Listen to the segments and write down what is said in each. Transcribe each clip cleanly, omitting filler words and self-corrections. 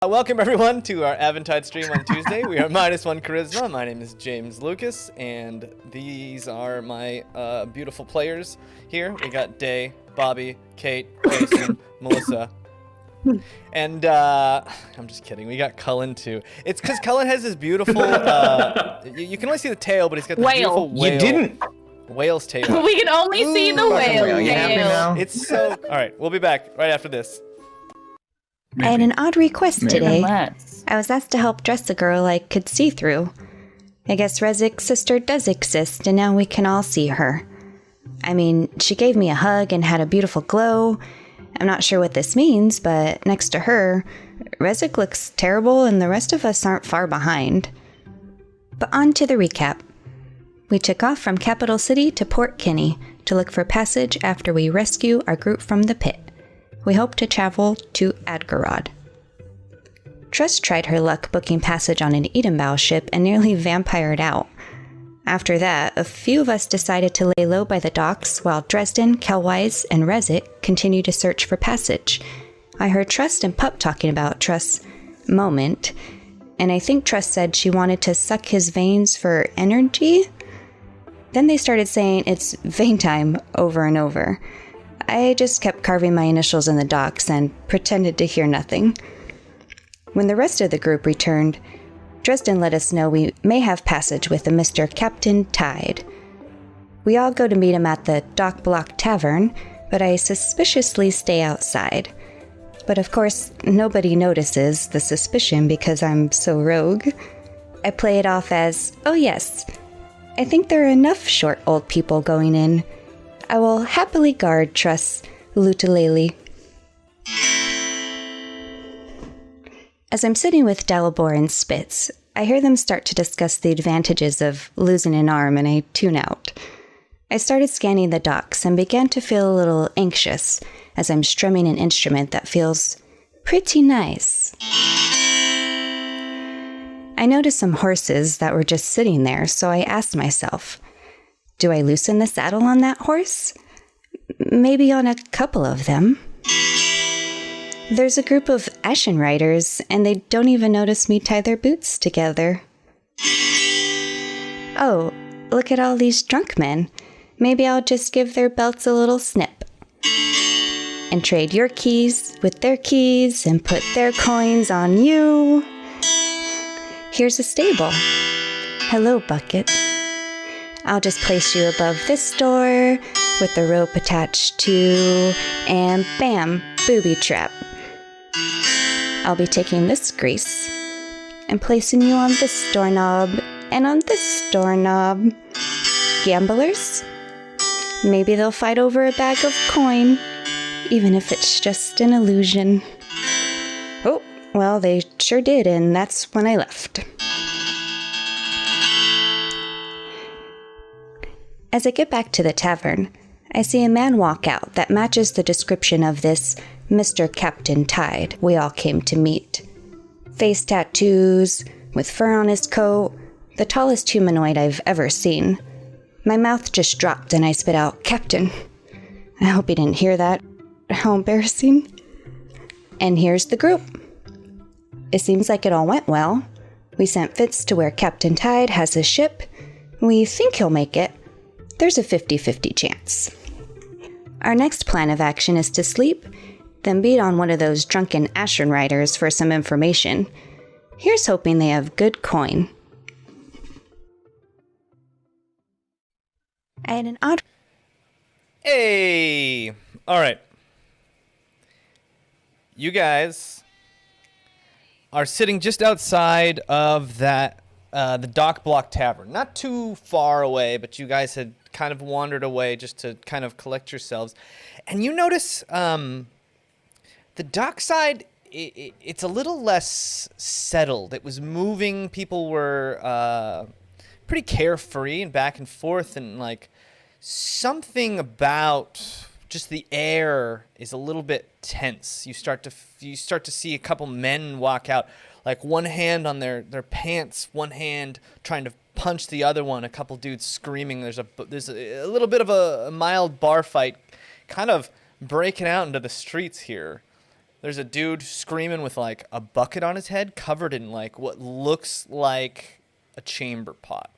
Welcome everyone to our Aventide stream on Tuesday. We are MinusOneCHarisma. My name is James Lucas, and these are my beautiful players here. We got Daye, Bobby, Kate, Jason, Melissa, and I'm just kidding. We got Cullen too. It's because Cullen has this beautiful. You can only see the tail, but he's got this beautiful whale. You didn't. Whale's tail. We can only see the whale. You happy now? It's so. All right, we'll be back right after this. I had an odd request today. I was asked to help dress a girl I could see through. I guess Rezik's sister does exist, and now we can all see her. I mean, she gave me a hug and had a beautiful glow. I'm not sure what this means, but next to her, Rezik looks terrible and the rest of us aren't far behind. But on to the recap. We took off from Capital City to Port Kinney to look for passage after we rescue our group from the pit. We hope to travel to Adgarod. Truss tried her luck booking passage on an Edenbow ship and nearly vampired out. After that, a few of us decided to lay low by the docks while Dresden, Kelwise, and Rezik continued to search for passage. I heard Truss and Pup talking about Truss' moment, and I think Truss said she wanted to suck his veins for energy? Then they started saying it's vein time over and over. I just kept carving my initials in the docks and pretended to hear nothing. When the rest of the group returned, Dresden let us know we may have passage with a Mr. Captain Tide. We all go to meet him at the Dock Block Tavern, but I suspiciously stay outside. But of course, nobody notices the suspicion because I'm so rogue. I play it off as, oh yes, I think there are enough short old people going in. I will happily guard Truss Lutalele. As I'm sitting with Dalibor and Spitz, I hear them start to discuss the advantages of losing an arm, and I tune out. I started scanning the docks and began to feel a little anxious as I'm strumming an instrument that feels pretty nice. I noticed some horses that were just sitting there, so I asked myself, do I loosen the saddle on that horse? Maybe on a couple of them. There's a group of Ashen riders, and they don't even notice me tie their boots together. Oh, look at all these drunk men. Maybe I'll just give their belts a little snip. And trade your keys with their keys and put their coins on you. Here's a stable. Hello, Bucket. I'll just place you above this door with the rope attached to, and bam, booby trap. I'll be taking this grease and placing you on this doorknob and on this doorknob. Gamblers? Maybe they'll fight over a bag of coin, even if it's just an illusion. Oh, well, they sure did, and that's when I left. As I get back to the tavern, I see a man walk out that matches the description of this Mr. Captain Tide we all came to meet. Face tattoos, with fur on his coat, the tallest humanoid I've ever seen. My mouth just dropped and I spit out, Captain. I hope he didn't hear that. How embarrassing. And here's the group. It seems like it all went well. We sent Fitz to where Captain Tide has his ship. We think he'll make it. There's a 50-50 chance. Our next plan of action is to sleep, then beat on one of those drunken Ashen riders for some information. Here's hoping they have good coin. I had an odd... Hey! Alright. You guys are sitting just outside of that, the Dock Block Tavern. Not too far away, but you guys had kind of wandered away just to kind of collect yourselves. And you notice the dockside, it's a little less settled. It was moving. People were pretty carefree and back and forth, and like something about just the air is a little bit tense. You start to see a couple men walk out, like one hand on their pants, one hand trying to punch the other one, a couple dudes screaming. There's a little bit of a mild bar fight kind of breaking out into the streets here. There's a dude screaming with like a bucket on his head, covered in like what looks like a chamber pot.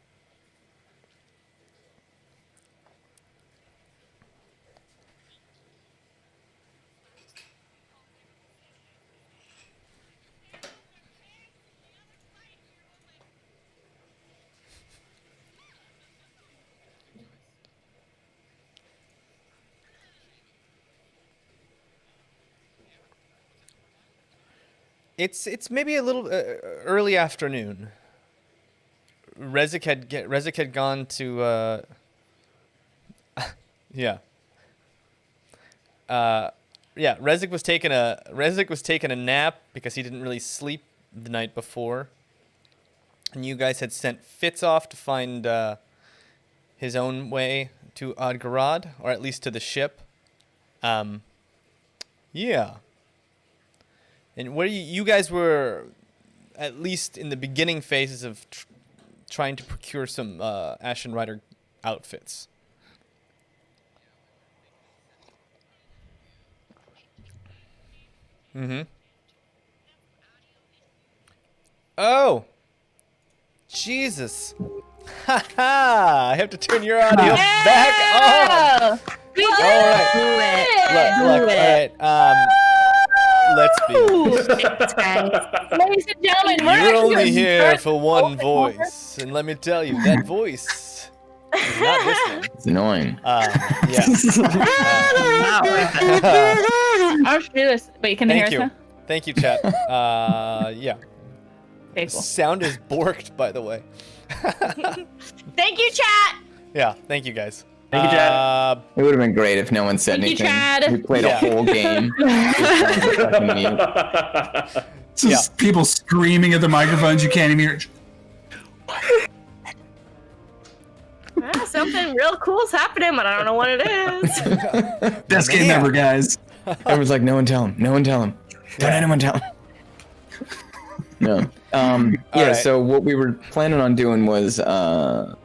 It's maybe a little early afternoon. Rezik had gone to yeah. Rezik was taking a nap because he didn't really sleep the night before. And you guys had sent Fitz off to find his own way to Adgarad, or at least to the ship. Yeah. And where you guys were, at least in the beginning phases of trying to procure some Ashen Rider outfits. Mm-hmm. Oh! Jesus! Ha ha! I have to turn your audio back on! We All did right. Look, all right. Let's be. Ladies and gentlemen, we're You're actually only gonna here start for one open voice, and let me tell you, that voice is not this one. It's annoying. Yeah. I'll do this. Wait, can they hear us now? Thank you, chat. Yeah. Okay, cool. Sound is borked, by the way. Thank you, chat. Yeah, thank you guys. Thank you, Chad. It would have been great if no one said Thank you, anything. Chad. We played Yeah. a whole game. It's just people screaming at the microphones. You can't even hear. Something real cool's happening, but I don't know what it is. Best game Man. ever, guys. Everyone's like, no one tell him. No one tell him. Don't anyone tell him. No. Yeah, right. so what we were planning on doing was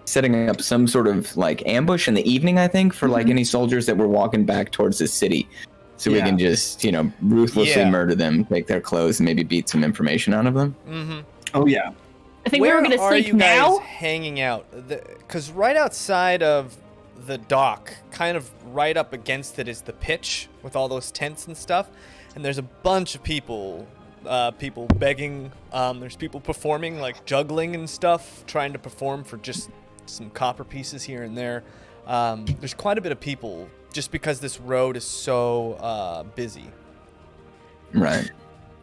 setting up some sort of like ambush in the evening, I think, for like any soldiers that were walking back towards the city. So we Yeah. can just, ruthlessly Yeah. murder them, take their clothes, and maybe beat some information out of them. Mm-hmm. Oh yeah. I think we were gonna are sleep you guys now. hanging out? Because right outside of the dock, kind of right up against it, is the pitch with all those tents and stuff. And there's a bunch of people begging. There's people performing, like juggling and stuff, trying to perform for just some copper pieces here and there. There's quite a bit of people just because this road is so busy. Right.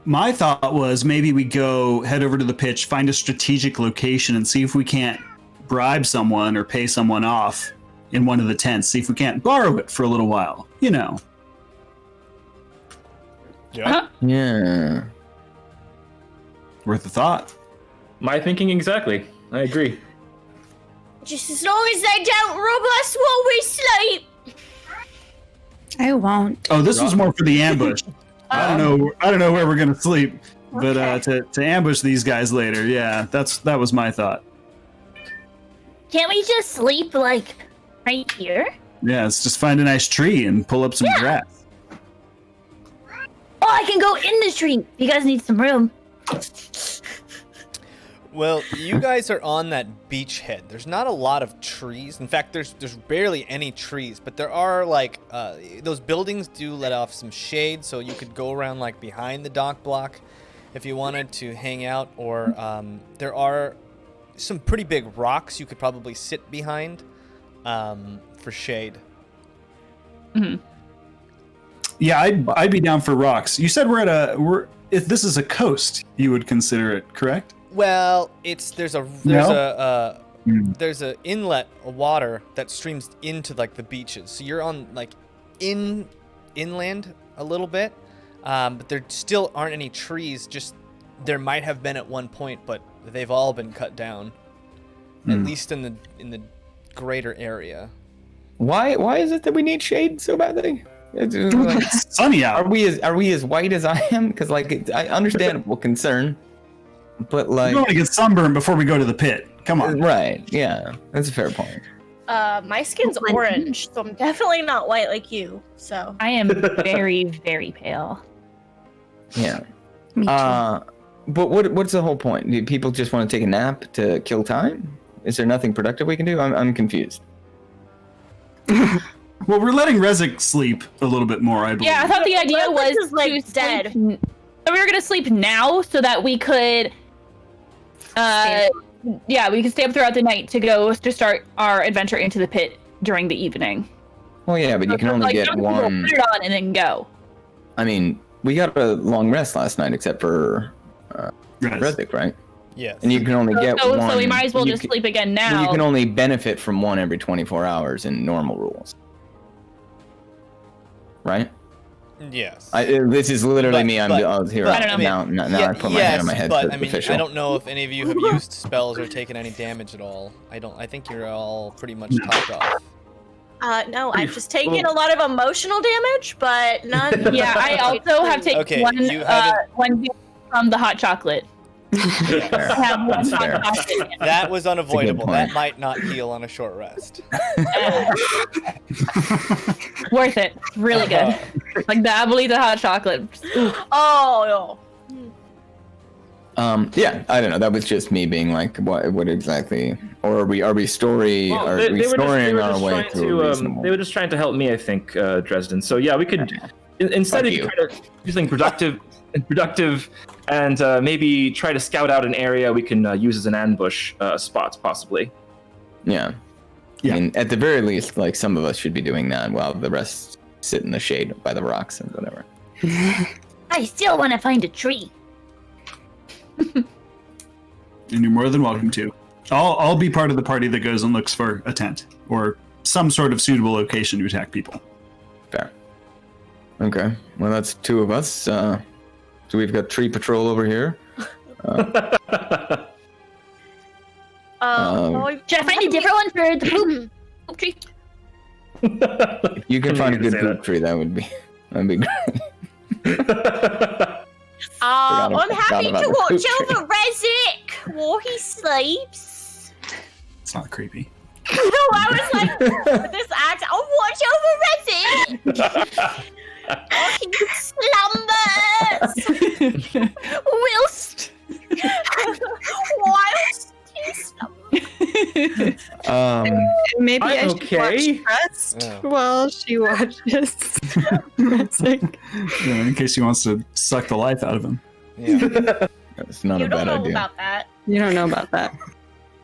My thought was maybe we go head over to the pitch, find a strategic location, and see if we can't bribe someone or pay someone off in one of the tents. See if we can't borrow it for a little while. You know. Yeah. Yeah. Worth a thought. My thinking exactly. I agree. Just as long as they don't rob us while we sleep. I won't. Oh, this was more for the ambush. I don't know where we're gonna sleep, but to ambush these guys later. Yeah, that was my thought. Can't we just sleep like right here? Yeah, let's just find a nice tree and pull up some grass. Oh, I can go in the tree. You guys need some room. Well, you guys are on that beachhead. There's not a lot of trees. In fact, there's barely any trees, but there are like those buildings do let off some shade, so you could go around like behind the dock block if you wanted to hang out. Or there are some pretty big rocks you could probably sit behind for shade. Mm-hmm. Yeah, I'd be down for rocks. You said if this is a coast, you would consider it, correct? Well, there's an inlet of water that streams into like the beaches. So you're on like inland a little bit, but there still aren't any trees. Just there might have been at one point, but they've all been cut down, at least in the greater area. Why is it that we need shade so badly? It's like, It's sunny out. are we as white as I am? Because like I understandable concern, but We like don't want to get sunburned before we go to the pit. Come on. right, yeah, that's a fair point. My skin's orange, so I'm definitely not white like you. So I am very, very pale. Yeah. Me too. But what's the whole point? Do people just want to take a nap to kill time? Is there nothing productive we can do? I'm confused. Well, we're letting Rezik sleep a little bit more, I believe. Yeah, I thought the idea was is, like, to dead. sleep. So we were gonna sleep now so that we could, we could stay up throughout the night to start our adventure into the pit during the evening. Well, yeah, but you can only get one. Put it on and then go. I mean, we got a long rest last night, except for Rezik, right? Yes. And you can only get one. So we might as well just sleep again now. Well, you can only benefit from one every 24 hours in normal rules. Right? Yes. This is literally me. I was here. I don't know. Now I put my hand on my head. But So I mean, official. I don't know if any of you have used spells or taken any damage at all. I think you're all pretty much topped off. No, I've just taken a lot of emotional damage, but none. Yeah, I also have taken one from the hot chocolate. That's fair. That was unavoidable. point. That might not heal on a short rest. Worth it. Really good. Like the Abuelita hot chocolate. Oh, Yeah, I don't know. That was just me being like, what exactly? Or are we storing our way through a reasonable? They were just trying to help me, I think, Dresden. So yeah, we could instead of kind of using productive and maybe try to scout out an area we can use as an ambush spot, possibly. Yeah. I mean, at the very least, like some of us should be doing that while the rest sit in the shade by the rocks and whatever. I still want to find a tree. And you're more than welcome to. I'll be part of the party that goes and looks for a tent or some sort of suitable location to attack people. Fair. Okay. Well, that's two of us. So we've got tree patrol over here. Should I find a different one for the poop tree? If you can find a good poop tree, that'd be great. I'm happy about to the watch poop over Rezik while he sleeps. It's not creepy. No, I was like, with this act, I'll watch over Rezik while he slumbers. Whilst he slumbers. Maybe I should okay. watch Rest while she watches Rezik. In case she wants to suck the life out of him. Yeah. That's not You a don't bad know idea. about that. You don't know about that.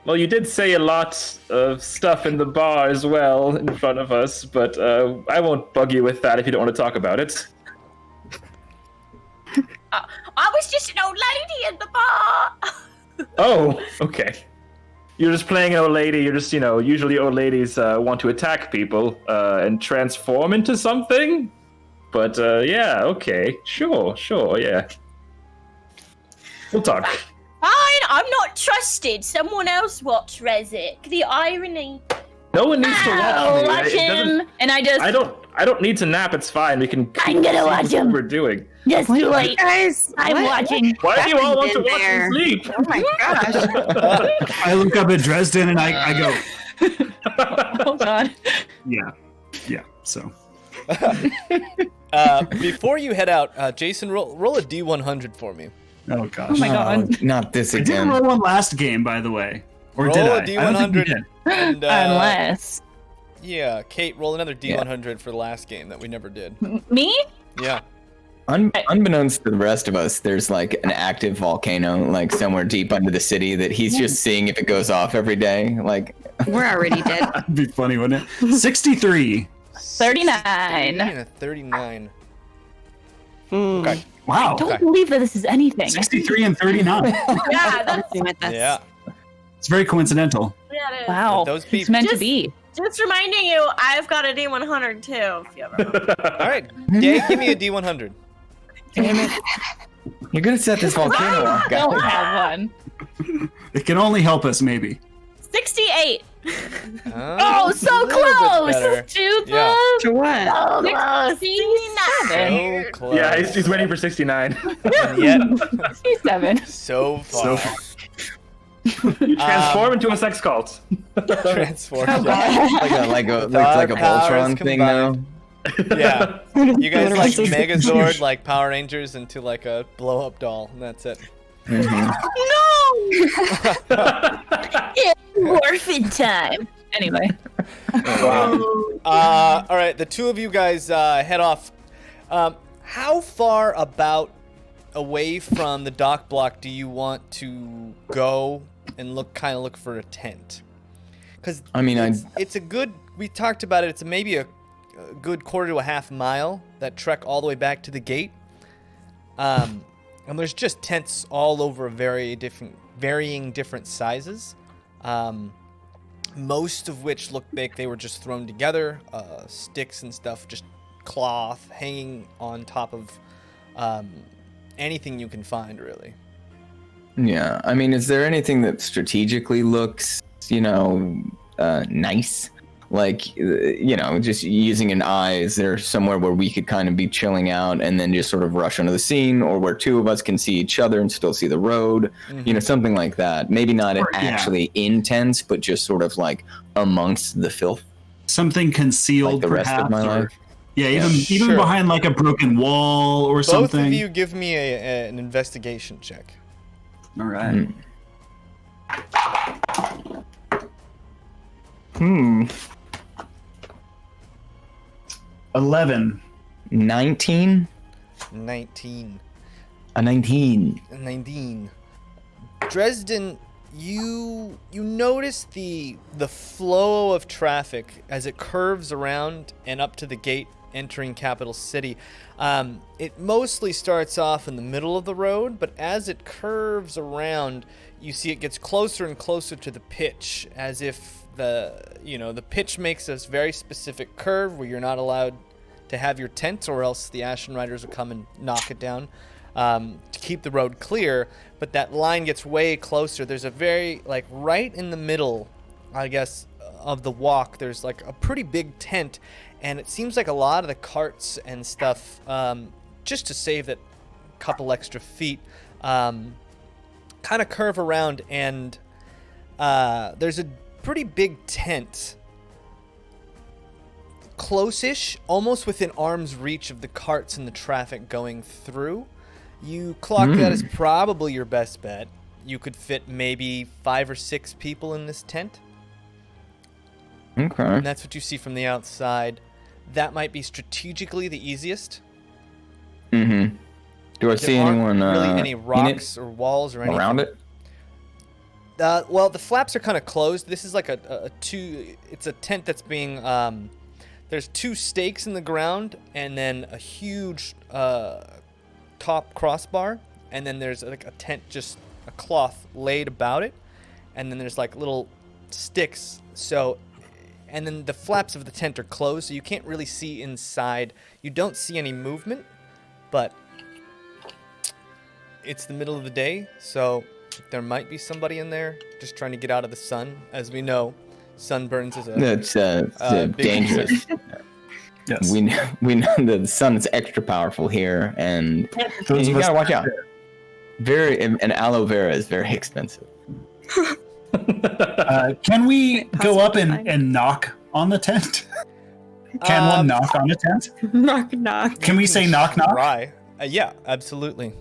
Well, you did say a lot of stuff in the bar as well in front of us, but I won't bug you with that if you don't want to talk about it. I was just an old lady in the bar. Oh, okay. You're just playing an old lady. You're just, usually old ladies want to attack people and transform into something. But yeah, okay. Sure, yeah. We'll talk. Fine, I'm not trusted. Someone else watch Rezik. The irony. No one needs to watch me. Watch It doesn't- him, and I just. I don't need to nap. It's fine. We can. I'm gonna watch what him. we're doing. Just too late. Guys, I'm watching. Why do you all want to happened in watch there? me sleep? Oh my gosh. I look up at Dresden and I go, Hold on. yeah. So Before you head out, Jason, roll a D100 for me. oh gosh. Oh my god. Not this I did again. roll one last game, by the way. Or Roll did a I? I don't think you D100. did. And, Unless. Yeah, Kate, roll another D100 for the last game that we never did. Me? Yeah. Unbeknownst to the rest of us, there's like an active volcano like somewhere deep under the city that he's just seeing if it goes off every day. Like We're already dead. That'd be funny, wouldn't it? 63. 39. And a 39. Mm. Okay. Wow. I don't believe that this is anything. 63 and 39. Yeah, that's Yeah. It's very coincidental. yeah, it is. Wow. Those It's people. meant to Just- be. Just reminding you, I've got a D100 too. If you ever. All right. Daye, give me a D100. damn it. You're gonna set this volcano off, guys. Don't have one. It can only help us, maybe. 68. Oh, so close to the Yeah. To what? 67. So close. Yeah, he's waiting for 69. And yet, 67. so far. You transform into a sex cult. Transform. Like a Our Voltron powers thing now. Yeah. You guys like Literally. Megazord like Power Rangers into like a blow up doll, and that's it. Orphan time. Anyway, All right, the two of you guys head off. How far about away from the dock block do you want to go and look for a tent? Because I mean, it's a good. We talked about it. It's maybe a good quarter to a half mile that trek all the way back to the gate. And there's just tents all over varying different sizes. Most of which look like they were just thrown together, sticks and stuff, just cloth hanging on top of anything you can find, really. Yeah, I mean, is there anything that strategically looks, nice? Like, just using an eye, is there somewhere where we could kind of be chilling out and then just sort of rush onto the scene, or where two of us can see each other and still see the road? Something like that. Maybe not actually in tents, but just sort of like amongst the filth. Something concealed, Like the rest perhaps, of my life. Yeah, even Sure. behind like a broken wall or something. Both of you give me an investigation check. All right. 11. 19? 19. A 19. 19. Dresden, you notice the flow of traffic as it curves around and up to the gate entering Capital City. It mostly starts off in the middle of the road, but as it curves around, you see it gets closer and closer to the pitch, as if the pitch makes this very specific curve where you're not allowed to have your tent, or else the Ashen Riders will come and knock it down to keep the road clear. But that line gets way closer. There's a very, right in the middle, I guess, of the walk, there's like a pretty big tent, and it seems like a lot of the carts and stuff, just to save that couple extra feet, kind of curve around, and there's a pretty big tent close-ish, almost within arm's reach of the carts and the traffic going through. You clock that as probably your best bet. You could fit maybe 5 or 6 people in this tent. Okay. And that's what you see from the outside. That might be strategically the easiest. Mm-hmm. Do I see anyone really any rocks or walls or anything around it? Well, the flaps are kind of closed. This is like it's a tent that's being, there's 2 stakes in the ground, and then a huge top crossbar, and then there's like a tent, just a cloth laid about it, and then there's like little sticks. So, and then the flaps of the tent are closed, so you can't really see inside. You don't see any movement, but it's the middle of the day, so there might be somebody in there just trying to get out of the sun. As we know, sunburns is big dangerous. Yes. We know that the sun is extra powerful here, and you gotta watch out. And aloe vera is very expensive. Can we go up and knock on the tent? Can one knock on a tent? Knock, knock. Can we say knock, knock? Try. Yeah, absolutely.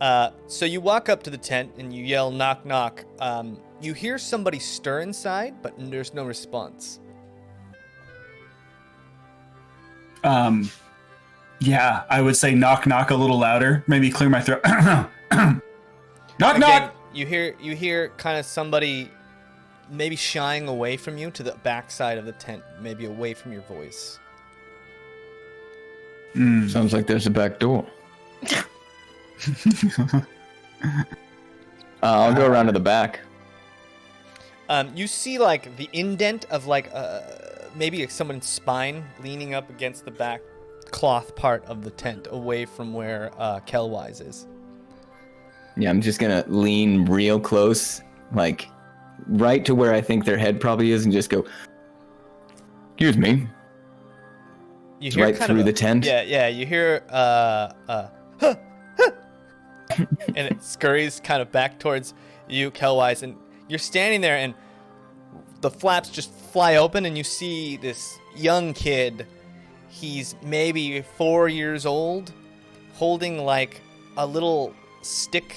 So you walk up to the tent and you yell knock, knock. You hear somebody stir inside, but there's no response. Yeah, I would say knock, knock a little louder. Maybe clear my throat. Knock, Again, knock. You hear kind of somebody maybe shying away from you to the backside of the tent, maybe away from your voice. Sounds like there's a back door. I'll go around to the back. You see like the indent of like maybe someone's spine leaning up against the back cloth part of the tent, away from where Kelwise is. Yeah, I'm just gonna lean real close, like right to where I think their head probably is, and just go, excuse me. You hear right kind through of the tent. Yeah, you hear huh, huh, and it scurries kind of back towards you, Kelwise, and you're standing there, and the flaps just fly open, and you see this young kid. He's maybe 4 years old, holding like a little stick.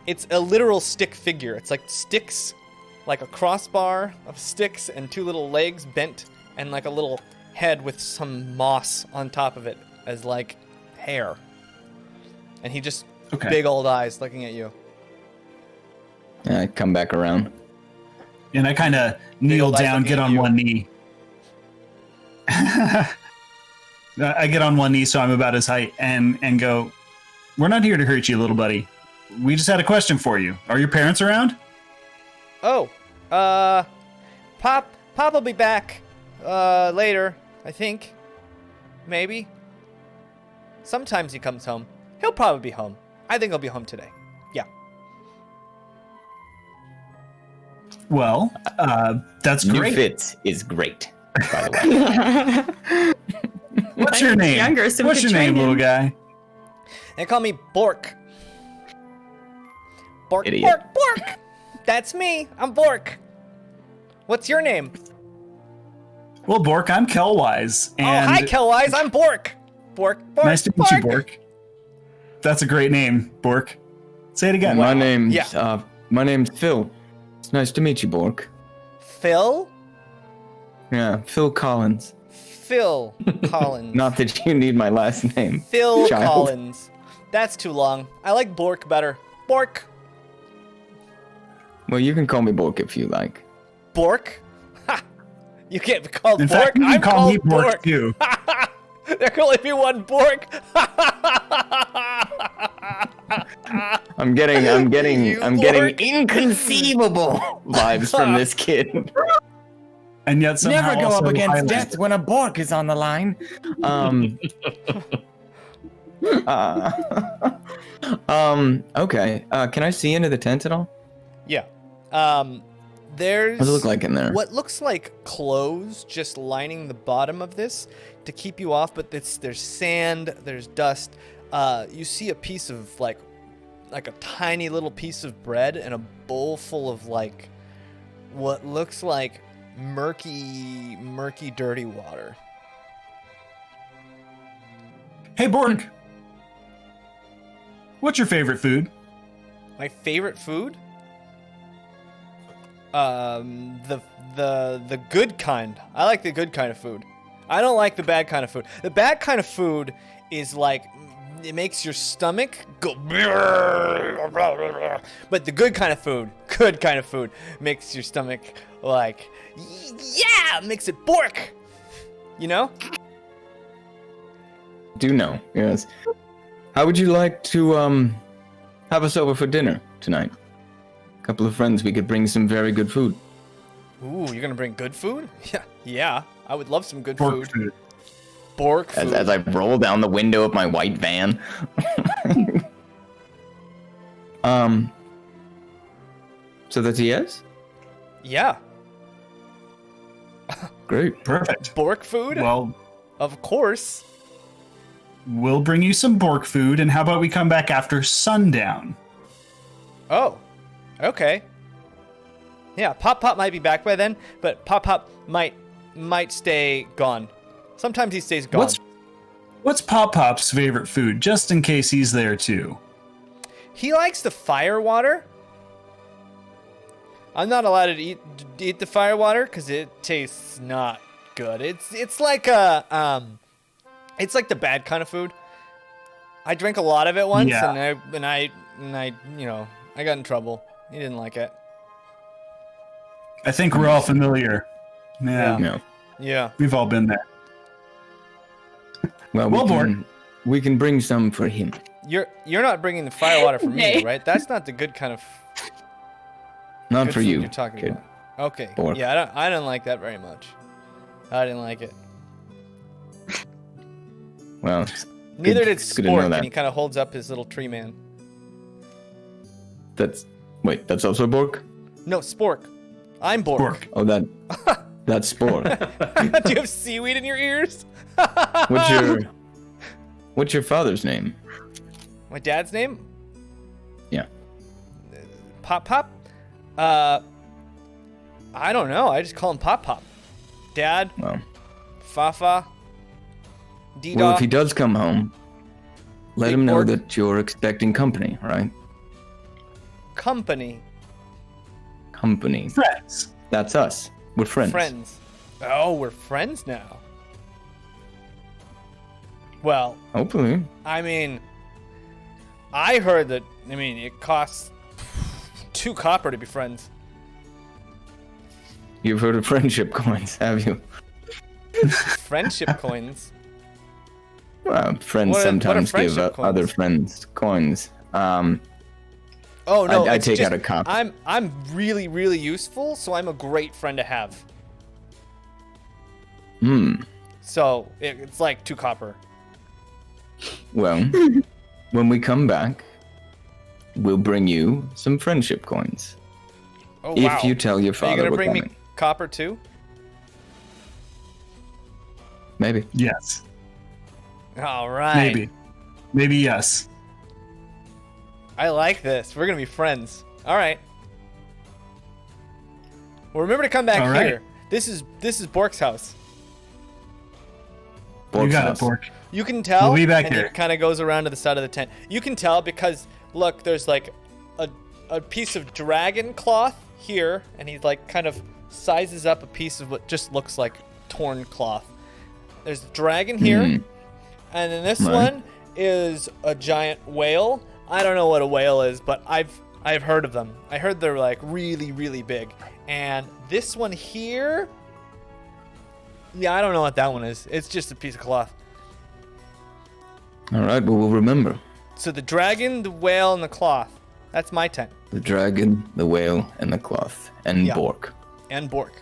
It's a literal stick figure. It's like sticks, like a crossbar of sticks and 2 little legs bent and like a little head with some moss on top of it as like hair. And he just big old eyes looking at you. I come back around. And I kind of kneel down, get on one knee. I get on one knee so I'm about his height and go, we're not here to hurt you, little buddy. We just had a question for you. Are your parents around? Oh, Pop will be back later, I think. Maybe. Sometimes he comes home. He'll probably be home. I think he'll be home today. Yeah. Well, that's New great. fit is great, by the way. What's your name? Younger, so What's your name, little guy? They call me Bork. Bork, Idiot. Bork. That's me. I'm Bork. What's your name? Well, Bork, I'm Kelwise. And hi, Kelwise. I'm Bork. Bork. nice to meet you, Bork. That's a great name, Bork. Say it again. My name's Phil. It's nice to meet you, Bork. Phil? Yeah, Phil Collins. Phil Collins. Not that you need my last name. Phil child. Collins. That's too long. I like Bork better. Bork. Well, you can call me Bork if you like. Bork? Ha! You can't be called In Bork. fact, you can I'm call called me Bork, too. There can only be one Bork. I'm getting Bork. inconceivable vibes from this kid. And yet somehow Never go up also against highlight- death when a Bork is on the line. Okay. Can I see into the tent at all? Yeah. There's What does it look like in there? what looks like clothes just lining the bottom of this to keep you off, but there's sand, there's dust. You see a piece of like a tiny little piece of bread and a bowl full of like what looks like murky, dirty water. Hey, Bork. What's your favorite food? My favorite food? The good kind. I like the good kind of food. I don't like the bad kind of food. The bad kind of food is like it makes your stomach go. But the good kind of food makes your stomach like makes it bork. You know? Do know, yes. How would you like to have us over for dinner tonight? A couple of friends, we could bring some very good food. Ooh, you're gonna bring good food? Yeah. I would love some good Bork food. food. Bork food. As I roll down the window of my white van. So that's a yes? Yeah. Great. Perfect. Bork food? Well, Of course. we'll bring you some Bork food, and how about we come back after sundown? Oh, okay. Yeah, Pop might be back by then, but Pop might stay gone. Sometimes he stays gone. What's Pop's favorite food, just in case he's there too? He likes the fire water. I'm not allowed to eat the fire water because it tastes not good. It's like it's like the bad kind of food. I drank a lot of it once, Yeah. and I I got in trouble. He didn't like it. I think we're all familiar. Yeah, No. Yeah. we've all been there. Well, Bork. we can bring some for him. You're not bringing the fire water for me, Okay. right? That's not the good kind of Not good for food you, you're talking kid. about. Okay. Bork. Yeah, I don't like that very much. I didn't like it. Well, Neither good- did it's good to know Spork, that. and he kind of holds up his little tree man. that's also Bork? No, Spork. I'm Bork. Bork. Oh, that's Spore. Do you have seaweed in your ears? What's your father's name? My dad's name? Yeah. Pop. I don't know. I just call him Pop. Dad, Well, Fafa? D-Dog? Well, if he does come home, let Big him know Bork? that you're expecting company, right? Company. Company. Friends. That's us. We're friends. Friends. Oh, we're friends now. Well, Hopefully. I mean, I heard that, it costs 2 copper to be friends. You've heard of friendship coins, have you? Friendship coins? Well, friends What are sometimes give friendship coins? other friends coins. Oh, no. I it's take just, out a copper. I'm really, really useful, so I'm a great friend to have. So, it's like 2 copper. Well, when we come back, we'll bring you some friendship coins. Oh, If wow. you tell your Are you father going to we're bring coming. me copper too? Maybe. Yes. All right. Maybe. Maybe yes. I like this. We're gonna be friends. All right. Well, remember to come back All right. here. This is Bork's house. You Bork's got house. it, Bork. You can tell. We'll be back and here. it kind of goes around to the side of the tent. You can tell because look, there's like a piece of dragon cloth here, and he like kind of sizes up a piece of what just looks like torn cloth. There's a dragon here, and then this Right. one is a giant whale. I don't know what a whale is, but I've heard of them. I heard they're like really, really big. And this one here, yeah, I don't know what that one is. It's just a piece of cloth. All right, well, we'll remember. So the dragon, the whale, and the cloth. That's my tent. The dragon, the whale, and the cloth. And Yeah. Bork. And Bork.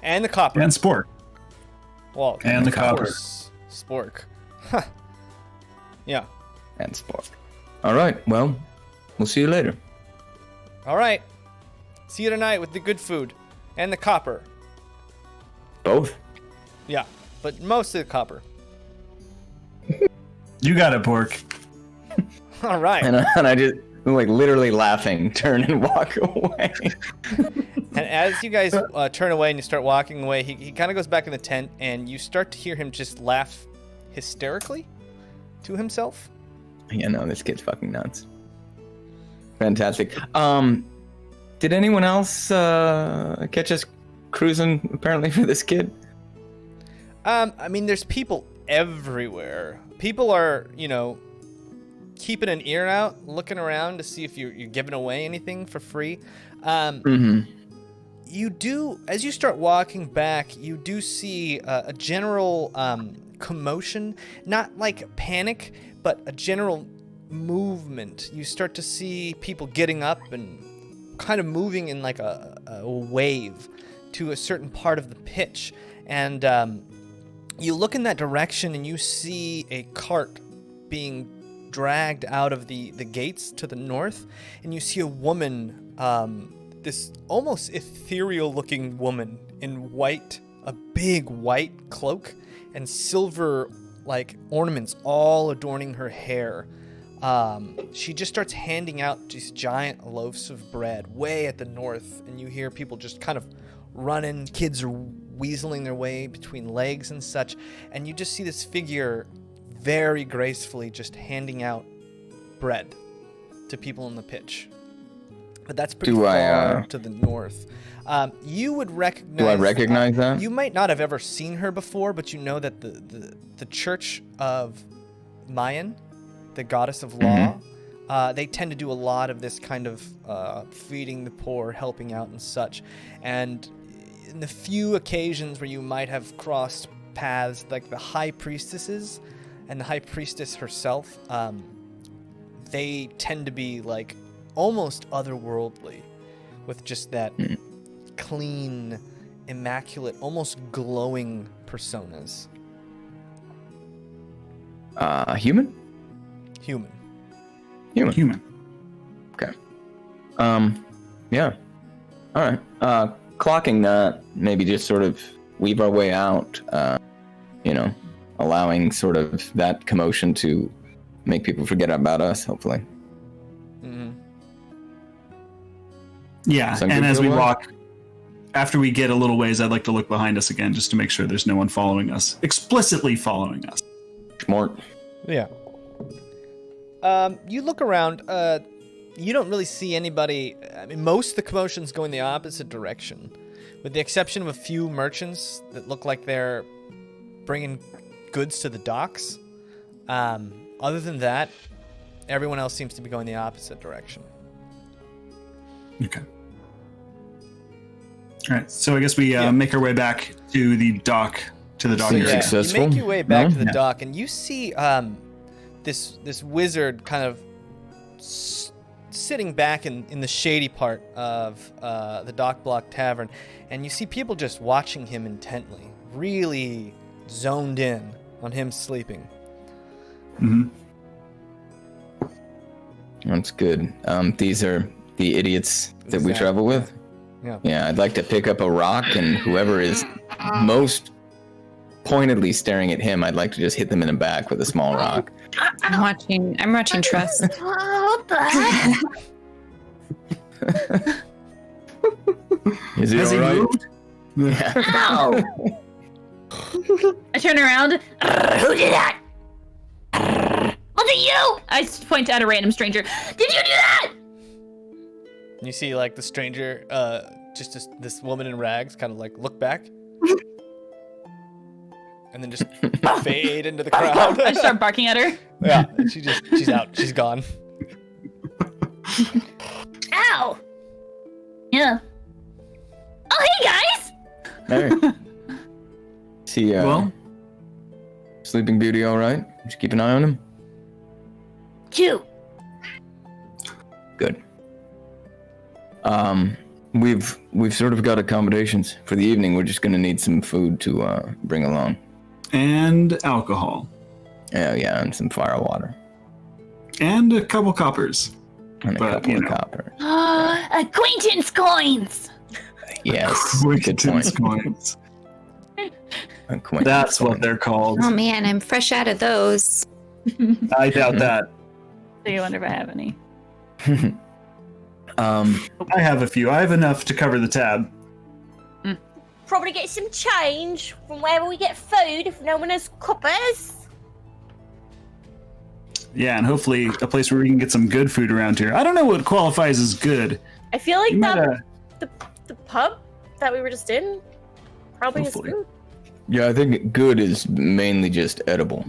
And the copper. And Spork. Well, and the of copper. course, Spork. Huh. Yeah. And Spork. All right, well, we'll see you later. All right. See you tonight with the good food. And the copper. Both? Yeah. But mostly the copper. You got it, Bork. All right. And I just, like, literally laughing, turn and walk away. And as you guys turn away and you start walking away, he kind of goes back in the tent, and you start to hear him just laugh hysterically to himself. Yeah, no, this kid's fucking nuts. Fantastic. Did anyone else catch us cruising, apparently, for this kid? There's people everywhere. People are, keeping an ear out, looking around to see if you're giving away anything for free. You do, as you start walking back, you do see a general commotion, not like panic, but a general movement. You start to see people getting up and kind of moving in like a wave to a certain part of the pitch. And you look in that direction and you see a cart being dragged out of the gates to the north, and you see a woman, this almost ethereal looking woman in white, a big white cloak and silver like ornaments all adorning her hair. She just starts handing out these giant loaves of bread way at the north, and you hear people just kind of running. Kids are weaseling their way between legs and such, and you just see this figure very gracefully just handing out bread to people in the pitch. But that's pretty far to the north. You would recognize... Do I recognize that? You might not have ever seen her before, but you know that the Church of Mayan, the goddess of law, they tend to do a lot of this kind of feeding the poor, helping out and such. And in the few occasions where you might have crossed paths, like the high priestesses and the high priestess herself, they tend to be like almost otherworldly, with just that clean, immaculate, almost glowing personas. Human? Human. Okay. Yeah. All right. Clocking that, maybe just sort of weave our way out, allowing sort of that commotion to make people forget about us, hopefully. Yeah, Sound and good as for we everyone? after we get a little ways, I'd like to look behind us again just to make sure there's no one following us, explicitly following us. Smart. Yeah. You look around. You don't really see anybody. I mean, most of the commotion's going the opposite direction, with the exception of a few merchants that look like they're bringing goods to the docks. Other than that, everyone else seems to be going the opposite direction. Okay. All right. So I guess we make our way back to the dock. To the dock. So, area. yeah, Successful? you make your way back No? to the Yeah. dock, and you see this wizard kind of sitting back in the shady part of the Dock Block Tavern, and you see people just watching him intently, really zoned in on him sleeping. Mm-hmm. That's good. These are the idiots that we Exactly. travel with. Yeah. Yeah, I'd like to pick up a rock, and whoever is most pointedly staring at him, I'd like to just hit them in the back with a small rock. I'm watching Trust. What the heck? Is he Has he all right? moved? Yeah. Ow! I turn around. Who did that? Was it you? I point at a random stranger. Did you do that? And you see like the stranger, just this woman in rags, kind of like look back, and then just fade into the crowd. I start barking at her. Yeah, and she's out. She's gone. Ow! Yeah. Oh, hey guys! Hey. See, Well? Sleeping Beauty all right? Did you keep an eye on him? Chew. Good. We've sort of got accommodations for the evening. We're just gonna need some food to bring along. And alcohol. Yeah, and some fire water. And a couple coppers. And a But, couple you of know. copper. Acquaintance coins! Yes. Good Acquaintance point. coins. Acquaintance That's what coins. they're called. Oh man, I'm fresh out of those. I doubt that. So you wonder if I have any. I have a few. I have enough to cover the tab. Probably get some change from wherever we get food if no one has coppers. Yeah, and hopefully a place where we can get some good food around here. I don't know what qualifies as good. I feel like You might, the pub that we were just in probably has Hopefully. food. Yeah, I think good is mainly just edible.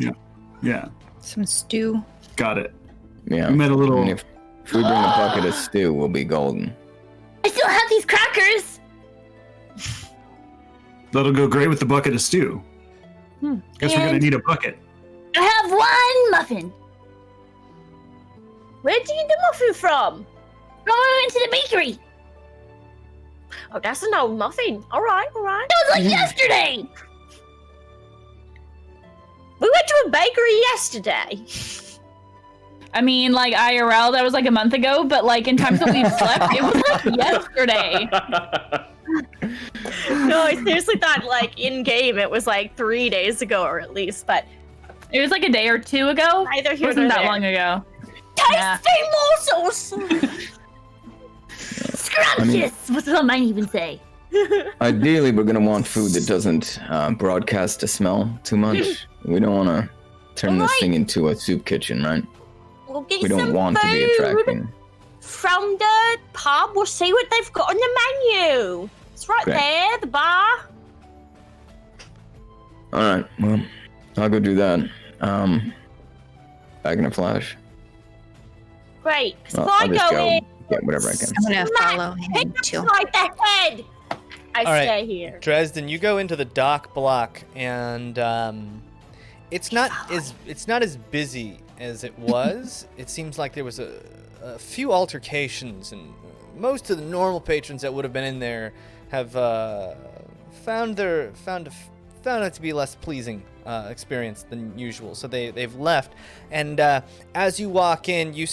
Yeah, Some stew. got it. Yeah. We met a little. And if we bring a bucket of stew, we'll be golden. I still have these crackers! That'll go great with the bucket of stew. Guess we're gonna And- need a bucket. I have one muffin. Where did you get the muffin from? I went to the bakery. Oh, that's an old muffin. All right. That was like yesterday. We went to a bakery yesterday. I mean, like IRL, that was like a month ago, but like in times that we've slept, it was like yesterday. No, I seriously thought like in game it was like 3 days ago or at least, but It was like a day or two ago. neither It here wasn't nor that there. long ago. Yeah. Tasty morsels. Scrumptious. What does mine even say? Ideally, we're gonna want food that doesn't broadcast a smell too much. We don't want to turn this Alright. thing into a soup kitchen, right? We'll get We some don't want to be food attracting. from the pub. We'll see what they've got on the menu. It's right Great. there, the bar. All right, well, I'll go do that. Back in a flash. Great. 'Cause Well, if I I'll just go go in, get whatever I can. I'm gonna follow pick him up too. right the head. I All right. stay here. Dresden, you go into the dock block, and it's not as busy as it was. It seems like there was a few altercations, and most of the normal patrons that would have been in there have found it to be a less pleasing experience than usual. So they've left, and as you walk in, you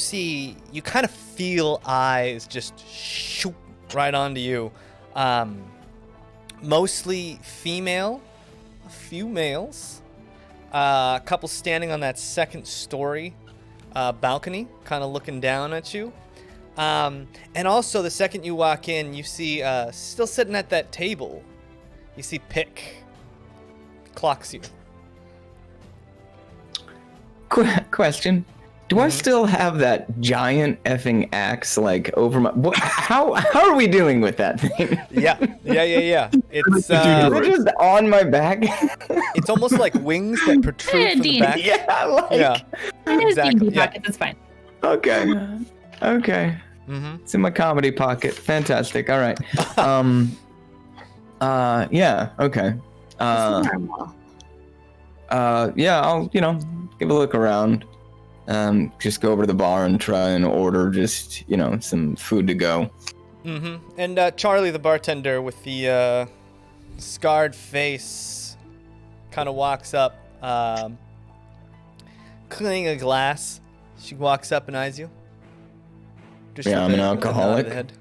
kind of feel eyes just shoot right onto you. Mostly female, a few males, a couple standing on that second story balcony, kind of looking down at you. And also, the second you walk in, you see, still sitting at that table, you see Pick. Clocks you. Question. Do I still have that giant effing axe, like, over my... How are we doing with that thing? Yeah. It's Is it just on my back? it's almost like wings that protrude from the back. Yeah, like... Yeah, exactly. Yeah. Pocket, that's fine. Okay. Mm-hmm. It's in my comedy pocket. Fantastic. All right. Yeah. Okay. Normal. Yeah. I'll give a look around. Just go over to the bar and try and order just some food to go. Mm-hmm. And Charlie, the bartender with the scarred face, kind of walks up, cleaning a glass. She walks up and eyes you. Just Yeah, I'm an with a nod of the alcoholic. head.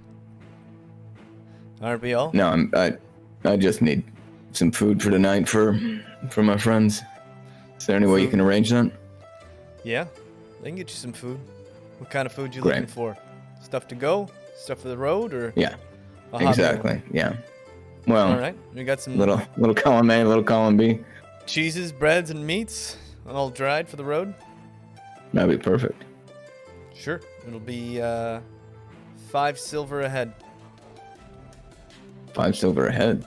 Aren't we all? No, I just need some food for tonight for my friends. Is there any way you can arrange that? Yeah, they can get you some food. What kind of food you Great. looking for? Stuff to go? Stuff for the road, or Yeah. a hot meal? Exactly. Yeah. Well, All right, we got some little column A, little column B. cheeses, breads, and meats, all dried for the road. That'd be perfect. Sure, it'll be 5 silver a head. 5 silver a head.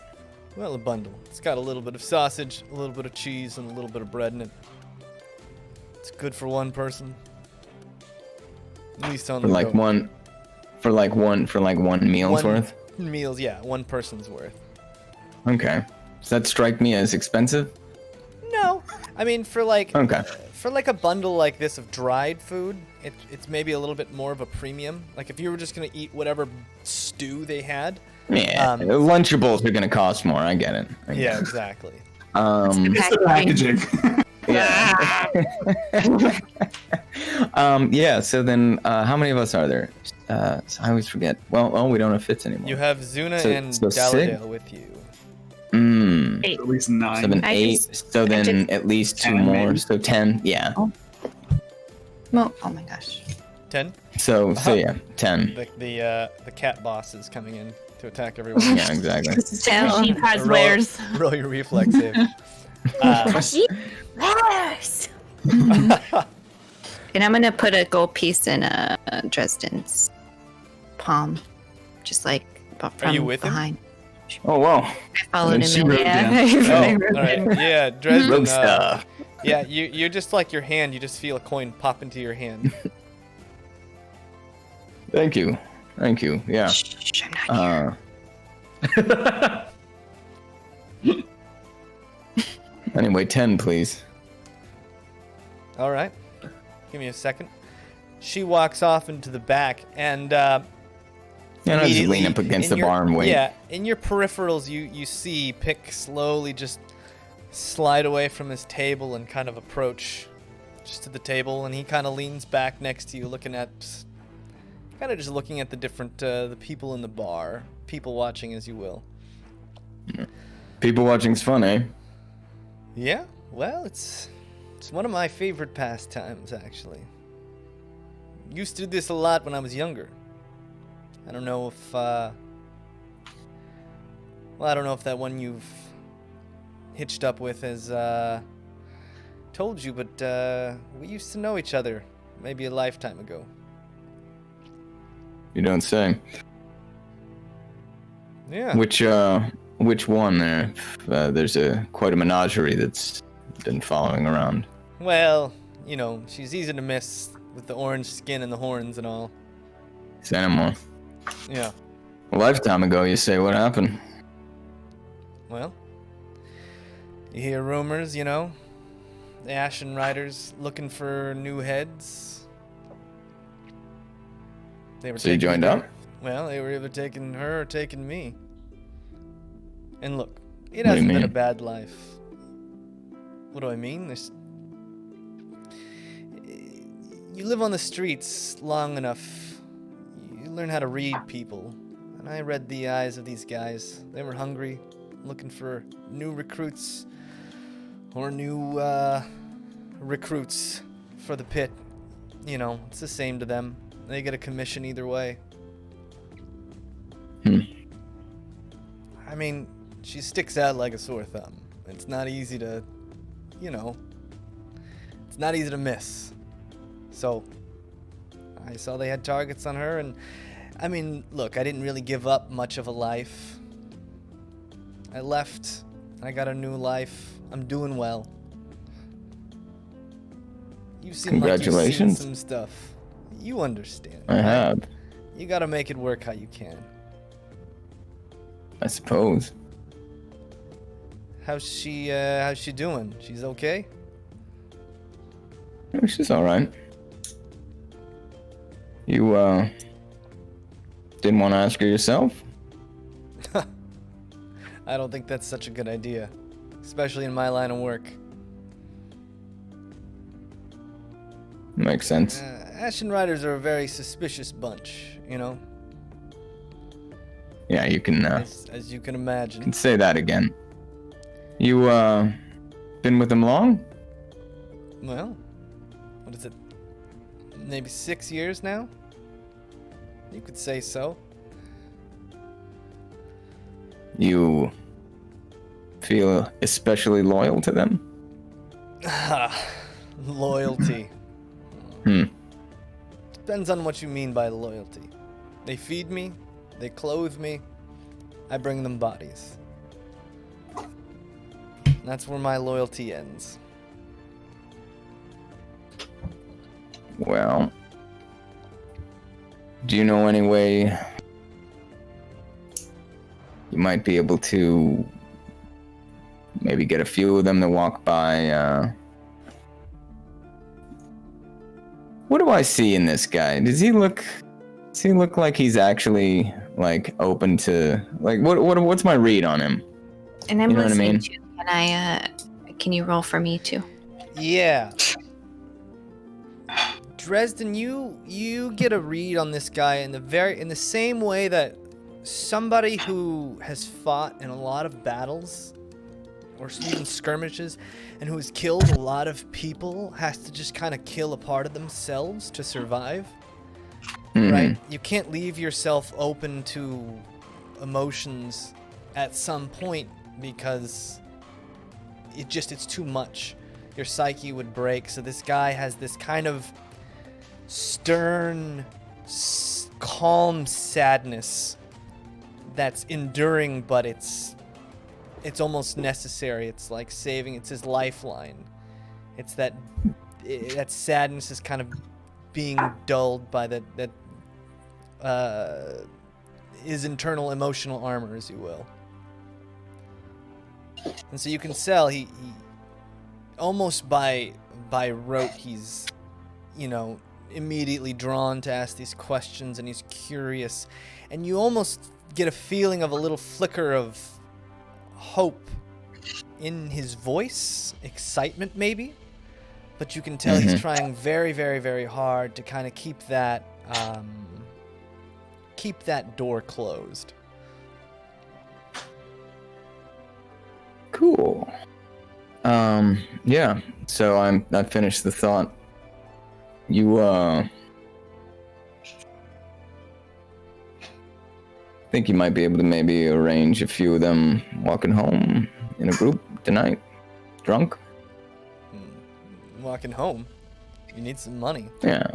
Well, a bundle. It's got a little bit of sausage, a little bit of cheese, and a little bit of bread in it. It's good for one person. At least on For the like go. one meal's One worth. meals, yeah, one person's worth. Okay. Does that strike me as expensive? No, I mean for like Okay. for like a bundle like this of dried food, it's maybe a little bit more of a premium. Like if you were just gonna eat whatever stew they had. Yeah. Lunchables are gonna cost more. I get it. Yeah, exactly. It's the packaging. Yeah. Yeah. So then, how many of us are there? So I always forget. Well, we don't have fits anymore. You have Zuna So- and so Daladale with you. At least 9. 7, I 8. just- So I then just- at least 2 10 more. maybe. So 10. Yeah. Well, oh my gosh. 10. So Uh-huh. yeah, 10. The cat boss is coming in to attack everyone. Yeah, exactly. Sheep has roll, wares. roll your reflex save. Yes. And I'm gonna put a gold piece in Dresden's palm, just like from you with him? behind. Oh wow. I followed And she him in. wrote Yeah. down. Oh, I all wrote right. it. Yeah, Dresden. Rogue stuff. Yeah, you're just like your hand. You just feel a coin pop into your hand. Thank you. Yeah. Shh, I'm not here. Anyway, 10, please. All right. Give me a second. She walks off into the back, and Yeah, and I just lean immediately up against in the your- bar and wait. Yeah, in your peripherals, you see Pick slowly just slide away from his table and kind of approach just to the table, and he kind of leans back next to you, looking at the different the people in the bar, people watching, as you will. People watching's fun, eh? Yeah, well, it's one of my favorite pastimes, actually. Used to do this a lot when I was younger. I don't know if I don't know if that one you've hitched up with has told you, but we used to know each other maybe a lifetime ago. You don't say. Yeah. Which one there? There's quite a menagerie that's been following around. Well, she's easy to miss with the orange skin and the horns and all. This animal. Yeah. A lifetime ago, you say. What happened? Well, you hear rumors, the Ashen Riders looking for new heads. They were So you taking joined her- up? Well, they were either taking her or taking me. And look, it What do you hasn't been a mean? bad life. What do I mean? You live on the streets long enough, you learn how to read people. And I read the eyes of these guys. They were hungry, looking for new recruits or new recruits for the pit. It's the same to them. They get a commission either way. I mean, she sticks out like a sore thumb. It's not easy to, it's not easy to miss. So, I saw they had targets on her, and I mean, look, I didn't really give up much of a life. I left, I got a new life. I'm doing well. You seem like you've seen some stuff. You understand. I have. You gotta make it work how you can. I suppose. How's she doing? She's okay? Oh, she's alright. You, didn't want to ask her yourself? I don't think that's such a good idea. Especially in my line of work. Makes sense. Ashen Riders are a very suspicious bunch, Yeah, you can, as you can imagine. Can say that again. You, been with them long? Well, what is it? Maybe 6 years now? You could say so. You feel especially loyal to them? Loyalty. Depends on what you mean by loyalty. They feed me, they clothe me, I bring them bodies. That's where my loyalty ends. Well, do you know any way you might be able to maybe get a few of them to walk by? What do I see in this guy? Does he look like he's actually like open to like what's my read on him? And I'm You know what I listening mean? too. Can you roll for me too? Yeah. Dresden, you get a read on this guy in the same way that somebody who has fought in a lot of battles or even skirmishes and who has killed a lot of people has to just kind of kill a part of themselves to survive. Right? You can't leave yourself open to emotions at some point because it's too much. Your psyche would break. So this guy has this kind of stern, calm sadness that's enduring, but it's almost necessary. It's like saving. It's his lifeline. It's that sadness is kind of being dulled by his internal emotional armor, as you will. And so you can tell he almost by rote he's immediately drawn to ask these questions, and he's curious, and you almost get a feeling of a little flicker of hope in his voice, excitement maybe, but you can tell he's trying very, very, very hard to kind of keep that door closed. Cool. Yeah. So I finished the thought. You think you might be able to maybe arrange a few of them walking home in a group tonight, drunk? Walking home? You need some money. Yeah.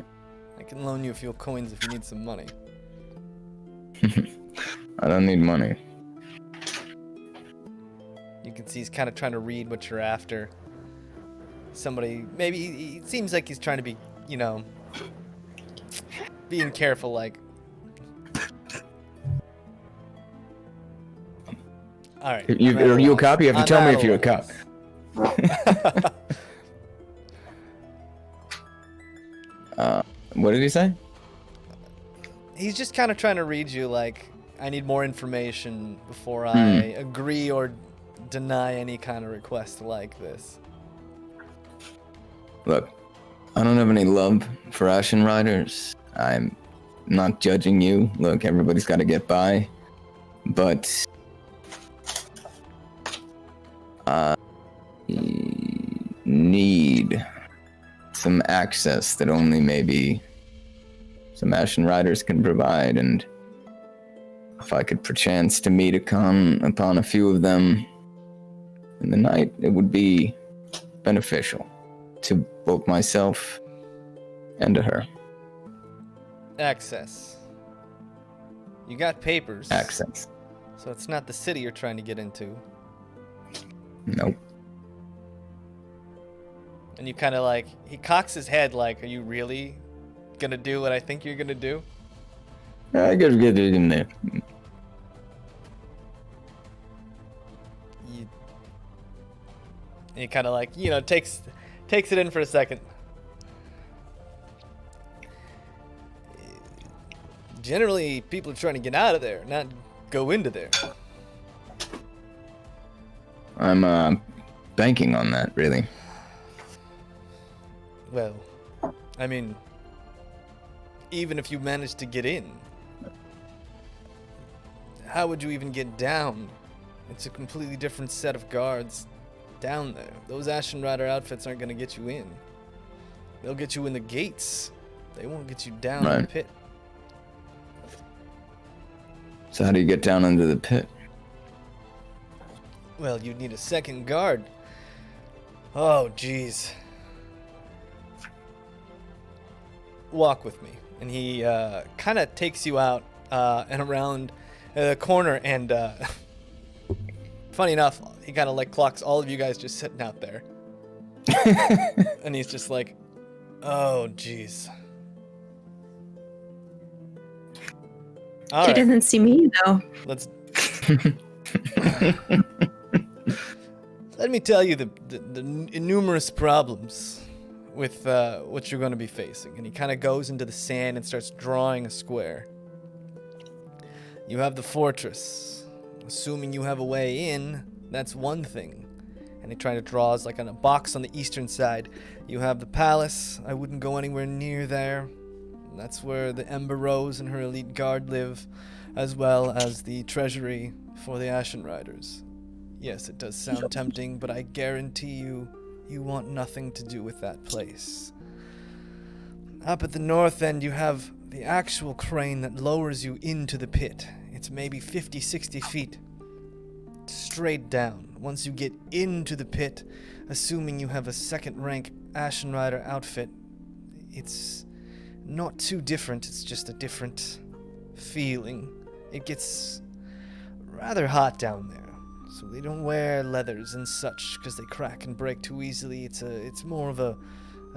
I can loan you a few coins if you need some money. I don't need money. You can see he's kind of trying to read what you're after. Somebody, maybe he seems like he's trying to be, being careful, like. All right. Are you a cop? You have to tell me if you're a cop. What did he say? He's just kind of trying to read you, like, I need more information before I agree or deny any kind of request like this. Look, I don't have any love for Ashen Riders. I'm not judging you. Look, everybody's got to get by. But I need some access that only maybe some Ashen Riders can provide, and if I could perchance to meet upon a few of them in the night, it would be beneficial to both myself and to her. Access. You got papers. Access. So it's not the city you're trying to get into. Nope. And you kind of like, he cocks his head like, are you really gonna do what I think you're gonna do? I gotta get it in there. And he kind of like, takes it in for a second. Generally, people are trying to get out of there, not go into there. I'm banking on that, really. Well, I mean, even if you managed to get in, how would you even get down? It's a completely different set of guards down there. Those Ashen Rider outfits aren't going to get you in. They'll get you in the gates. They won't get you down in the pit. So how do you get down into the pit? Well, you'd need a second guard. Oh, jeez. Walk with me. And he kind of takes you out and around the corner, and funny enough, he kind of like clocks all of you guys just sitting out there. And he's just like, oh, jeez. He doesn't see me, though. Let's... Let me tell you the numerous problems with what you're going to be facing. And he kind of goes into the sand and starts drawing a square. You have the fortress. Assuming you have a way in, that's one thing. And he trying to draw like on a box on the eastern side. You have the palace. I wouldn't go anywhere near there. That's where the Ember Rose and her elite guard live, as well as the treasury for the Ashen Riders. Yes, it does sound tempting, but I guarantee you, you want nothing to do with that place. Up at the north end, you have the actual crane that lowers you into the pit. It's maybe 50, 60 feet straight down. Once you get into the pit, assuming you have a second-rank Ashen Rider outfit, it's not too different, it's just a different feeling. It gets rather hot down there, so they don't wear leathers and such because they crack and break too easily. It's more of a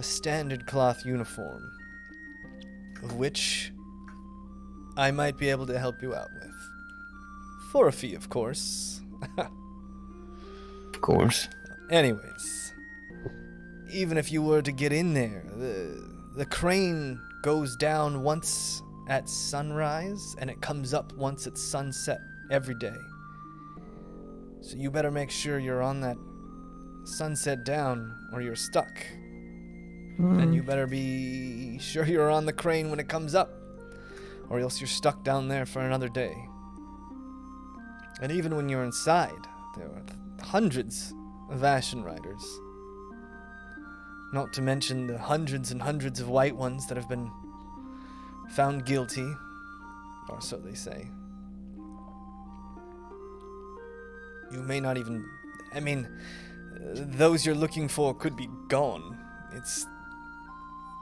standard cloth uniform, of which I might be able to help you out with. For a fee, of course. Of course. Anyways, even if you were to get in there, the crane goes down once at sunrise, and it comes up once at sunset every day. So you better make sure you're on that sunset down, or you're stuck. And you better be sure you're on the crane when it comes up, or else you're stuck down there for another day. And even when you're inside, there are hundreds of Ashen Riders. Not to mention the hundreds and hundreds of white ones that have been found guilty, or so they say. You may not even... I mean, those you're looking for could be gone. It's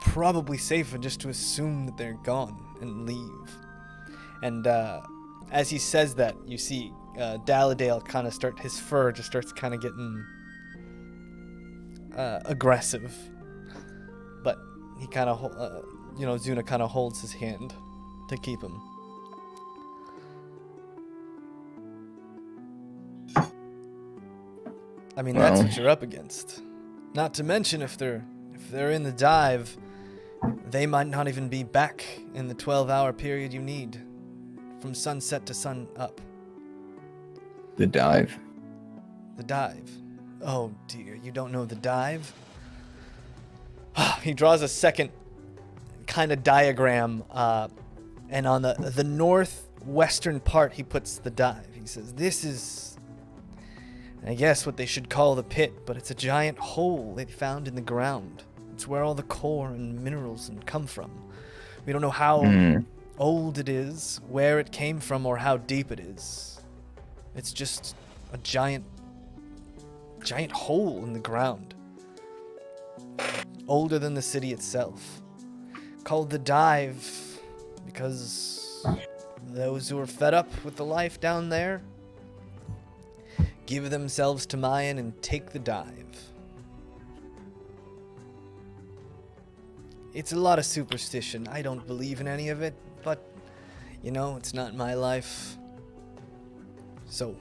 probably safer just to assume that they're gone and leave. And as he says that, you see Daladale kind of his fur just starts kind of getting aggressive. But he kind of, Zuna kind of holds his hand to keep him. I mean, that's what you're up against. Not to mention if they're in the dive, they might not even be back in the 12-hour period you need from sunset to sun up. The dive. The dive. Oh dear, you don't know the dive? He draws a second kind of diagram, and on the northwestern part he puts the dive. He says, this is, I guess, what they should call the pit, but it's a giant hole they found in the ground. It's where all the core and minerals come from. We don't know how old it is, where it came from, or how deep it is. It's just a giant hole in the ground. Older than the city itself. Called the Dive because those who are fed up with the life down there give themselves to Mayan and take the dive. It's a lot of superstition. I don't believe in any of it, but, you know, it's not my life. So,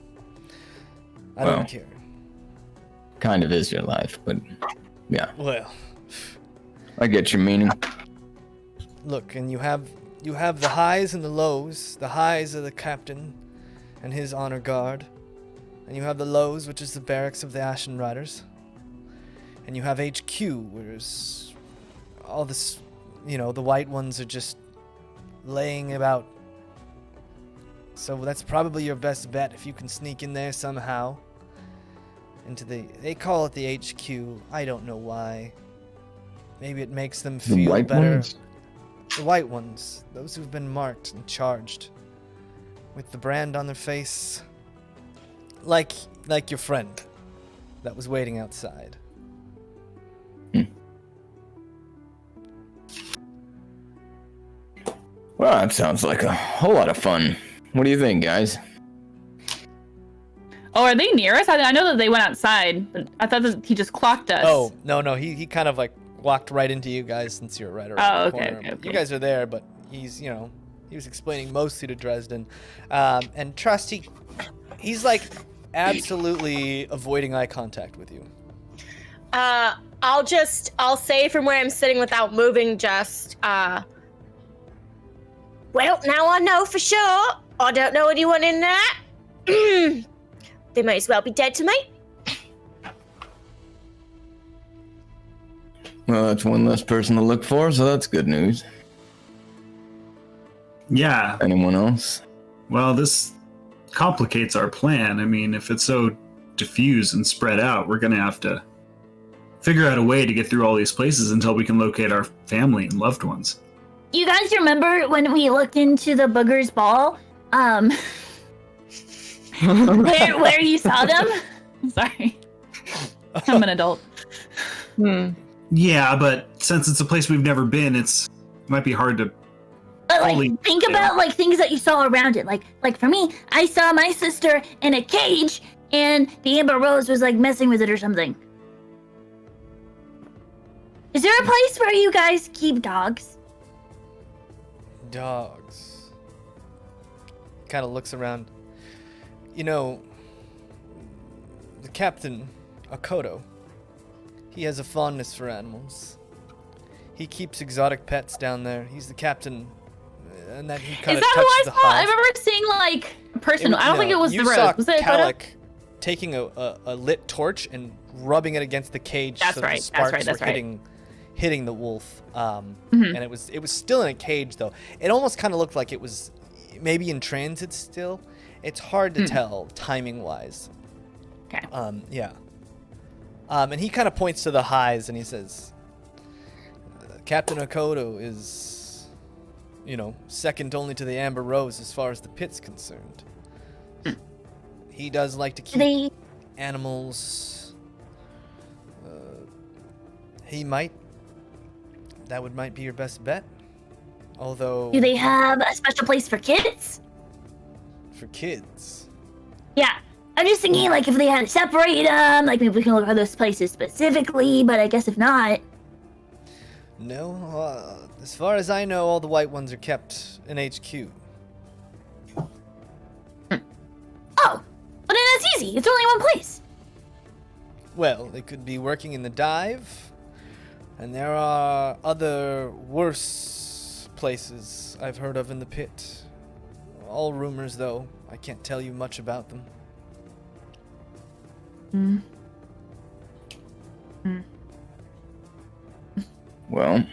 I don't care. Kind of is your life, but yeah. Well, I get your meaning. look, and you have the highs and the lows. The highs are the captain and his honor guard. And you have the lows, which is the barracks of the Ashen Riders. And you have HQ, where's all this, you know, the white ones are just laying about. So that's probably your best bet if you can sneak in there somehow. They call it the HQ. I don't know why. Maybe it makes them feel the white better. Ones? The white ones, those who've been marked and charged with the brand on their face. Like your friend that was waiting outside. Well, that sounds like a whole lot of fun. What do you think, guys? Oh, are they near us? I know that they went outside, but I thought that he just clocked us. Oh, no, he kind of like walked right into you guys since you're right around the corner. Okay. You guys are there, but he's, you know, he was explaining mostly to Dresden. And trust, he's like absolutely avoiding eye contact with you. I'll say from where I'm sitting without moving, just, well, now I know for sure. I don't know anyone in there. They might as well be dead to me. Well, that's one less person to look for, so that's good news. Yeah. Anyone else? Well, this complicates our plan. I mean, if it's so diffuse and spread out, we're going to have to figure out a way to get through all these places until we can locate our family and loved ones. You guys remember when we looked into the Booger's Ball? Where you saw them? Sorry. I'm an adult. Yeah, but since it's a place we've never been, it might be hard to. But think about like things that you saw around it. Like for me, I saw my sister in a cage, and the Amber Rose was like messing with it or something. Is there a place where you guys keep dogs? Dogs. Kind of looks around. You know, the captain, Akoto, he has a fondness for animals. He keeps exotic pets down there. He's the captain, and then he kind of touched the Is that who I saw? I hive. remember seeing like a person. I don't think it was the You Rose. saw Was it Kallik taking a lit torch and rubbing it against the cage so that the sparks were hitting the wolf. And it was still in a cage though. It almost kind of looked like it was maybe in transit still. It's hard to tell timing wise. Okay. Yeah. And he kind of points to the highs and he says, Captain Akoto is, you know, second only to the Amber Rose as far as the pit's concerned. He does like to keep animals. That might be your best bet. Although. Do they have a special place for kids? For kids? Yeah. I'm just thinking, like, if they had to separate them, like, maybe we can look at those places specifically, but I guess if not... No, as far as I know, all the white ones are kept in HQ. Oh! Well, then that's easy. It's only one place. Well, they could be working in the dive, and there are other worse places I've heard of in the pit. All rumors, though. I can't tell you much about them. Well,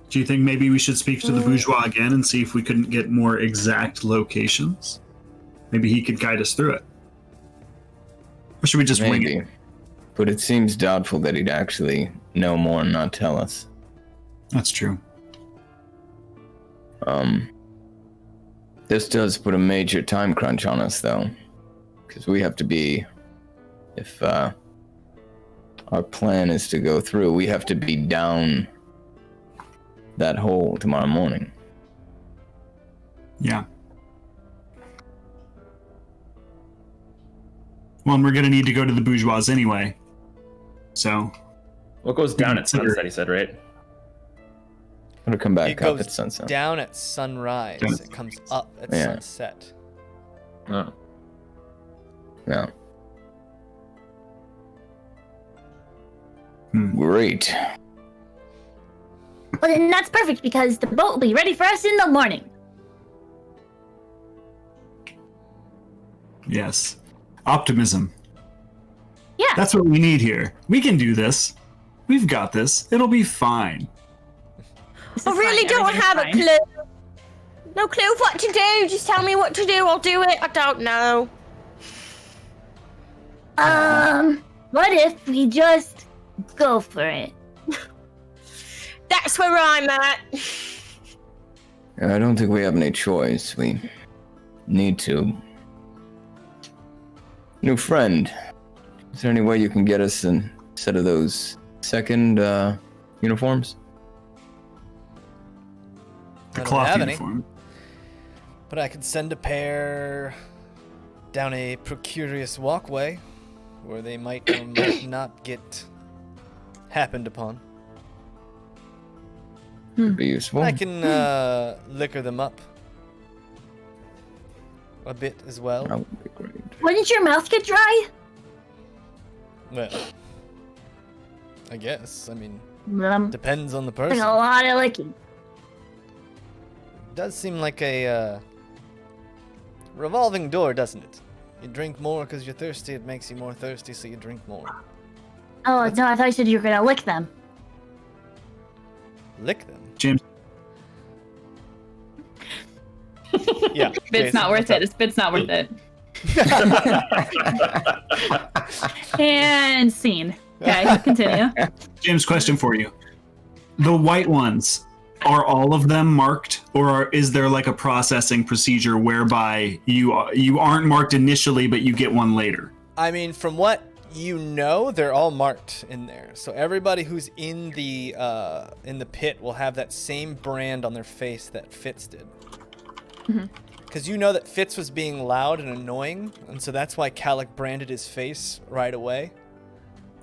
do you think maybe we should speak to the bourgeois again and see if we couldn't get more exact locations? Maybe he could guide us through it. Or should we just wing it? but it seems doubtful that he'd actually know more and not tell us. That's true. This does put a major time crunch on us, though, because we have to be, if our plan is to go through, we have to be down that hole tomorrow morning. Yeah. Well, and we're going to need to go to the bourgeois anyway. So. What goes down at sunset, he said, right? I'm going to come back It up goes at sunset. down at sunrise. Down- It comes up at Yeah. sunset. Oh. Yeah. Great. Well, then that's perfect because the boat will be ready for us in the morning. Yes. Optimism. Yeah. That's what we need here. We can do this. We've got this. It'll be fine. I really don't have a clue. No clue of what to do. Just tell me what to do. I'll do it. I don't know. What if we just go for it? That's where I'm at. I don't think we have any choice. We need to. New friend, is there any way you can get us a set of those second uniforms? The I don't cloth have any. uniform. But I could send a pair down a precarious walkway where they might or might not get happened upon. Could be useful. I can liquor them up a bit as well. That would be great. Wouldn't your mouth get dry? Well, I guess. I mean, Like depends on the a person. lot of licking. Does seem like a revolving door, doesn't it? You drink more because you're thirsty, it makes you more thirsty, so you drink more. Oh, no, I thought you said you were gonna lick them. Lick them. James. Yeah. Spit's not worth it. Spit's not worth it. And scene. Okay, continue. James, question for you. The white ones, are all of them marked, or is there like a processing procedure whereby you aren't marked initially, but you get one later? I mean, from what you know, they're all marked in there. So everybody who's in the pit will have that same brand on their face that Fitz did. Because you know that Fitz was being loud and annoying, and so that's why Calic branded his face right away.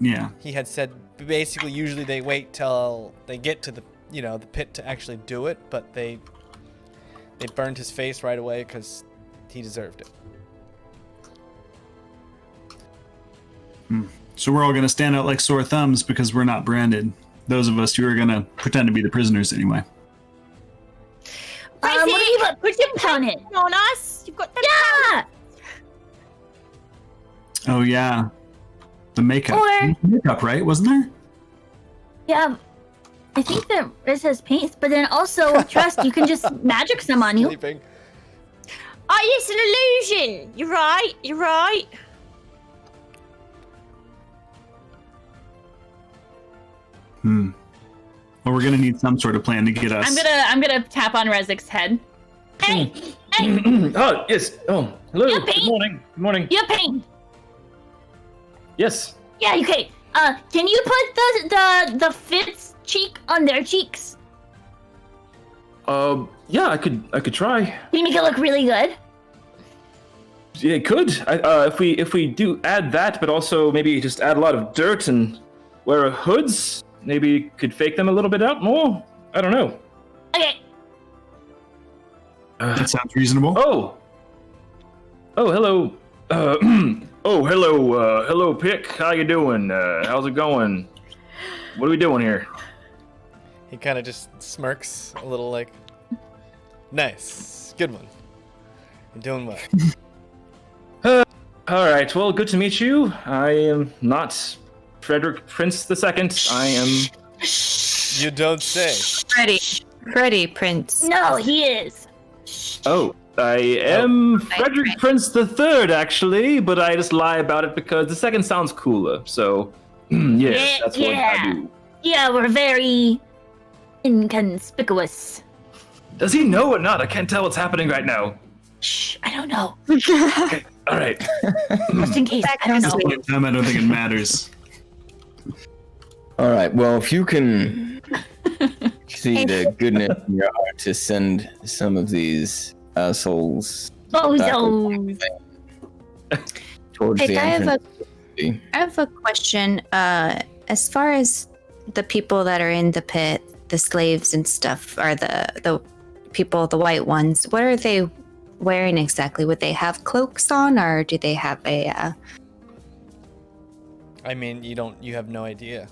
Yeah. He had said basically usually they wait till they get to the pit to actually do it, but they burned his face right away because he deserved it. So we're all going to stand out like sore thumbs because we're not branded. Those of us who are going to pretend to be the prisoners anyway. What do you put on it? On us. You've got the Yeah! Oh, yeah. The makeup. Or- Makeup, right? Wasn't there? Yeah. I think that Riz has paint, but then also, trust, you can just magic some on you. Sleeping. Oh, it's an illusion. You're right. You're right. Well, we're going to need some sort of plan to get us. I'm gonna tap on Rezik's head. Hey! Oh, yes. Oh, hello. Yeah, Good Pete. morning. Good morning. You have paint! Yes. Yeah, okay. Can you put the Fitz cheek on their cheeks? Yeah, I could try. Can you make it look really good? Yeah, it could. If we do add that, but also maybe just add a lot of dirt and wear hoods, maybe could fake them a little bit out more. I don't know. Okay. That sounds reasonable. Oh, hello. Hello, Pick. How you doing? How's it going? What are we doing here? He kind of just smirks a little, like, nice, good one. You're doing well. All right. Well, good to meet you. I am not Frederick Prince II. I am. You don't say. Freddie Prince. No, he is. Oh, I am Frederick Prince III, actually, but I just lie about it because the second sounds cooler. So, yes, that's what I do. Yeah, we're very inconspicuous. Does he know or not? I can't tell what's happening right now. Shh, I don't know. Okay, all right. Just in case, I don't know. I don't think it matters. All right. Well, if you can see the goodness in your heart to send some of these souls Bozos. towards Pick, the I entrance. have a question. As far as the people that are in the pit, the slaves and stuff, are the people, the white ones, what are they wearing exactly? Would they have cloaks on, or do they have a... I mean, you have no idea.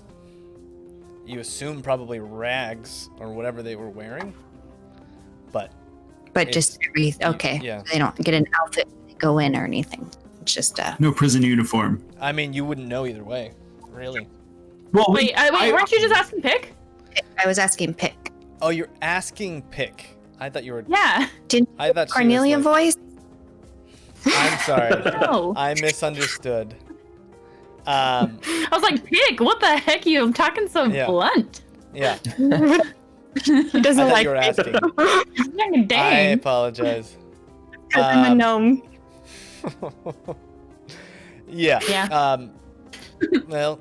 You assume probably rags or whatever they were wearing, but just everything. Okay. Yeah. They don't get an outfit when they go in or anything. It's just No prison uniform. I mean, you wouldn't know either way, really. Well, Wait, weren't you just asking Pick? I was asking Pick. Oh, you're asking Pick. I thought you were. Yeah. Didn't I thought she Cornelia was like- voice? I'm sorry. No. I misunderstood. I was like, Pick, what the heck? I'm talking so Yeah. blunt. Yeah. He I doesn't thought like you were me. asking. I Dang. apologize. Because I'm a gnome. Yeah. Yeah. Well,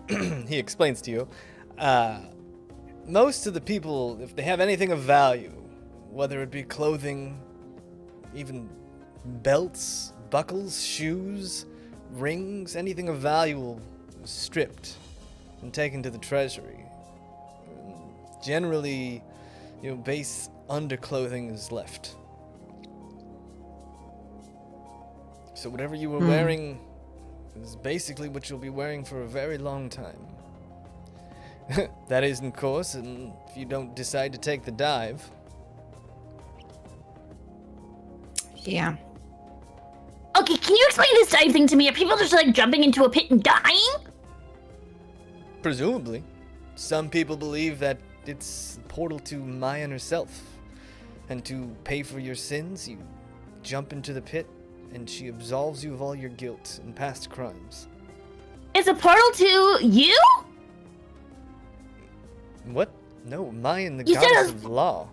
he explains to you. Most of the people, if they have anything of value, whether it be clothing, even belts, buckles, shoes, rings, anything of value is stripped and taken to the treasury. Generally, base underclothing is left. So whatever you were wearing is basically what you'll be wearing for a very long time. That is, of course, and if you don't decide to take the dive. Yeah. Okay, can you explain this dive thing to me? Are people just like jumping into a pit and dying? Presumably. Some people believe that it's a portal to Mayan herself. And to pay for your sins, you jump into the pit, and she absolves you of all your guilt and past crimes. It's a portal to you? What? No, Mayan, the You said goddess it was- of law.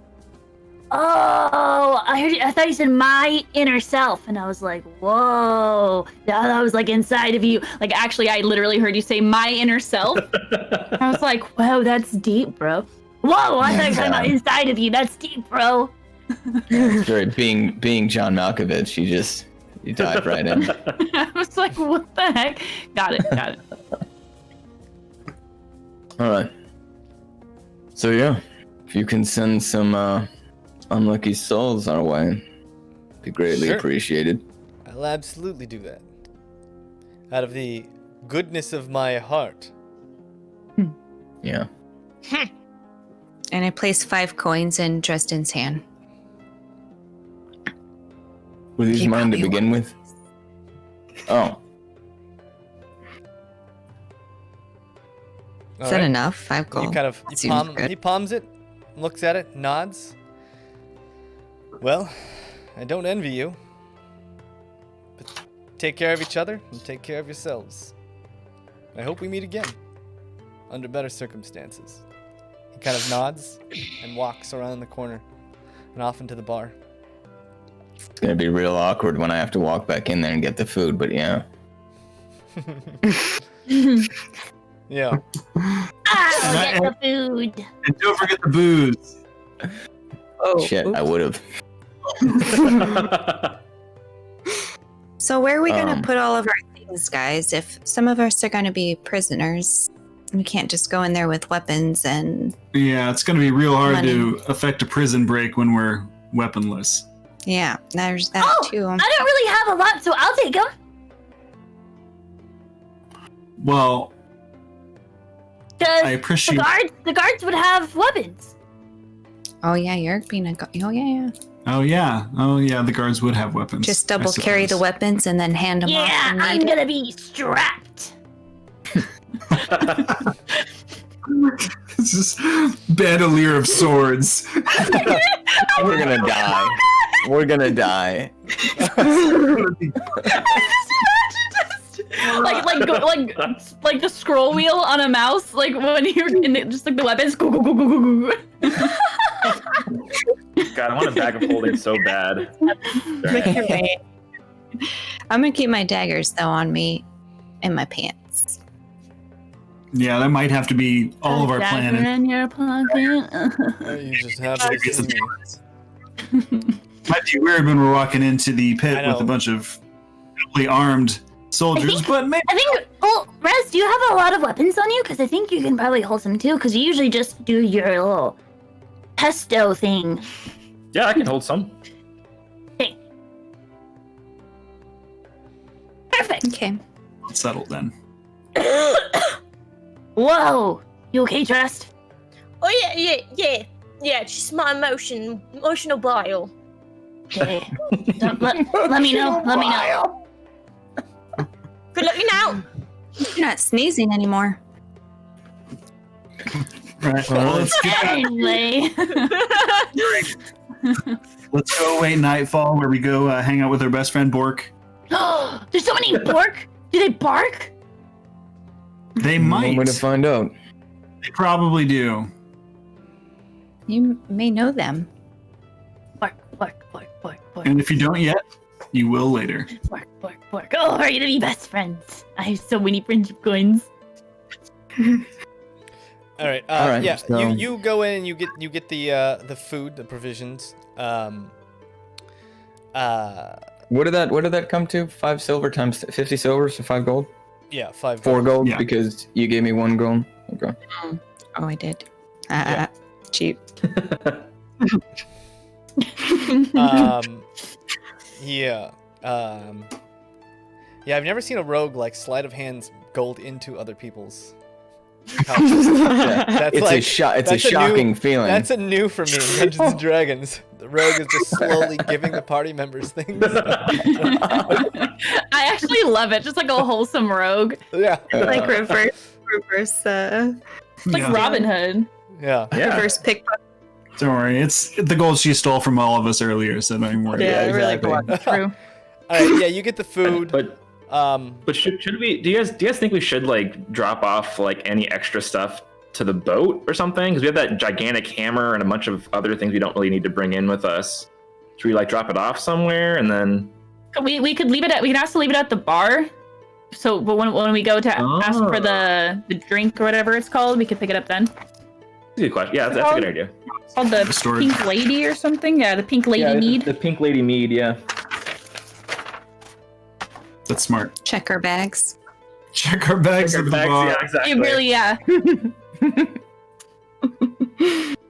Oh, I thought you said my inner self, and I was like, whoa, that was like inside of you. Like, actually, I literally heard you say my inner self. I was like, whoa, that's deep, bro. Whoa, I thought you were talking about inside of you. That's deep, bro. It's very being John Malkovich. You dive right in. I was like, what the heck? Got it. All right. So yeah, if you can send some unlucky souls our way, be greatly Sure. appreciated. I'll absolutely do that. Out of the goodness of my heart. Yeah. And I placed 5 coins in Dresden's hand. Were these He mine to probably begin with? Oh, Is that enough? 5 gold. You kind of Seems good. he palms it, looks at it, nods. Well, I don't envy you. But take care of each other and take care of yourselves. I hope we meet again under better circumstances. He kind of nods and walks around the corner and off into the bar. it's gonna be real awkward when I have to walk back in there and get the food, but yeah. Yeah. Get the food. And don't forget the booze. Oh, Shit, I oops. would have. So where are we going Um, to put all of our things, guys? If some of us are going to be prisoners, we can't just go in there with weapons and... Yeah, it's going to be real hard Money. to effect a prison break when we're weaponless. Yeah, there's that Oh, too. I don't really have a lot, so I'll take them. Well, I Because appreciate. the guards would have weapons. Oh yeah, you're being a... Oh yeah. Oh yeah, the guards would have weapons. Just I double carry the suppose. weapons and then hand them off. Yeah, when I'm needed. gonna be strapped. It's just bandolier of swords. We're gonna die. We're gonna die. like the scroll wheel on a mouse, like when you're in it, just like the weapons. Go, go, go, go, go, go. God, I want a bag of holding so bad. I'm gonna keep my daggers though on me in my pants. Yeah, that might have to be all of our Dagger planning. in your pocket. You just have to see me. Might be weird when we're walking into the I pit know. with a bunch of heavily armed soldiers, but maybe I think. Oh, Rez, do you have a lot of weapons on you? Because I think you can probably hold some too. Because you usually just do your little pesto thing. Yeah, I can hold some. Perfect. Okay. settled then. Whoa! You okay, Trust? Oh yeah. Just my emotional bile. Okay. let me know. Let me know. Good luck now. You're not sneezing anymore. Right. Well, Anyway. let's go await nightfall where we go hang out with our best friend Bork. There's so many Bork. Do they bark? They might. Moment to find out. They probably do. You may know them. Bark. And if you don't yet, you will later. Bark. Oh, we're gonna be best friends. I have so many friendship coins. All right. All right, Yeah. so- You go in and you get the food, the provisions. What did that come to? 5 silver times 50 silver, so 5 gold? Yeah, 5 4 gold Yeah. because you gave me 1 gold. Okay. Oh, I did. Yeah. Cheap. Yeah. Yeah, I've never seen a rogue like sleight of hands gold into other people's pouches. That's It's like it's a that's shocking new, feeling. That's a new for me in Dungeons and Dragons. The rogue is just slowly giving the party members things. I actually love it. Just like a wholesome rogue. Yeah. Like reverse It's like Yeah. Robin Hood. Yeah. Yeah. reverse pickpocket. Don't worry, it's the gold she stole from all of us earlier, so don't even worry. Yeah, exactly. really cool. True. All right. Yeah, you get the food. But should we? Do you guys think we should like drop off like any extra stuff to the boat or something? Because we have that gigantic hammer and a bunch of other things we don't really need to bring in with us. Should we like drop it off somewhere and then? We could leave it at. We can ask to leave it at the bar. So, but when we go to ask for the drink or whatever it's called, we could pick it up then. That's a good question. Yeah, that's a good idea. It's called the Restored. Pink Lady or something. Yeah, the Pink Lady Mead. The Pink Lady Mead. Yeah. That's smart. Check our bags. Check our bags at the bar. Yeah, exactly. It really, yeah.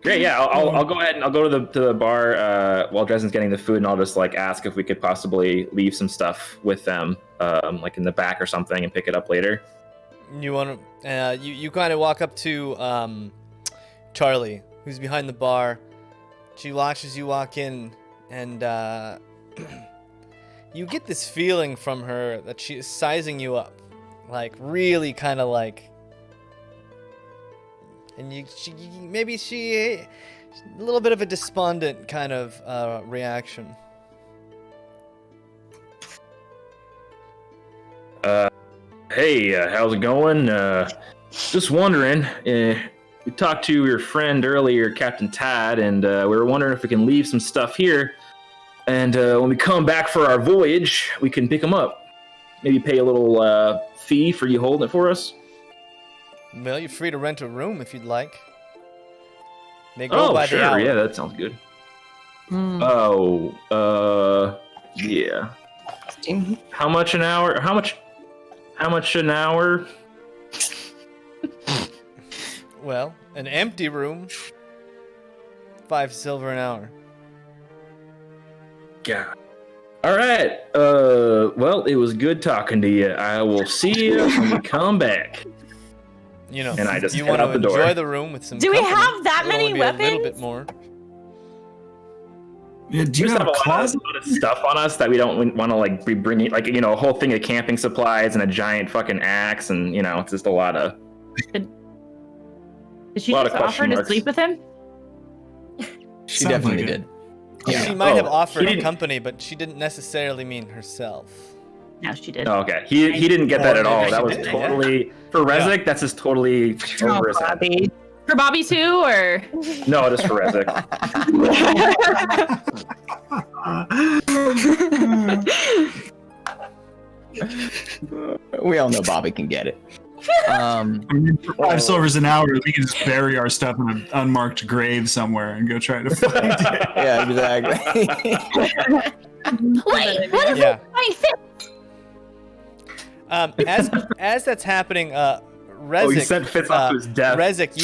Great. Yeah, I'll go ahead and I'll go to the bar while Dresden's getting the food, and I'll just like ask if we could possibly leave some stuff with them, like in the back or something, and pick it up later. You want to? You kind of walk up to Charlie, who's behind the bar. She watches you walk in, and you get this feeling from her that she is sizing you up, like really kind of like. And maybe a little bit of a despondent kind of reaction. Hey, how's it going? Just wondering, we talked to your friend earlier, Captain Tad, and we were wondering if we can leave some stuff here. And when we come back for our voyage, we can pick them up. Maybe pay a little fee for you holding it for us. Well, you're free to rent a room if you'd like. They go by the sure. hour. Yeah, that sounds good. Hmm. Yeah. How much an hour? How much an hour? Well, an empty room, 5 silver an hour. God. All right. Well, it was good talking to you. I will see you when we come back. You know, And I just you head want out to the door. enjoy the room with some Do we company, have that it'll many only be a little weapons? bit more. Yeah, do you We just have a have closet? lot of stuff on us that we don't want to like be bringing, like a whole thing of camping supplies and a giant fucking axe, and it's just a lot of. Did she Lot just of offer question to marks. sleep with him? She Sounds definitely like it. did. She might have Oh, offered he didn't- company, but she didn't necessarily mean herself. No, she did. Oh, okay. He didn't get that at all. That was totally for Rezik. That's just totally over his head. Bobby. For Bobby too, or No, just for Rezik. We all know Bobby can get it. I mean, for 5 silvers an hour, we can just bury our stuff in an unmarked grave somewhere and go try to find it. Yeah, exactly. Wait, what if Yeah. I fit? As that's happening, Rezik. Oh, he sent Fitz off to his death. Rezik,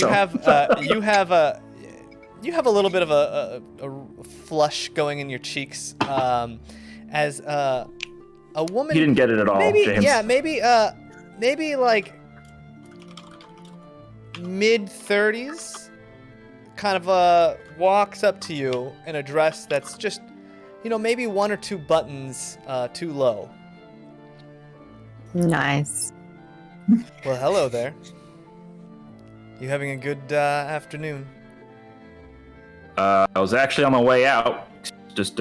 you have a little bit of a flush going in your cheeks, as a woman. He didn't get it at all, Maybe James. yeah, maybe like mid-30s, kind of walks up to you in a dress that's just, maybe 1 or 2 buttons too low. Nice. Well, hello there. You having a good afternoon? I was actually on my way out. Just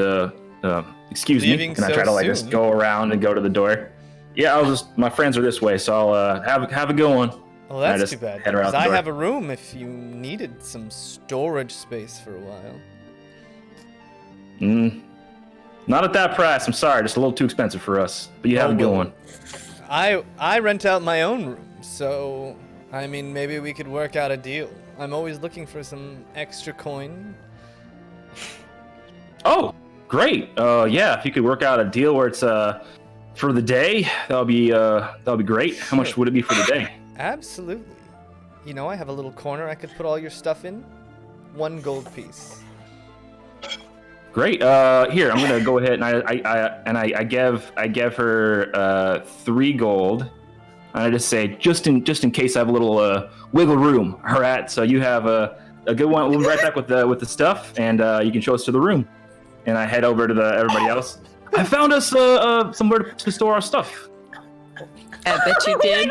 excuse me. Leaving And I so try to just soon? go around and go to the door. Yeah, my friends are this way, so I'll have a good one. Well, And I that's just too bad. head around 'Cause the I door. have a room if you needed some storage space for a while. Not at that price. I'm sorry, just a little too expensive for us. But you have a good well, one. I rent out my own room, so I mean maybe we could work out a deal. I'm always looking for some extra coin. Oh, great. Yeah, if you could work out a deal where it's for the day, that'll be great. How much would it be for the day? Absolutely. I have a little corner I could put all your stuff in. 1 gold piece. Great. Here, I'm gonna go ahead and I give her 3 gold, and I just say just in case I have a little wiggle room. All right. So you have a good one. We'll be right back with the stuff, and you can show us to the room. And I head over to everybody else. I found us somewhere to store our stuff. I bet you did.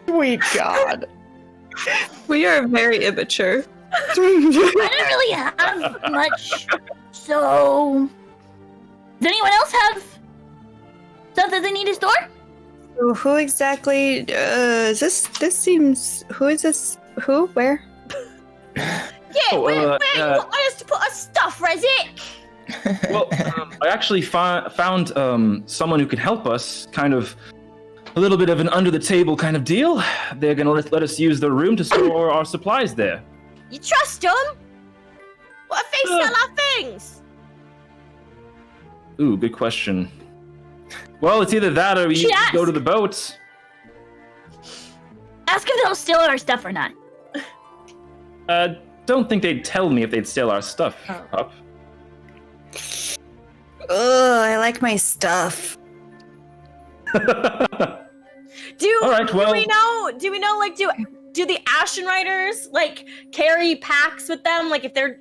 Sweet God. We are very immature. I don't really have much, so... Does anyone else have stuff that they need to store? So who exactly is this? This seems. Who is this? Who? Where? Yeah, where you want us to put our stuff, Rezik? Well, I actually found someone who could help us, kind of a little bit of an under-the-table kind of deal. They're going to let us use the room to store our supplies there. You trust them? What if they sell our things? Ooh, good question. Well, it's either that or we Should go ask. to the boats. Ask if they'll steal our stuff or not. Don't think they'd tell me if they'd steal our stuff. Up. Ugh, I like my stuff. Do All right, well- do we know like do the Ashen Riders like carry packs with them, like if they're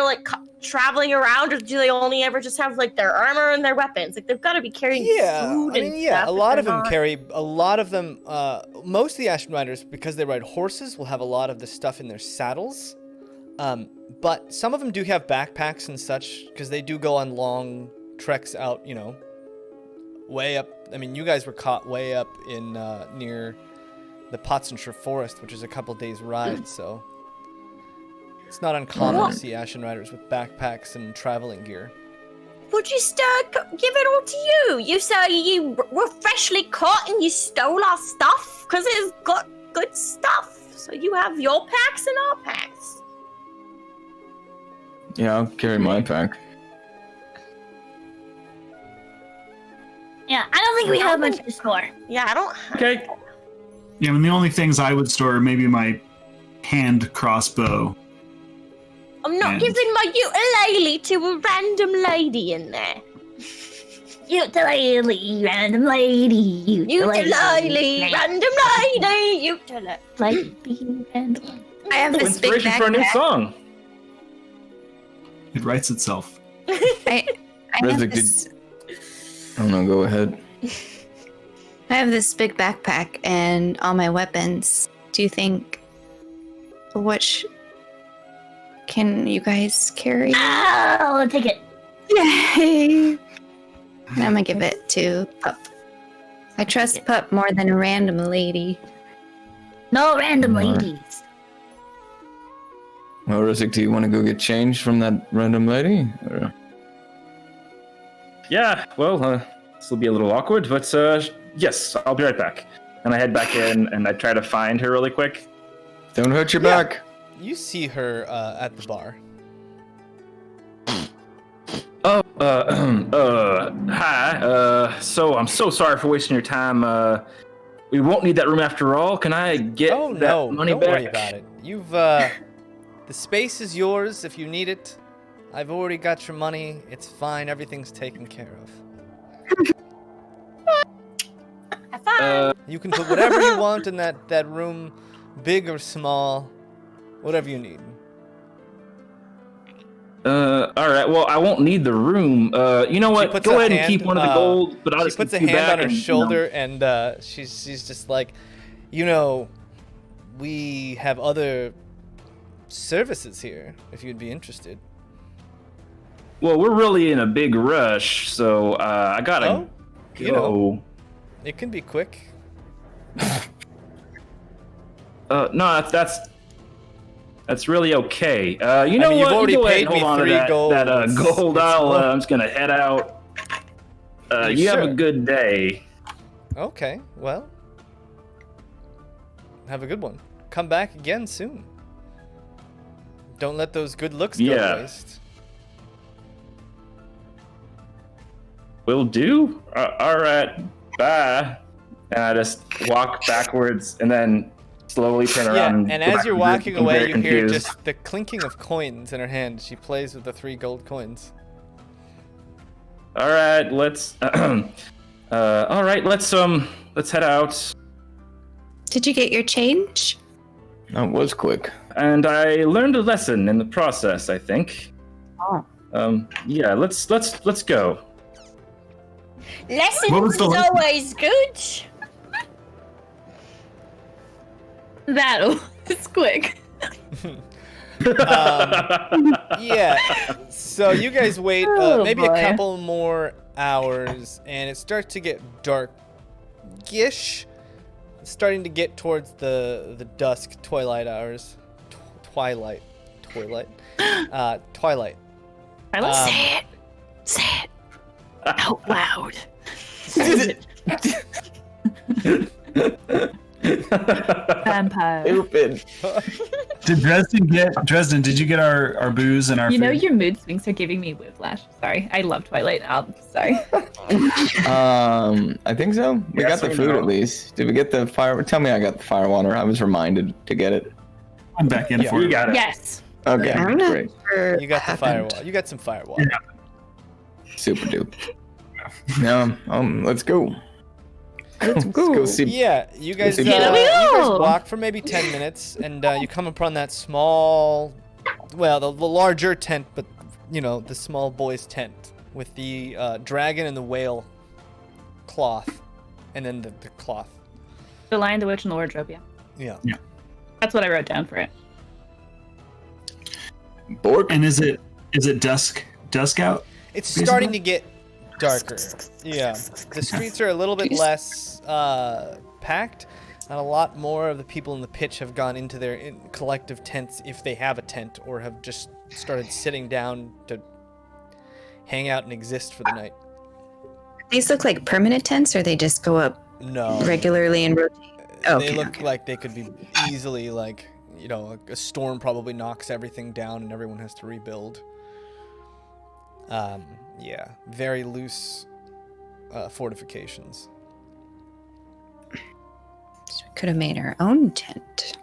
like traveling around, or do they only ever just have like their armor and their weapons? Like they've got to be carrying food and stuff a if lot of they're them not- carry, most of the Ashen Riders, because they ride horses, will have a lot of the stuff in their saddles. But some of them do have backpacks and such, because they do go on long treks out, way up. I mean, you guys were caught way up in near the Potzenshire Forest, which is a couple days ride, so it's not uncommon to see Ashen Riders with backpacks and traveling gear. We'll just give it all to you. You say you were freshly caught and you stole our stuff because it's got good stuff. So you have your packs and our packs. Yeah, I'll carry my pack. Yeah, I don't think we have much to store. Yeah, I don't. Okay. Yeah, I mean, the only things I would store are maybe my hand crossbow. I'm not And- giving my ukulele to a random lady in there. Ukulele, random lady. Ukulele, random lady. Ukulele, random. I have this big Inspiration for a new backpack. song. It writes itself. I have Rezik, this. I don't know, go ahead. I have this big backpack and all my weapons. Do you think which can you guys carry? I'll take it. Yay! I'm gonna give it to Pup. I trust Pup more than a random lady. No random Alright. ladies. Well, Rezik, do you want to go get changed from that random lady? Or... Yeah, well, this will be a little awkward, but yes, I'll be right back. And I head back in and I try to find her really quick. Don't hurt your back. You see her at the bar. Oh, hi. So I'm so sorry for wasting your time. We won't need that room after all. Can I get that money don't back? worry about it. You've the space is yours if you need it. I've already got your money. It's fine. Everything's taken care of. Have fun. You can put whatever you want in that room, big or small, whatever you need. All right. Well, I won't need the room. You know what? puts Go a ahead and hand, keep one of the gold. But I'll She just puts a give you hand back on her and, shoulder, and she's just like, we have other services here if you'd be interested. Well, we're really in a big rush, so I gotta Oh, go. you know. It can be quick. No, that's really okay. You I know mean, what? you've already You go ahead paid and me hold on to 3 gold. That gold. It's I'm just gonna head out. You have sure? a good day. Okay, well, have a good one. Come back again soon. Don't let those good looks go Yeah. to waste. Will do. All right. Bye. And I just walk backwards and then slowly turn Yeah, around. and go back as you're to the group, walking looking away, very you hear confused. just the clinking of coins in her hand. She plays with the 3 gold coins. All right. Let's. All right. Let's head out. Did you get your change? That was quick. And I learned a lesson in the process, I think. Oh. Yeah. Let's go. Lessons What was is the lesson? always good. That was quick. Yeah, so you guys wait Oh, maybe a boy. couple more hours, and it starts to get darkish. It's starting to get towards the dusk, twilight hours. Twilight. Twilight. I love Say it. Say it. Out loud. vampire. Stupid. Dresden, did you get our booze and our You know food? your mood swings are giving me whiplash. Sorry, I love Twilight. Sorry. I think so. We Yes, got the we food know. at least. Did we get the fire? Tell me I got the fire water. I was reminded to get it. I'm back in Yeah. for You it. got it. Yes. Okay, Yeah. I'm not great. sure. You got the what fire happened. water. You got some fire water. Super dupe. Now, let's go. Let's go see. Yeah, you guys, see you Here we guys go. walk for maybe 10 minutes, and you come upon that small, well, the larger tent, but, the small boy's tent with the dragon and the whale cloth, and then the cloth. The Lion, the Witch, and the Wardrobe. Yeah. Yeah. That's what I wrote down for it. Bork. And is it dusk out? It's Basically? starting to get darker. Yeah. The streets are a little bit less packed, and a lot more of the people in the pitch have gone into their collective tents, if they have a tent, or have just started sitting down to hang out and exist for the night. These look like permanent tents, or they just go up No. regularly and rotate? They Okay, look okay. like they could be easily, like, a storm probably knocks everything down and everyone has to rebuild. Yeah, very loose fortifications. So we could have made our own tent.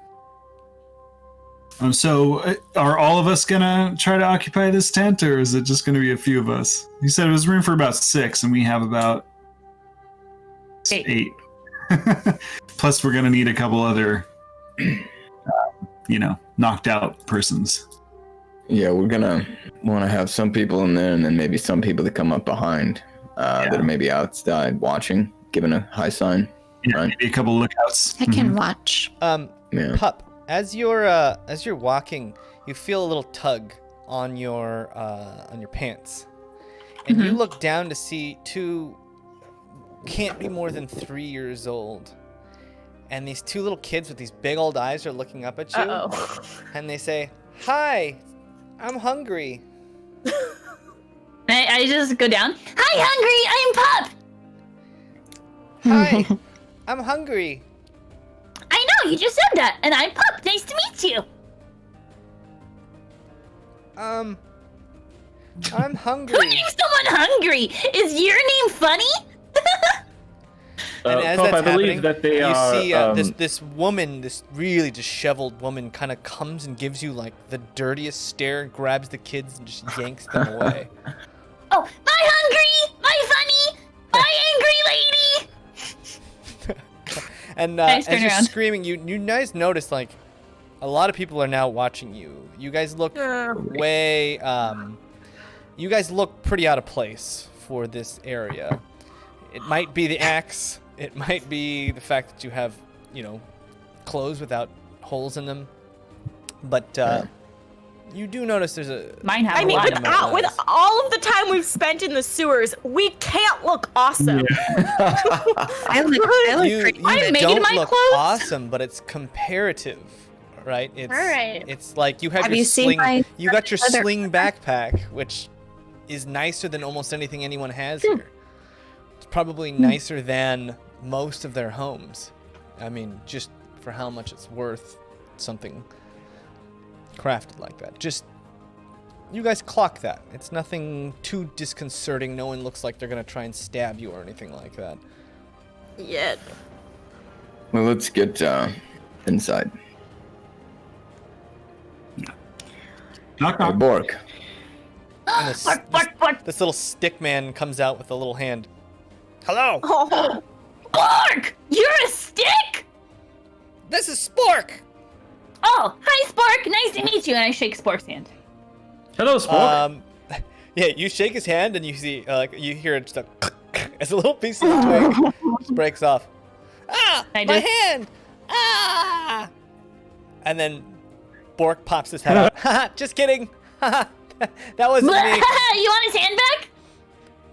So are all of us gonna try to occupy this tent, or is it just gonna be a few of us? You said it was room for about 6, and we have about 8. Plus, we're gonna need a couple other, knocked out persons. Yeah, we're gonna want to have some people in there, and then maybe some people that come up behind that are maybe outside watching, giving a high sign. Yeah, Right. maybe a couple lookouts. I can watch. Yeah. Pup, as you're walking, you feel a little tug on your pants, and you look down to see two, can't be more than 3 years old. And these two little kids with these big old eyes are looking up at you. Uh-oh. And they say, "Hi, I'm hungry." I just go down. Hi, hungry. I'm Pup. "Hi, I'm hungry." I know, you just said that. And I'm Pup. Nice to meet you. I'm Who hungry. names someone hungry? Is your name funny? And as Pop, that's I believe happening, that they you are, see this woman, this really disheveled woman, kind of comes and gives you like the dirtiest stare, grabs the kids and just yanks them away. Oh, my hungry, my funny, my angry lady. And Nice, as turn you're around. screaming, you guys notice like a lot of people are now watching you. You guys look way, you guys look pretty out of place for this area. It might be the axe. It might be the fact that you have, clothes without holes in them. But you do notice there's a... Mine have I a mean, lot with, of them. with all of the time we've spent in the sewers, we can't look awesome. I look You pretty I'm good. making don't my look clothes. awesome, but it's comparative, right? It's, All right. It's like you have Have your you seen sling. my You got your other- sling backpack, which is nicer than almost anything anyone has here. It's probably nicer than most of their homes. I mean, just for how much it's worth, something crafted like that. Just, you guys clock that. It's nothing too disconcerting. No one looks like they're gonna try and stab you or anything like that. Yet. Well, let's get inside. Knock, Hey, knock. Bork. And this little stick man comes out with a little hand. Hello, Oh, Spork! You're a stick? this is Spork. Oh, hi, Spork. Nice to meet you. And I shake Spork's hand. Hello, Spork. Yeah, you shake his hand and you see, you hear it just as a little piece of the twig just breaks off. Ah, I my just- hand! Ah! And then Bork pops his head out. Haha, just kidding. Haha, that wasn't me. you want his hand back?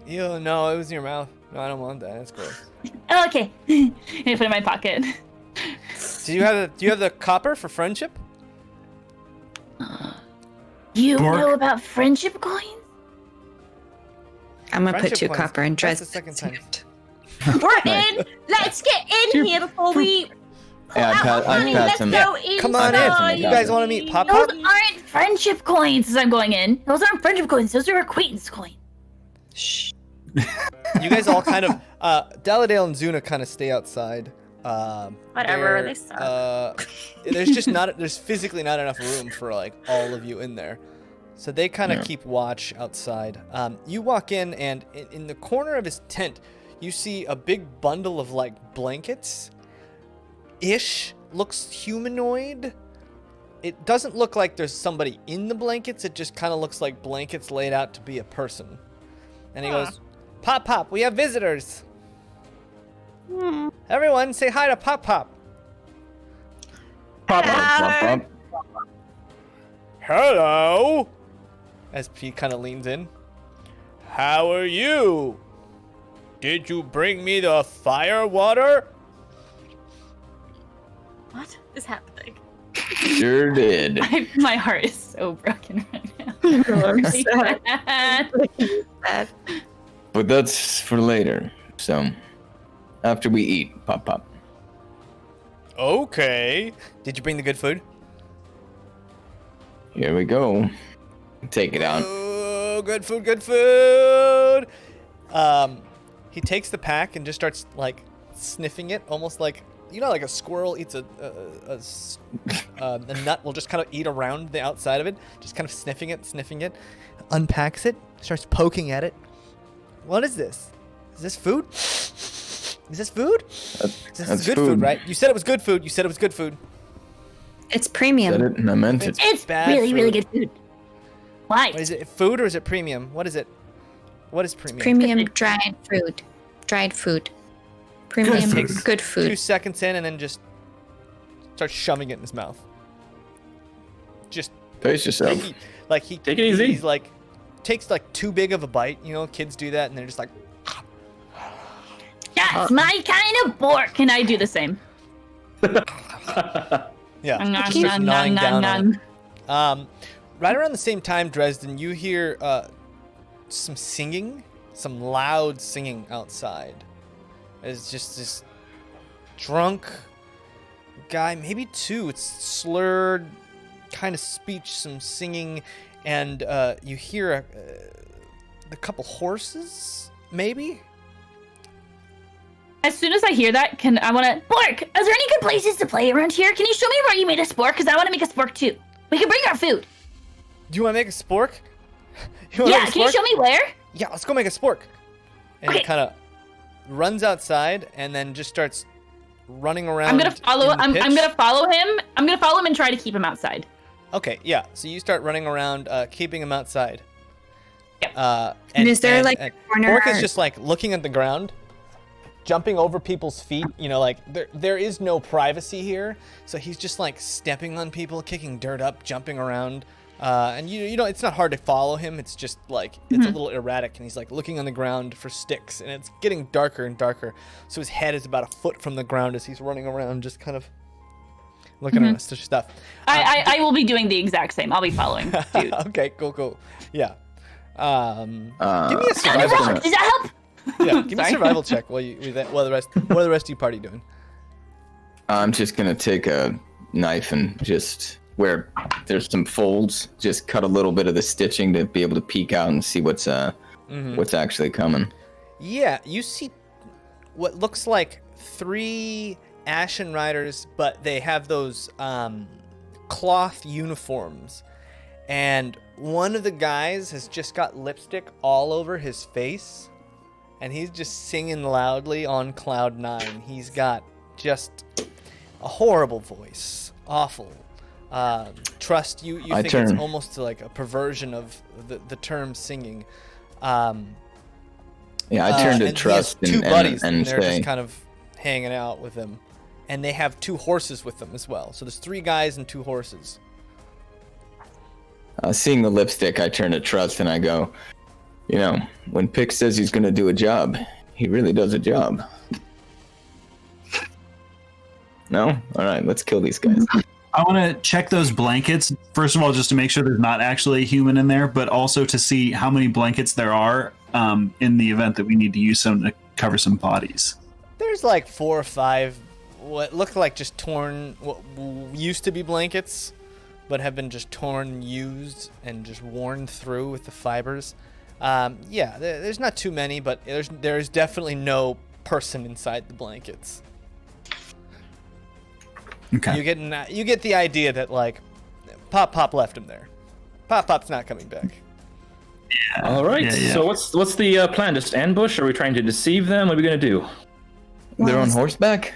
You no, it was in your mouth. No, I don't want that. That's gross. Oh, okay. And I put it in my pocket. Do you have the copper for friendship? You Bork? know about friendship coins? I'm gonna put Friendship 2 coins. copper and That's dress. the second time. we're in. Let's get in here before we. Yeah, I pat Let's him. go Come on inside. in. You guys want to meet Pop Those Pop? aren't friendship coins as I'm going in. Those aren't friendship coins. Those are acquaintance coins. Shh. You guys all kind of Daladale and Zuna kind of stay outside. Whatever, they're, they suck. There's physically not enough room for like all of you in there. So they kind of keep watch outside. You walk in and in the corner of his tent, you see a big bundle of like blankets. Looks humanoid. It doesn't look like there's somebody in the blankets. It just kind of looks like blankets laid out to be a person. And he goes, "Pop Pop, we have visitors. Everyone say hi to Pop Pop." Pop, pop. Hello. As Pete kind of leans in. How are you? Did you bring me the fire water? What is happening? Sure did. My heart is so broken right now. I'm sad. Sad. But that's for later. So, after we eat, pop pop. Okay. Did you bring the good food? Here we go. Take it out. Oh, good food, good food. He takes the pack and just starts like sniffing it, almost like like a squirrel eats a nut. Will just kind of eat around the outside of it, just kind of sniffing it, unpacks it, starts poking at it. What is this? Is this food? Is this food? This is That's good food, food. right? You said it was good food. You said it was good food. It's premium. Said it and I meant it. It's bad really, really food. good food. Why? Is it food or is it premium? What is it? What is premium? Premium dried food. Dried food. Premium Takes good 2 food. seconds in and then just starts shoving it in his mouth. Just Pace yourself. like he Take it easy. He's like takes like too big of a bite. You know, kids do that, and they're just like. That's my kind of bork. Can I do the same? Yeah. Starts gnawing down on it. Right around the same time, Dresden, you hear some singing, some loud singing outside. It's just this drunk guy, maybe two. It's slurred kind of speech, some singing, and you hear a couple horses, maybe. As soon as I hear that, I want to... Spork! Is there any good places to play around here? Can you show me where you made a spork? Because I want to make a spork too. We can bring our food. Do you want to make a spork? Yeah, can you show me where? Yeah, let's go make a spork. And he kind of runs outside and then just starts running around. I'm gonna follow. I'm gonna follow him. I'm gonna follow him and try to keep him outside. Okay, yeah. So you start running around, keeping him outside. Yep. And is there like a corner? Spork is just like looking at the ground, jumping over people's feet. You know, like there is no privacy here, so he's just like stepping on people, kicking dirt up, jumping around. And you know, it's not hard to follow him. It's just like it's a little erratic, and he's like looking on the ground for sticks, and it's getting darker and darker. So his head is about a foot from the ground as he's running around, just kind of looking at us stuff. I will be doing the exact same. I'll be following, dude. Okay, cool. Yeah. Give me a survival check. Does that help? Yeah, give me a survival check while the rest of your party doing. I'm just gonna take a knife and just where there's some folds, just cut a little bit of the stitching to be able to peek out and see what's actually coming. Yeah, you see what looks like 3 Ashen Riders, but they have those cloth uniforms. And one of the guys has just got lipstick all over his face, and he's just singing loudly on cloud 9. He's got just a horrible voice. Awful. Trust, you think it's almost like a perversion of the term singing. Yeah, I turn to Trust two buddies, and they're say, just kind of hanging out with him. And they have 2 horses with them as well. So there's 3 guys and 2 horses. Seeing the lipstick, I turn to Trust and I go, you know, when Pick says he's going to do a job, he really does a job. No? All right, let's kill these guys. I want to check those blankets, first of all, just to make sure there's not actually a human in there, but also to see how many blankets there are in the event that we need to use some to cover some bodies. There's like 4 or 5 what look like just torn, what used to be blankets, but have been just torn, used, and just worn through with the fibers. Yeah, there's not too many, but there's definitely no person inside the blankets. Okay. You get the idea that like Pop left him there. Pop's not coming back. Yeah. All right. Yeah. So what's the plan? Just ambush? Are we trying to deceive them? What are we gonna do? They're on horseback?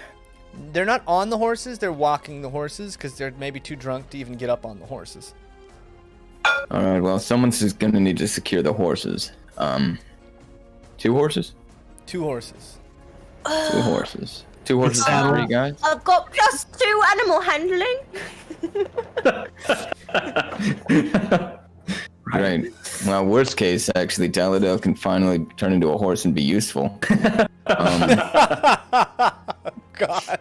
They're not on the horses. They're walking the horses because they're maybe too drunk to even get up on the horses. All right. Well, someone's just gonna need to secure the horses. 2 horses? 2 horses. 2 horses. 2 horses and 3 guys? I've got +2 animal handling. Right. Well, worst case, actually, Taladale can finally turn into a horse and be useful. God.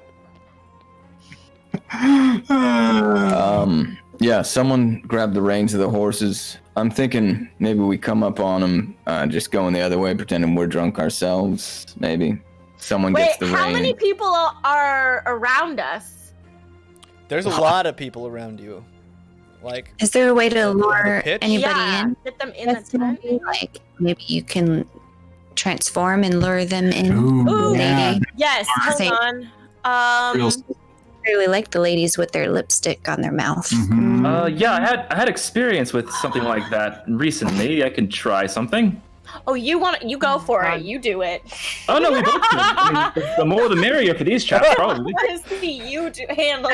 Yeah, someone grab the reins of the horses. I'm thinking maybe we come up on them, just going the other way, pretending we're drunk ourselves, maybe. Someone gets the reins. How many people are around us? There's a lot of people around you. Like, is there a way to lure anybody in? Get them in the tent. Like maybe you can transform and lure them in. Ooh, lady. Yes, hold on. I really like the ladies with their lipstick on their mouth. Mm-hmm. Yeah, I had experience with something like that recently. I can try something. Oh, you go for it. You do it. Oh no, we both do. I mean, the more the merrier for these chaps, probably. What is the you do handle?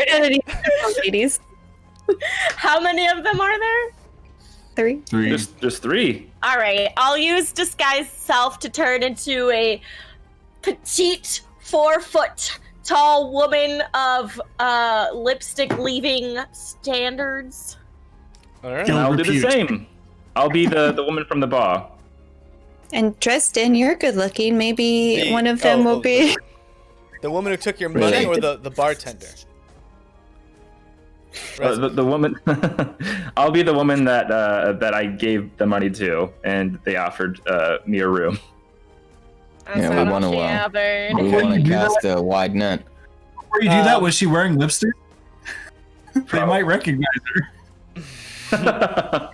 Ladies. How many of them are there? 3. Just 3. All right, I'll use disguise self to turn into a petite 4-foot tall woman of lipstick leaving standards. all right. I'll do the same. I'll be the woman from the bar. And Dresden, you're good looking. Maybe one of them will be. The woman who took your money, or the bartender? The woman. I'll be the woman that I gave the money to, and they offered me a room. Yeah, we want to cast a wide net. Before you do that, was she wearing lipstick? They might recognize her.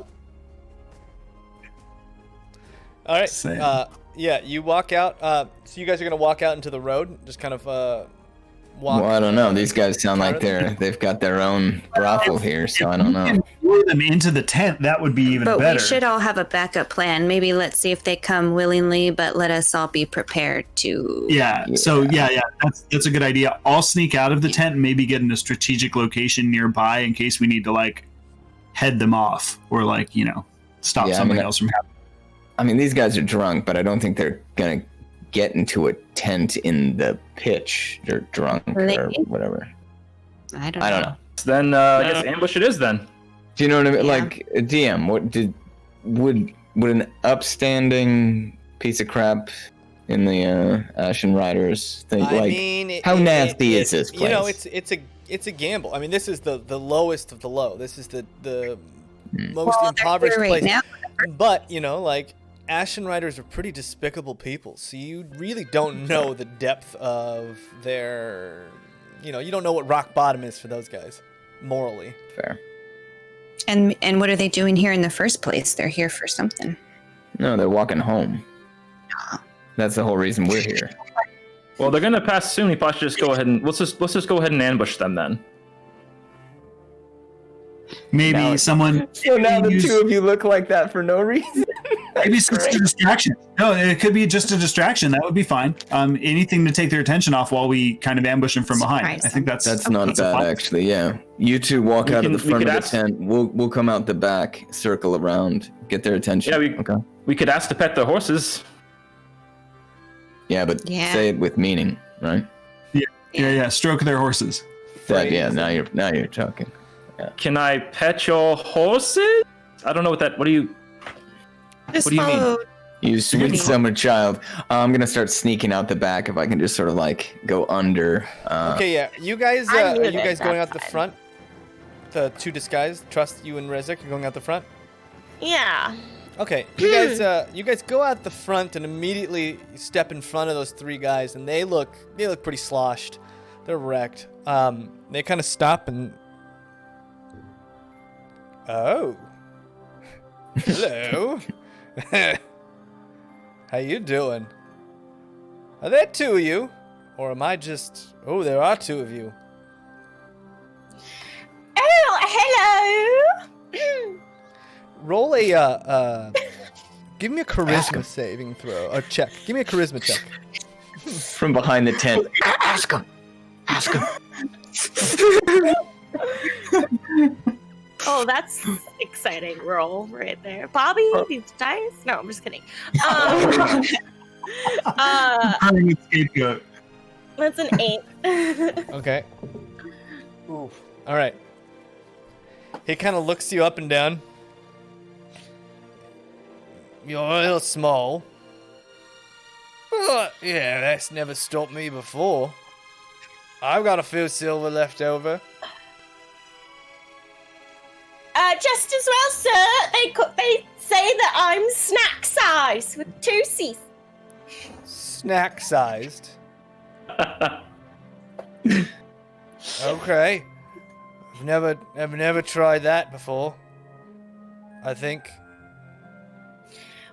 All right. Yeah, you walk out. So you guys are gonna walk out into the road, just kind of walk. Well, I don't know. These guys sound like they've got their own brothel here, so I don't know. If we can lure them into the tent, that would be even better. But we should all have a backup plan. Maybe let's see if they come willingly, but let us all be prepared to. Yeah. So yeah, that's a good idea. I'll sneak out of the tent and maybe get in a strategic location nearby in case we need to like head them off or like stop something else from happening. I mean, these guys are drunk, but I don't think they're gonna get into a tent in the pitch. They're drunk or whatever. I don't know. So then I guess ambush it is then. Do you know what I mean? Yeah. Like DM, would an upstanding piece of crap in the Ashen Riders think? How nasty is this place? It's a gamble. I mean, this is the lowest of the low. This is the most impoverished place. Now. But Ashen Riders are pretty despicable people, so you really don't know the depth of their, you don't know what rock bottom is for those guys, morally. Fair. And what are they doing here in the first place? They're here for something. No, they're walking home. That's the whole reason we're here. Well, they're gonna pass soon. We probably should just go ahead and let's just go ahead and ambush them then. Maybe someone. So now the two of you look like that for no reason. Maybe it's just a distraction. No, it could be just a distraction. That would be fine. Anything to take their attention off while we kind of ambush them from behind. I think that's not bad, actually. Yeah, you two walk out of the front of the tent. We'll come out the back, circle around, get their attention. Yeah, we could ask to pet the horses. Yeah, but say it with meaning, right? Yeah. Stroke their horses. Now you're talking. Yeah. Can I pet your horses? I don't know what do you mean? You sweet summer child. I'm gonna start sneaking out the back if I can just sort of like go under. Okay, yeah. You guys are you guys going out the front? The two disguised, Trust, you and Rezik are going out the front? Yeah. Okay, you guys go out the front and immediately step in front of those three guys, and they look pretty sloshed. They're wrecked. They kind of stop and. Oh. Hello. How you doing? Are there two of you? Or am I just... Oh, there are two of you. Oh, hello! Roll a, give me a charisma saving throw. Or check. Give me a charisma check. From behind the tent. Ask him. Oh, that's exciting roll right there. Bobby, these dice? No, I'm just kidding. That's an 8. Okay. Oof. All right. He kind of looks you up and down. You're a little small. But, yeah, that's never stopped me before. I've got a few silver left over. Just as well, sir. They say that I'm snack size with 2 C's. Snack sized. Okay. I've never tried that before. I think.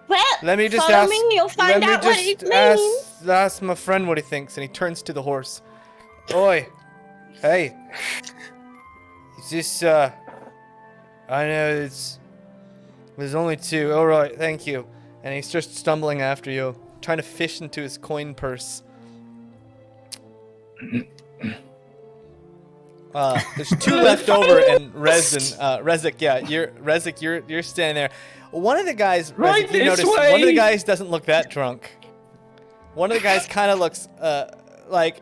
Well, let me just follow ask. Me, you'll find out what it means. Ask my friend what he thinks, and he turns to the horse. Oi, hey, is this? I know there's only 2. All right, thank you. And he starts stumbling after you, trying to fish into his coin purse. There's 2 left over, and Rezik, you're standing there. One of the guys, Rezik, you notice, one of the guys doesn't look that drunk. One of the guys kind of looks like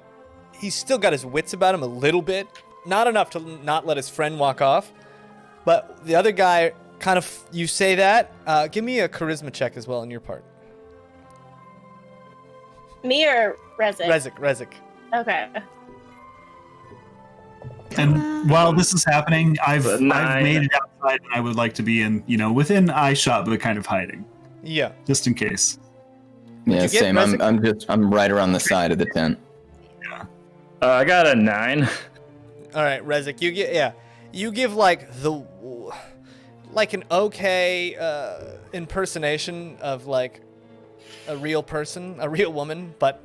he's still got his wits about him a little bit, not enough to not let his friend walk off. But the other guy kind of you say that. Give me a charisma check as well on your part. Me or Rezik? Rezik. Okay. And while this is happening, I've Nine. made it outside, and I would like to be in, within eye shot, but kind of hiding, Yeah. just in case. Yeah, you get, same. Rezik? I'm right around the side of the tent. I got a 9. All right, Rezik, you give like an okay impersonation of like a real person, a real woman, but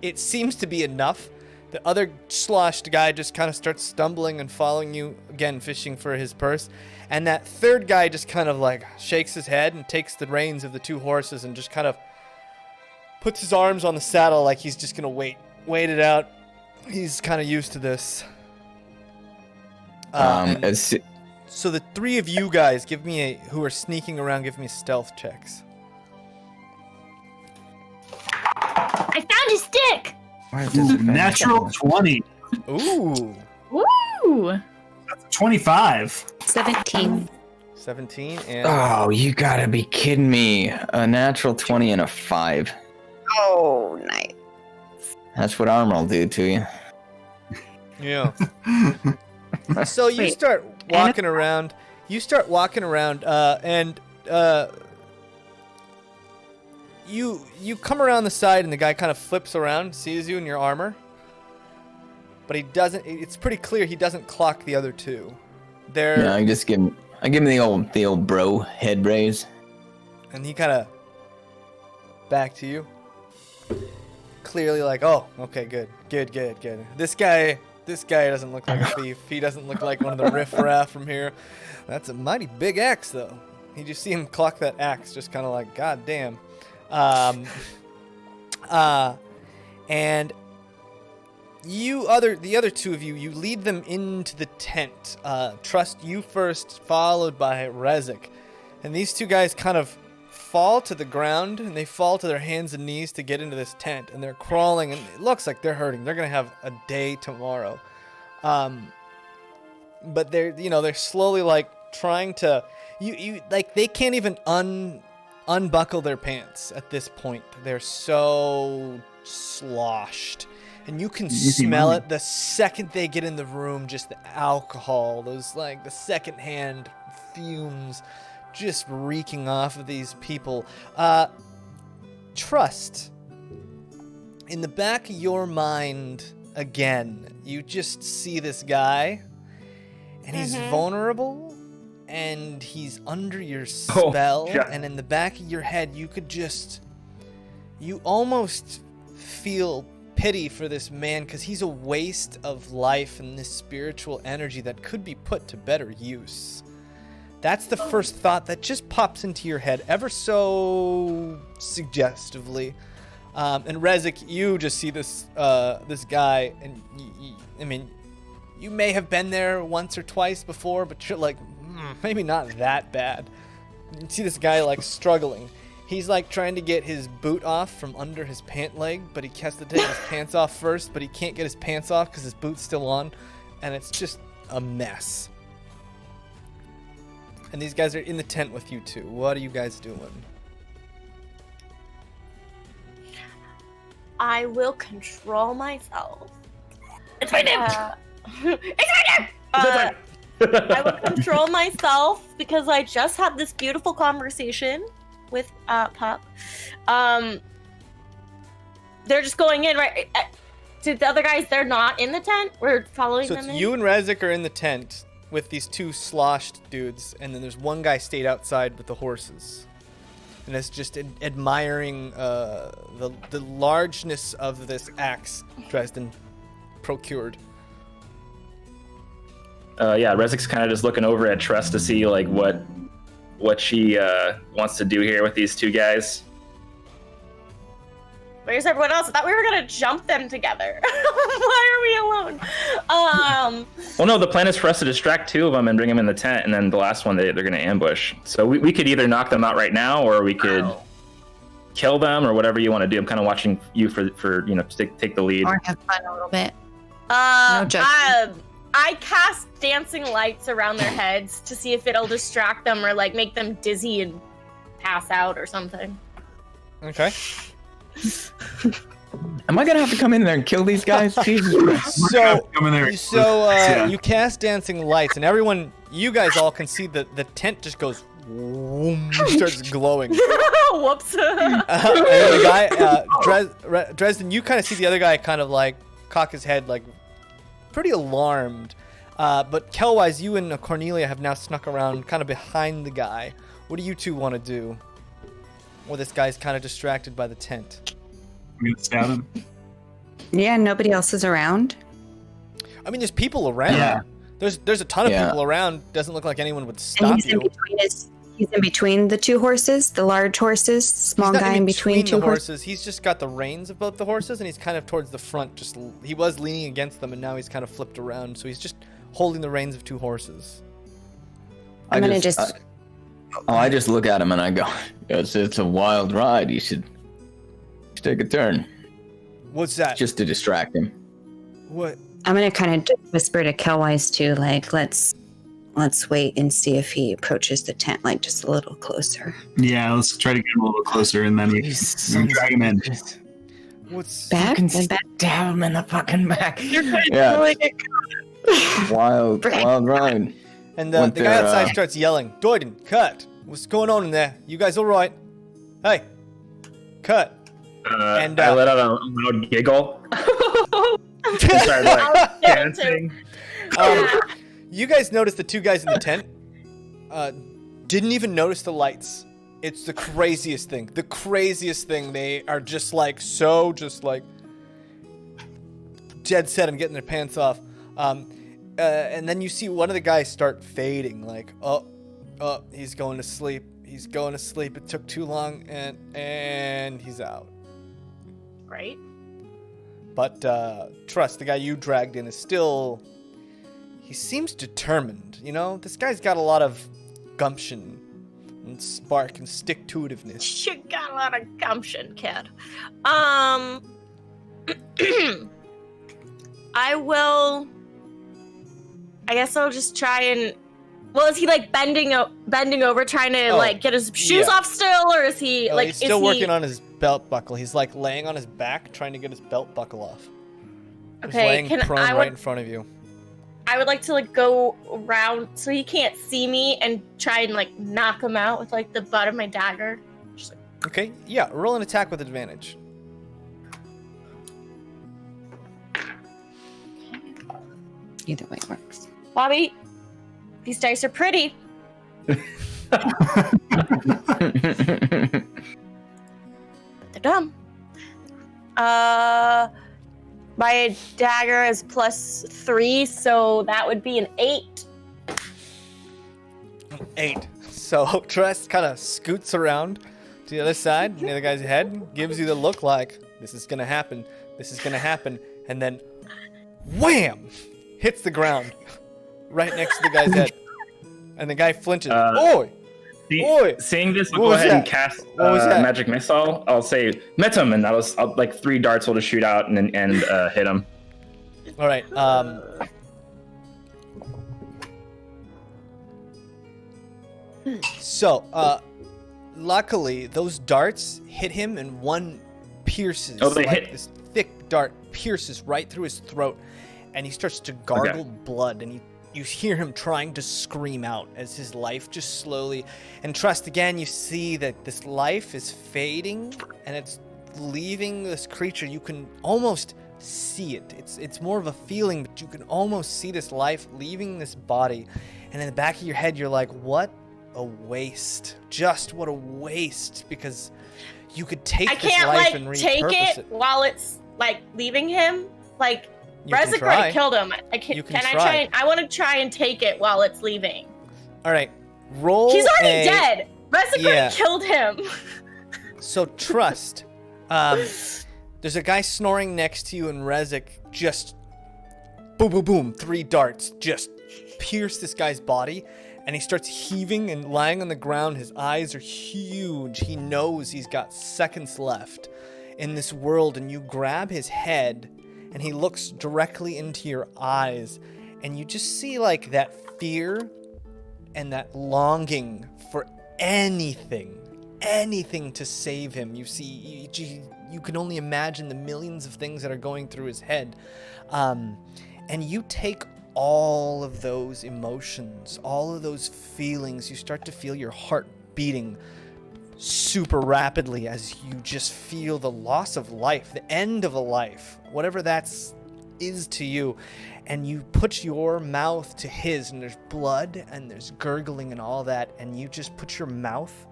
it seems to be enough. The other sloshed guy just kind of starts stumbling and following you again, fishing for his purse, and that third guy just kind of like shakes his head and takes the reins of the 2 horses and just kind of puts his arms on the saddle like he's just gonna wait it out. He's kind of used to this. So the 3 of you guys who are sneaking around, give me stealth checks. I found a stick. Natural 20. Ooh. Woo! 25. 17. 17 and Oh, you gotta be kidding me! A natural 20 and a 5. Oh, nice. That's what armor will do to you. yeah. So you start walking around. And you come around the side, and the guy kind of flips around, sees you in your armor, but he doesn't. It's pretty clear he doesn't clock the other 2. Yeah, I give him the old bro head raise. And he kind of back to you, clearly like, oh, okay, good. This guy doesn't look like a thief. He doesn't look like one of the riffraff from here. That's a mighty big axe, though. You just see him clock that axe, just kind of like, god damn. And the other 2 of you lead them into the tent. Trust, you first, followed by Rezik. And these 2 guys kind of fall to the ground, and they fall to their hands and knees to get into this tent, and they're crawling, and it looks like they're hurting. They're gonna have a day tomorrow. But they're slowly like trying to you like they can't even unbuckle their pants at this point. They're so sloshed. And you can smell it the second they get in the room, just the alcohol, those like the secondhand fumes just reeking off of these people. Trust, in the back of your mind, again, you just see this guy, and he's vulnerable, and he's under your spell, and in the back of your head, you almost feel pity for this man, because he's a waste of life and this spiritual energy that could be put to better use. That's the first thought that just pops into your head ever so suggestively. And Rezik, you just see this guy, and you may have been there once or twice before, but you're like, maybe not that bad. You see this guy like struggling. He's like trying to get his boot off from under his pant leg, but he has to take his pants off first, but he can't get his pants off because his boot's still on, and it's just a mess. And these guys are in the tent with you 2. What are you guys doing? I will control myself. It's my name. It's my name. I will control myself because I just had this beautiful conversation with Pup. They're just going in, right? To the other guys, they're not in the tent. We're following them in. So it's you and Rezik are in the tent with these 2 sloshed dudes, and then there's one guy stayed outside with the horses, and it's just admiring the largeness of this axe Dresden procured. Yeah, Rezik's kind of just looking over at Trust to see like what she wants to do here with these 2 guys. Where's everyone else? I thought we were gonna jump them together. Why are we alone? Well, no, the plan is for us to distract 2 of them and bring them in the tent, and then the last one they're gonna ambush. So we could either knock them out right now, or we could kill them, or whatever you want to do. I'm kind of watching you for take the lead. Or have fun a little bit. No judgment. I cast dancing lights around their heads to see if it'll distract them or like make them dizzy and pass out or something. Okay. Am I gonna have to come in there and kill these guys? Jesus Christ. Come in there. You cast dancing lights, and everyone, you guys all can see that the tent just goes, whoom, starts glowing. Whoops. And the guy, Dresden, you kind of see the other guy kind of like cock his head, like pretty alarmed. But Kelwise, you and Cornelia have now snuck around kind of behind the guy. What do you two want to do? Well, this guy's kind of distracted by the tent. We're gonna stab him. Yeah, nobody else is around. I mean, there's people around. Yeah. There's a ton of people around. Doesn't look like anyone would stop And you. he's in between the two horses, the large horses, small guy in between two the horses. He's just got the reins of both the horses, and he's kind of towards the front. He was leaning against them, and now he's kind of flipped around. So he's just holding the reins of two horses. I'm gonna just. I just look at him and I go, it's a wild ride. You should take a turn. What's that? Just to distract him. What? I'm gonna kind of whisper to Kelwise too, like let's wait and see if he approaches the tent, like just a little closer. Yeah, let's try to get him a little closer, and then we can drag him in. What's Back? Stab him in the fucking back. Yeah. Wild ride. And the guy outside starts yelling, Doyden, cut. What's going on in there? You guys all right? Hey, cut. And I let out a loud giggle. Started like dancing. You guys noticed the two guys in the tent didn't even notice the lights. It's the craziest thing. The craziest thing. They are just like dead set on getting their pants off. And then you see one of the guys start fading, like, he's going to sleep. He's going to sleep. It took too long, and he's out. Great. But trust, the guy you dragged in is still... He seems determined, you know? This guy's got a lot of gumption and spark and stick-to-itiveness. You got a lot of gumption, kid. I guess I'll just try and... Well, is he like bending over trying to like get his shoes off still, or is he like... He's still working on his belt buckle. He's like laying on his back trying to get his belt buckle off. He's laying prone right in front of you. I would like to like go around so he can't see me and try and like knock him out with like the butt of my dagger. Just, like... Okay, yeah, roll an attack with advantage. Either way works. Bobby, these dice are pretty. But they're dumb. My dagger is +3, so that would be an 8. 8. So Tress kind of scoots around to the other side, near the guy's head, gives you the look like, this is going to happen, and then wham! Hits the ground right next to the guy's head. And the guy flinches. Oi! Oi! Seeing this, I'll go ahead and cast magic missile. I'll say, met him, and I'll like 3 darts will just shoot out and hit him. All right. So, luckily, those darts hit him, and one pierces. Oh, they hit. This thick dart pierces right through his throat, and he starts to gargle blood, and you hear him trying to scream out as his life just slowly... And trust, again, you see that this life is fading, and it's leaving this creature. You can almost see it. It's more of a feeling, but you can almost see this life leaving this body. And in the back of your head, you're like, what a waste. Just what a waste, because you could take this life and repurpose it. I can't, take it while it's, like, leaving him. Like... Rezik already killed him. Can I try? I want to try and take it while it's leaving. All right, roll. He's already dead. Rezik already killed him. So trust. There's a guy snoring next to you, and Rezik just boom, boom, boom. 3 darts just pierce this guy's body, and he starts heaving and lying on the ground. His eyes are huge. He knows he's got seconds left in this world, and you grab his head. And he looks directly into your eyes, and you just see like that fear and that longing for anything to save him. You see, you can only imagine the millions of things that are going through his head, and you take all of those emotions, all of those feelings. You start to feel your heart beating super rapidly as you just feel the loss of life, the end of a life, whatever that is to you. And you put your mouth to his, and there's blood and there's gurgling and all that, and you just put your mouth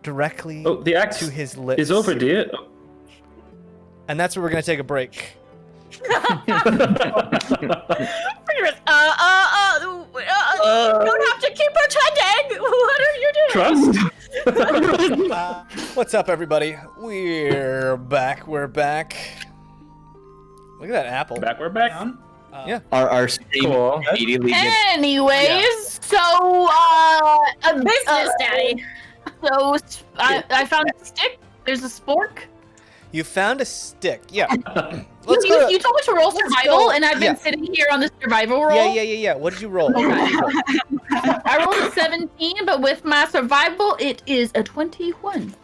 directly the act to his lips. is over, dear. And that's where we're gonna take a break. You don't have to keep pretending. What are you doing? Trust. What's up, everybody? We're back. Look at that apple. We're back. Yeah. Our stream Cool. immediately gets Anyways, Business, Daddy. So I found a stick. There's a spork. You found a stick. Yeah. You told me to roll survival, and I've been sitting here on the survival roll. Yeah. What did you roll? I rolled a 17, but with my survival, it is a 21.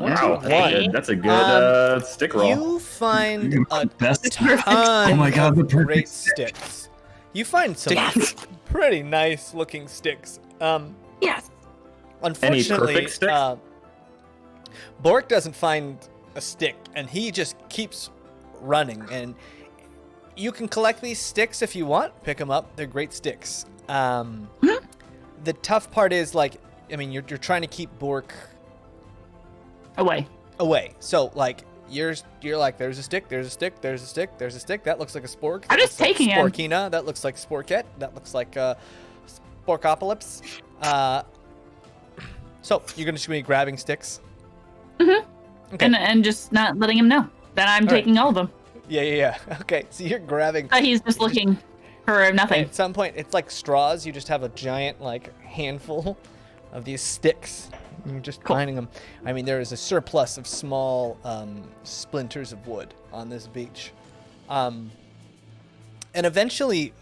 Wow, that's a good stick roll. You find a Best. ton Oh my God, the of great perfect sticks. You find some pretty nice looking sticks. Yes. Unfortunately, perfect sticks? Bork doesn't find a stick, and he just keeps running. And you can collect these sticks if you want. Pick them up. They're great sticks. The tough part is, like, I mean, you're trying to keep Bork Away. So, like, you're like, there's a stick. That looks like a spork. I'm just taking it. Sporkina. That looks like sporket. That looks like sporkopolis. So you're just gonna be grabbing sticks. Mm-hmm. Okay. And just not letting him know that I'm taking all of them. Yeah. Okay, so you're grabbing. He's just looking for nothing. At some point, it's like straws. You just have a giant, like, handful of these sticks. You're just finding them. I mean, there is a surplus of small splinters of wood on this beach. And eventually,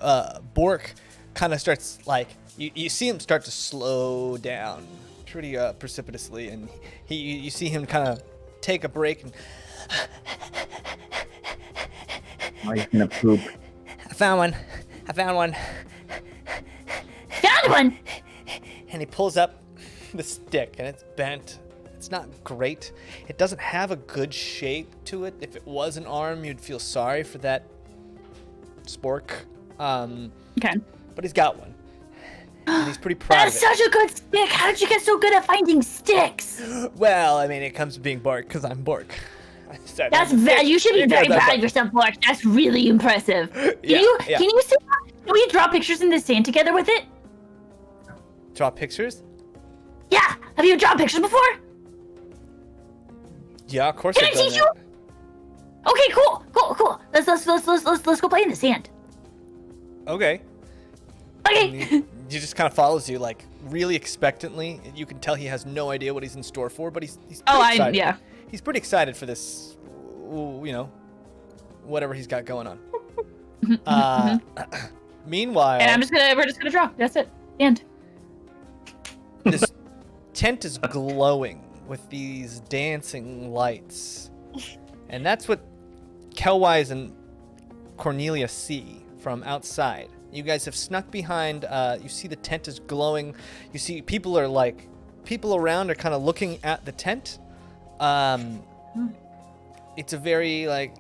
Bork kind of starts, like, you see him start to slow down pretty precipitously, and you see him kind of take a break and he's gonna poop. I found one. Found one. And he pulls up the stick, and it's bent. It's not great. It doesn't have a good shape to it. If it was an arm, you'd feel sorry for that spork. Okay. But he's got one. And he's pretty proud of That's it. such a good stick. How did you get so good at finding sticks? Well, I mean, it comes to being Bork, because I'm Bork. You should be very proud of yourself, Bork. That's really impressive. Can you see? Can we draw pictures in the sand together with it? Draw pictures? Yeah. Have you drawn pictures before? Yeah, of course. Can I teach you? Okay, cool. Let's go play in the sand. Okay. Okay. He just kind of follows you, like, really expectantly. You can tell he has no idea what he's in store for, but he's pretty excited. Yeah. He's pretty excited for this, whatever he's got going on. Meanwhile, And we're just gonna draw. That's it. End. This tent is glowing with these dancing lights, and that's what Kelwise and Cornelia see from outside. You guys have snuck behind. You see the tent is glowing. You see people around are kind of looking at the tent. It's a very, like,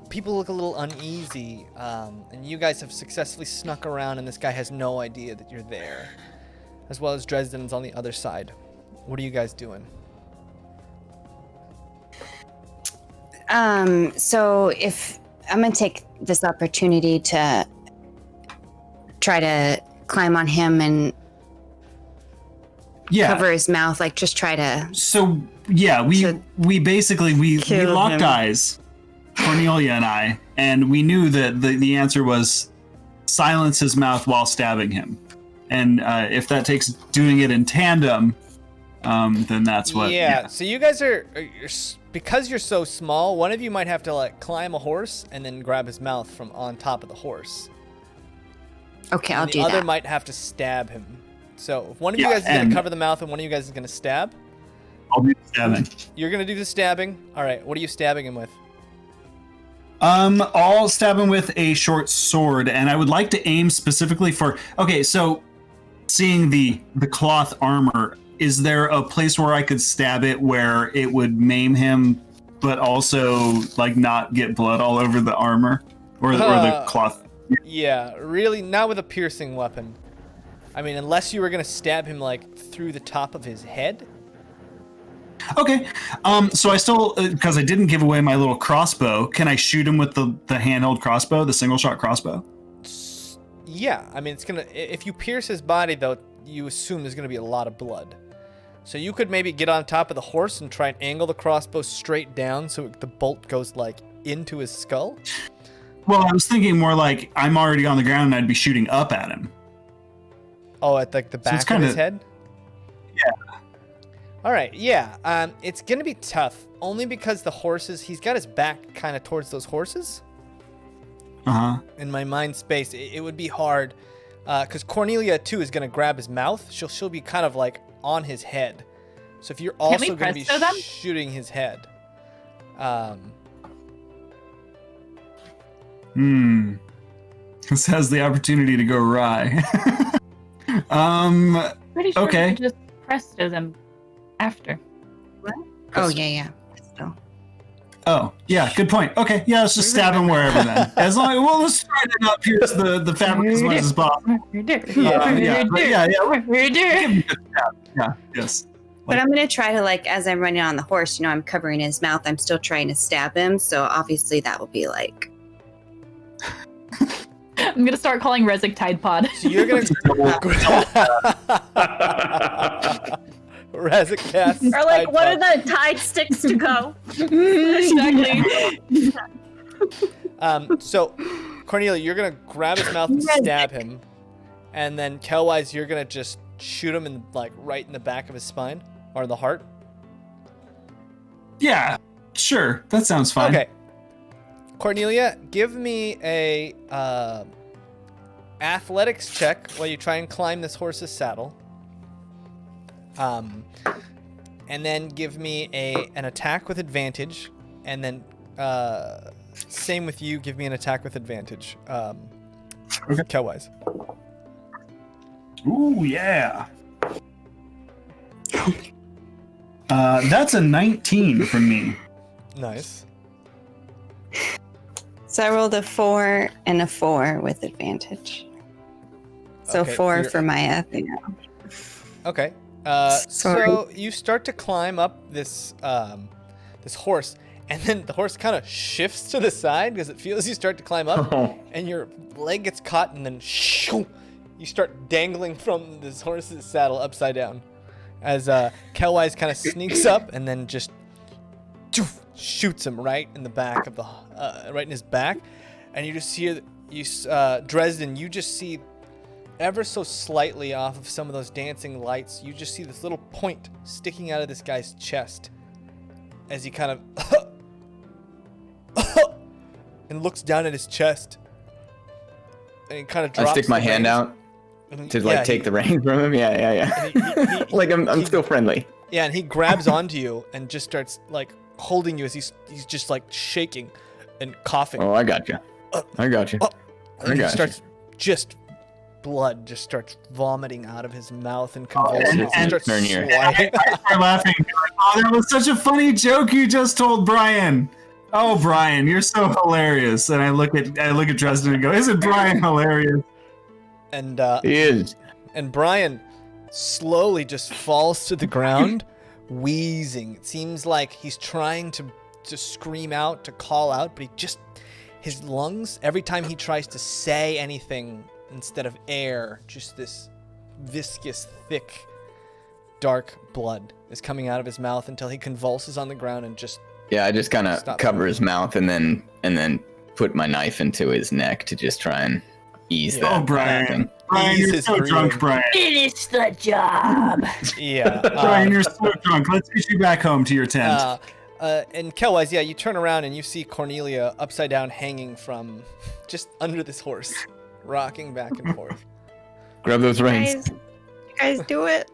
people look a little uneasy, and you guys have successfully snuck around, and this guy has no idea that you're there, as well as Dresden's on the other side. What are you guys doing? So if I'm gonna take this opportunity to try to climb on him and cover his mouth, like just try to. So yeah, we basically locked eyes, Cornelia and I, and we knew that the answer was silence his mouth while stabbing him, and if that takes doing it in tandem, then that's what. Yeah. So you guys because you're so small, one of you might have to, like, climb a horse and then grab his mouth from on top of the horse. Okay, I'll and do the other that. might have to stab him. So if one of you guys is going to cover the mouth and one of you guys is going to stab, I'll do the stabbing. you're going to do the stabbing. All right, what are you stabbing him with? I'll stab him with a short sword, and I would like to aim specifically for. Okay, so seeing the cloth armor, is there a place where I could stab it where it would maim him, but also like not get blood all over the armor or the cloth? Yeah, really, not with a piercing weapon. I mean, unless you were going to stab him like through the top of his head. Okay, so I still, because I didn't give away my little crossbow, can I shoot him with the handheld crossbow, the single shot crossbow? Yeah, I mean, it's gonna. If you pierce his body, though, you assume there's gonna be a lot of blood. So you could maybe get on top of the horse and try and angle the crossbow straight down so the bolt goes like into his skull. Well, I was thinking more like I'm already on the ground and I'd be shooting up at him. Oh, at like the back of his head? Yeah. All right, yeah. It's going to be tough, only because the horses, he's got his back kind of towards those horses. Uh-huh. In my mind space, it would be hard, because Cornelia, too, is going to grab his mouth. She'll be kind of like on his head. So if you're also going to be shooting his head. This has the opportunity to go awry. Pretty sure okay. we just presto them after. What? Oh, yeah. Still. Oh, yeah, good point. Okay, yeah, let's just stab him wherever then. As long as, well, let's try to not pierce the fabric as much as possible. Yeah, yes. But I'm going to try to, like, as I'm running on the horse, I'm covering his mouth. I'm still trying to stab him. So obviously that will be like. I'm going to start calling Rezik Tide Pod. So you're going to Rezik cast. Or like, what are the Tide sticks to go? Exactly. So, Cornelia, you're going to grab his mouth and stab him. And then, Kelwise, you're going to just shoot him in, like, right in the back of his spine. Or the heart. Yeah, sure. That sounds fine. Okay. Cornelia, give me a athletics check while you try and climb this horse's saddle. And then give me an attack with advantage. And then same with you, give me an attack with advantage. Okay. Kelwise. Ooh, yeah. That's a 19 from me. Nice. So I rolled a 4 and a 4 with advantage. So Okay, 4 for my Okay. Sorry. So you start to climb up this this horse, and then the horse kind of shifts to the side because it feels you start to climb up, and your leg gets caught, and then shoo, you start dangling from this horse's saddle upside down, as Kelwise kind of sneaks up and then just shoots him right in the back of the right in his back, and you just see Dresden. You just see ever so slightly off of some of those dancing lights, you just see this little point sticking out of this guy's chest as he kind of and looks down at his chest, and he kind of drops. I stick my hand out to take the reins from him. Yeah. He, like I'm still friendly. Yeah, and he grabs onto you and just starts like holding you as he's just like shaking and coughing. Oh, I got you. And he starts blood just starts vomiting out of his mouth and convulsing. And starts swallowing. I start laughing. Oh, that was such a funny joke you just told Brian. Oh, Brian, you're so hilarious. And I look at Dresden and go, isn't Brian hilarious? And he is. And Brian slowly just falls to the ground, wheezing. It seems like he's trying to scream out, to call out, but his lungs, every time he tries to say anything instead of air, just this viscous, thick, dark blood is coming out of his mouth until he convulses on the ground and just... Yeah, I just kind of cover his mouth and then put my knife into his neck to just try and ease that. Oh, Brian. Brian, you're so drunk, Brian. Finish the job. Yeah. Brian, you're so drunk. Let's get you back home to your tent. And Kelwise, yeah, you turn around and you see Cornelia upside down hanging from just under this horse rocking back and forth. Grab those reins. You guys do it.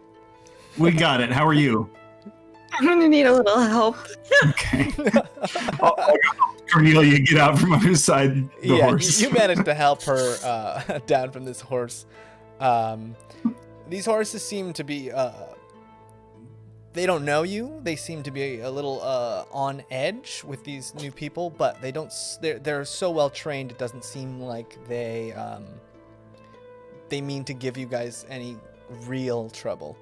We got it. How are you? I'm gonna need a little help. Okay. Cornelia, get out from underside the horse. You managed to help her down from this horse. These horses seem to be they don't know you. They seem to be a little on edge with these new people, but they're so well trained it doesn't seem like they mean to give you guys any real trouble.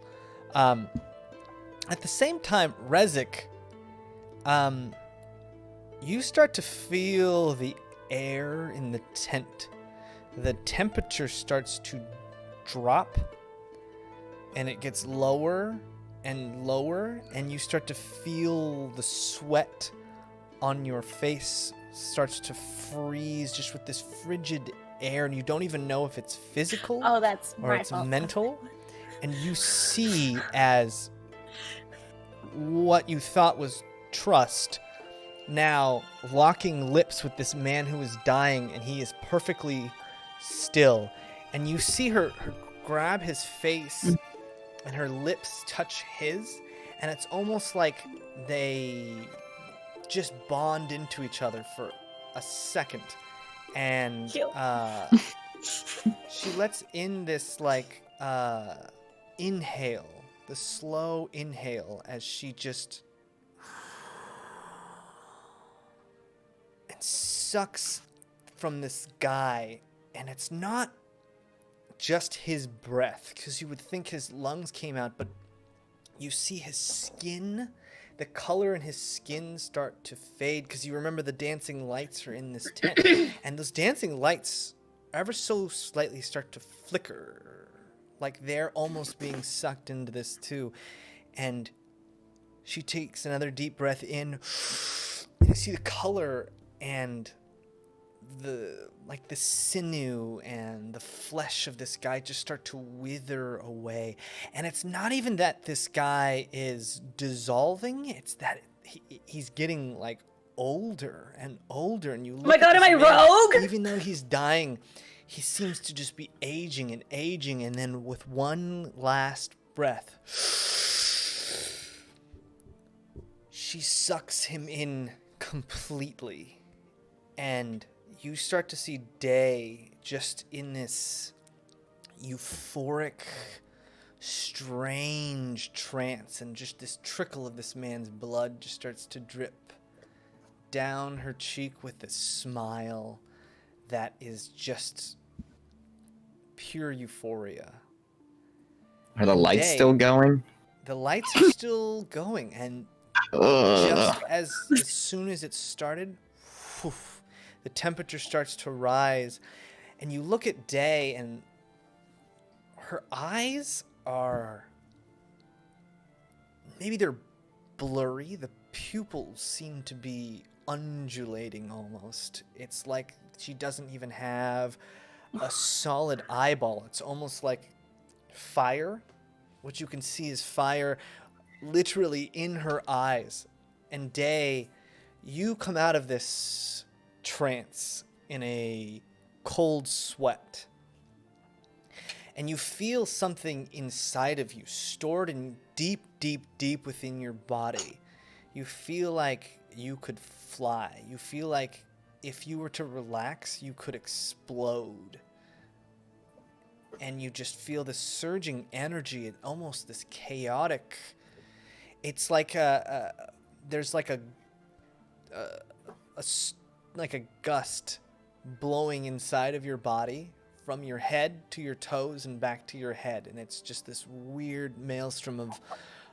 At the same time, Rezik, you start to feel the air in the tent. The temperature starts to drop, and it gets lower and lower, and you start to feel the sweat on your face starts to freeze just with this frigid air, and you don't even know if it's physical or it's mental. And you see as what you thought was trust now locking lips with this man who is dying, and he is perfectly still. And you see her grab his face and her lips touch his, and it's almost like they just bond into each other for a second. And she lets in this inhale, the slow inhale, as she just and sucks from this guy. And it's not just his breath, because you would think his lungs came out, but you see his skin, the color in his skin start to fade, because you remember the dancing lights are in this tent, and those dancing lights ever so slightly start to flicker, like they're almost being sucked into this too. And she takes another deep breath in, and you see the color and the sinew and the flesh of this guy just start to wither away. And it's not even that this guy is dissolving, it's that he's getting older and older, and you look, oh my god, am I rogue? Even though he's dying, he seems to just be aging and aging, and then with one last breath, she sucks him in completely. And you start to see Daye just in this euphoric, strange trance, and just this trickle of this man's blood just starts to drip down her cheek with this smile that is just pure euphoria. Are the lights still going? The lights are still going, and just as soon as it started, the temperature starts to rise, and you look at Daye, and her eyes are, maybe they're blurry. The pupils seem to be undulating almost. It's like she doesn't even have a solid eyeball. It's almost like fire. What you can see is fire literally in her eyes. And Daye, you come out of this trance in a cold sweat, and you feel something inside of you stored in deep within your body. You feel like you could fly. You feel like if you were to relax, you could explode. And you just feel this surging energy and almost this chaotic, it's like there's like a gust blowing inside of your body from your head to your toes and back to your head, and it's just this weird maelstrom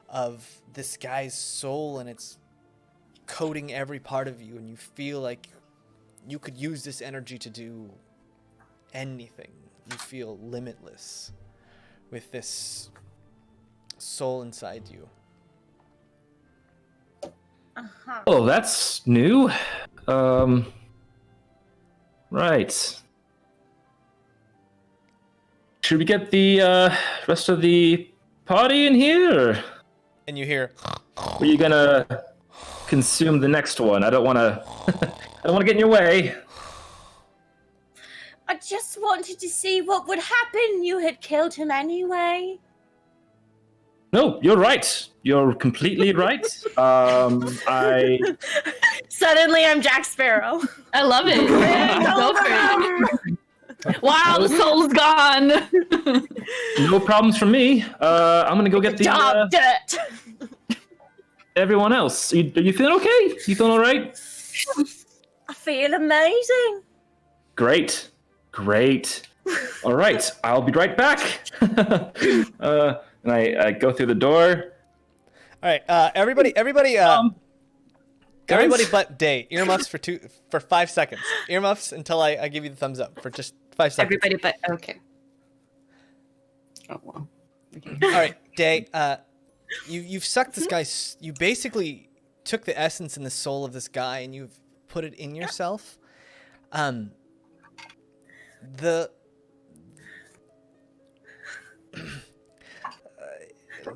of this guy's soul, and it's coating every part of you, and you feel like you could use this energy to do anything. You feel limitless with this soul inside you. Oh, that's new. Right. Should we get the rest of the party in here? And you hear, are you gonna consume the next one? I don't want to. I don't want to get in your way. I just wanted to see what would happen. You had killed him anyway. No, you're right. You're completely right. Suddenly I'm Jack Sparrow. I love it. Go for it. Wow, the soul's gone. No problems from me. I'm gonna go get the everyone else. Are you feeling okay? You feeling all right? I feel amazing. Great. All right, I'll be right back. And I go through the door. All right, everybody, Guys? everybody but Daye. Earmuffs for 5 seconds. Earmuffs until I give you the thumbs up for just 5 seconds. Everybody but okay. Oh well. Okay. All right, Daye. You've sucked this guy. You basically took the essence and the soul of this guy and you've put it in yourself.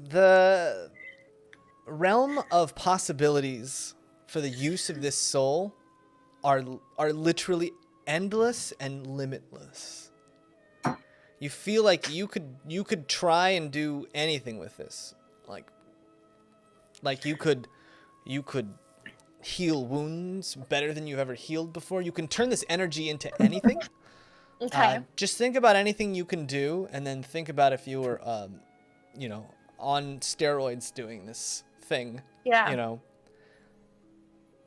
The realm of possibilities for the use of this soul are literally endless and limitless. You feel like you could try and do anything with this. Like you could heal wounds better than you've ever healed before. You can turn this energy into anything. Okay. Just think about anything you can do, and then think about if you were, on steroids doing this thing. Yeah.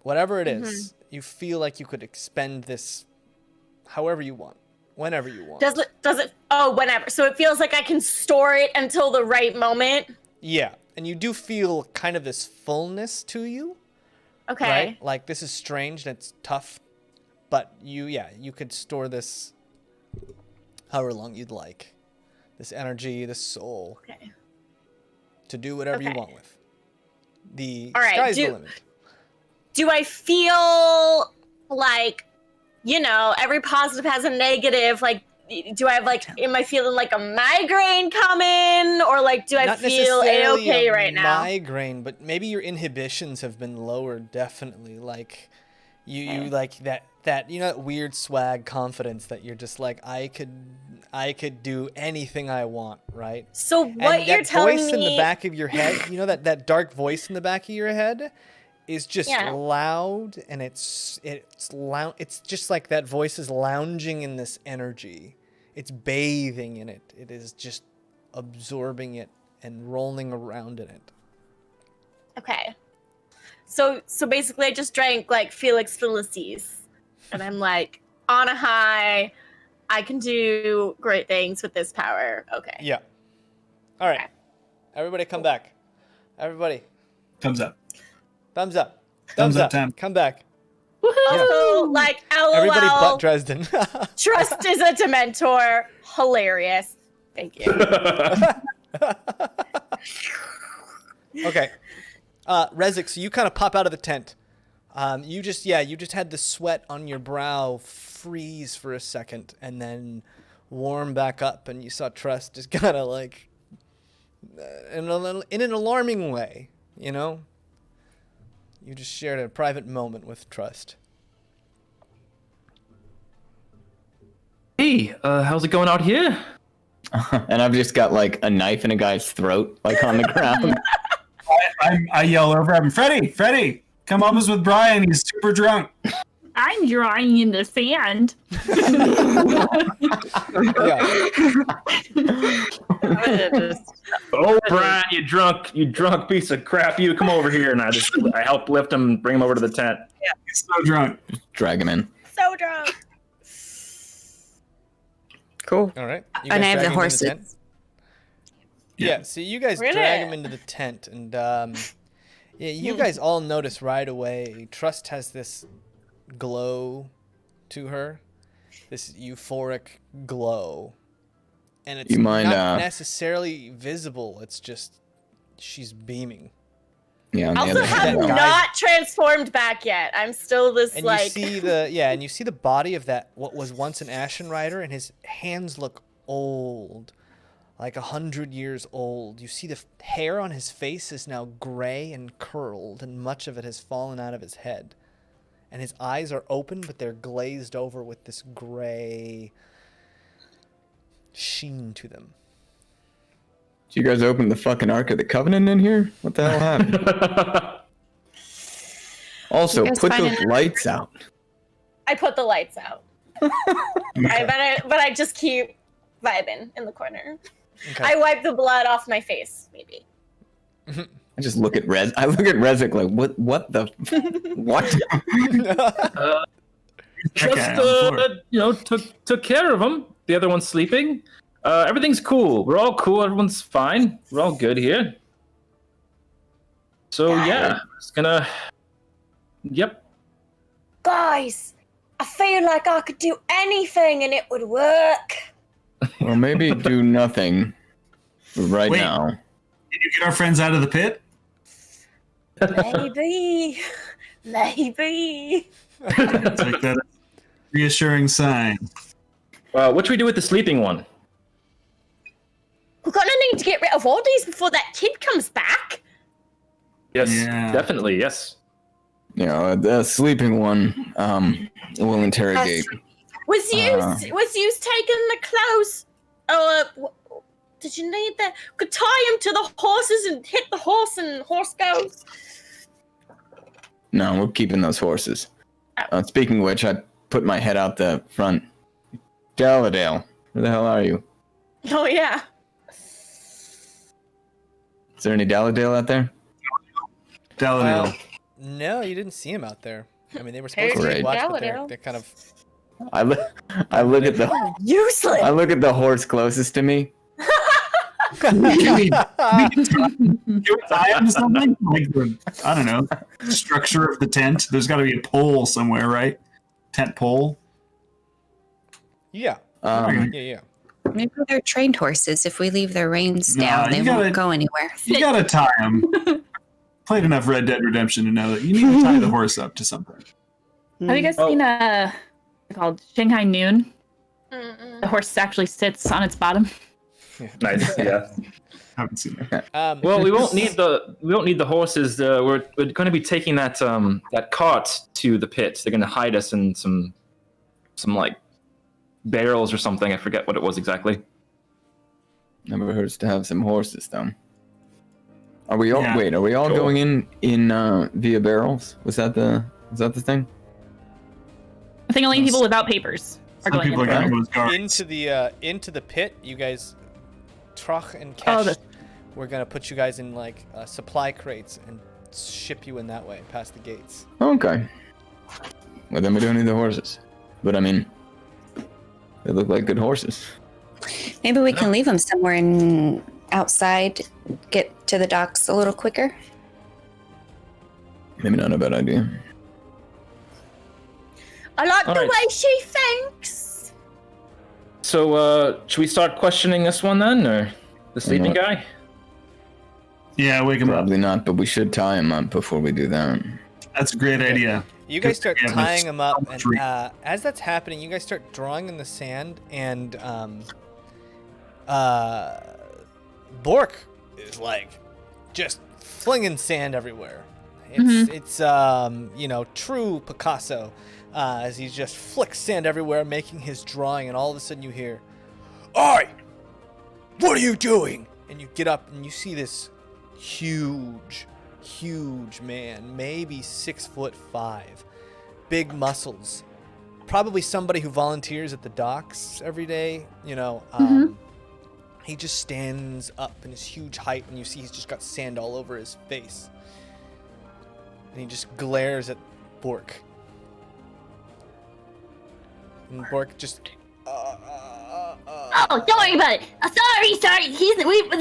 Whatever it is, you feel like you could expend this however you want, whenever you want. Does it? Oh, whenever. So it feels like I can store it until the right moment. Yeah, and you do feel kind of this fullness to you. Okay. Right? Like this is strange and it's tough, but you could store this however long you'd like. This energy, this soul. Okay. To do whatever you want with. The All right, sky's the limit. Do I feel like, every positive has a negative? Like, do I have am I feeling like a migraine coming, or do I Not feel necessarily A-okay a right now? migraine, but maybe your inhibitions have been lowered. Definitely, like you like that that weird swag confidence that you're just like I could do anything I want, right? So what and you're that telling voice me in the back of your head, that dark voice in the back of your head, is just loud, and it's loud. It's just like that voice is lounging in this energy. It's bathing in it. It is just absorbing it and rolling around in it. Okay. So basically I just drank Felix Felicis, and I'm on a high. I can do great things with this power. Okay. Yeah. All right. Everybody come back. Everybody. Thumbs up. Thumbs up. Thumbs up time. Come back. Woohoo! Yeah. LOL. Everybody but Dresden. Trust is a Dementor. Hilarious. Thank you. Okay. Rezik, so you kind of pop out of the tent. You just had the sweat on your brow freeze for a second and then warm back up, and you saw Trust just kind of in an alarming way, You just shared a private moment with Trust. Hey, how's it going out here? And I've just got a knife in a guy's throat, on the ground. I yell over at him, Freddie, come help us with Brian. He's super drunk. I'm drawing in the sand. Oh, Brian, you drunk piece of crap! You come over here, and I help lift him, bring him over to the tent. Yeah, he's so drunk. Just drag him in. So drunk. Cool. All right. And I have the horses. Yeah, so you guys drag him into the tent, and you guys all notice right away Trust has this glow to her, this euphoric glow, and it's not necessarily visible. It's just she's beaming. Yeah. I also have not transformed back yet. I'm still this and you see the body of that what was once an Ashen Rider, and his hands look old. 100 years old. You see the hair on his face is now gray and curled, and much of it has fallen out of his head. And his eyes are open, but they're glazed over with this gray, sheen to them. Did you guys open the fucking Ark of the Covenant in here? What the hell happened? Also, put those lights out. I put the lights out. But I just keep vibing in the corner. Okay. I wipe the blood off my face, maybe. I just look at Rezik like, what the, what? Took care of him. The other one's sleeping. Everything's cool. We're all cool. Everyone's fine. We're all good here. So yeah, it's gonna. Yep. Guys, I feel like I could do anything and it would work. Well, maybe do nothing right now. Did you get our friends out of the pit? Maybe. Maybe. It's like that reassuring sign. What should we do with the sleeping one? We're gonna need to get rid of all these before that kid comes back. Yes, Yeah. definitely, yes. You know, the sleeping one, we'll interrogate. Was you taking the clothes? Did you need that? Could tie him to the horses and hit the horse and horse goes. No, we're keeping those horses. Speaking of which, I put my head out the front. Galadale, where the hell are you? Oh yeah. Is there any Galadale out there? Galadale. No, you didn't see him out there. I mean, they were supposed to Great. be watched, but Galadale. they're kind of. I look at the Useless. I look at the horse closest to me. We tie him to something? Like the, I don't know, structure of the tent. There's got to be a pole somewhere, right? Tent pole. Yeah. Um, Yeah. Maybe they're trained horses. If we leave their reins down, they won't go anywhere. You gotta tie them. Played enough Red Dead Redemption to know that you need to tie the horse up to something. Have you guys seen what's it called Shanghai Noon? Mm-mm. The horse actually sits on its bottom. Nice, yeah. Haven't seen it. Well, we won't need the horses. We're going to be taking that cart to the pit. They're going to hide us in some like barrels or something. I forget what it was exactly. Never hurts to have some horses, though. Are we all Yeah. Wait, are we all Sure. going in via barrels? Was that the thing? I think only people without papers are Some going people in. are there. going with guards. Into the pit. You guys, Troch and Kesh, the- we're gonna put you guys in like supply crates and ship you in that way past the gates. Okay. Well, then we don't need the horses. But I mean, they look like good horses. Maybe we can leave them somewhere outside, get to the docks a little quicker. Maybe not a bad idea. I like All the right. way she thinks. So, should we start questioning this one then, or the sleeping guy? Yeah, wake him up. Probably not, but we should tie him up before we do that. That's a great idea. You guys start Yeah, tying that's them up, so and true. as that's happening, you guys start drawing in the sand, and Bork is like just flinging sand everywhere. It's true Picasso, as he just flicks sand everywhere, making his drawing, and all of a sudden you hear, "Oi! What are you doing?" And you get up and you see this huge man, maybe 6'5", big muscles, probably somebody who volunteers at the docks every day. He just stands up in his huge height, and you see he's just got sand all over his face, and he just glares at Bork. And Bork just Oh, don't worry about it. Sorry.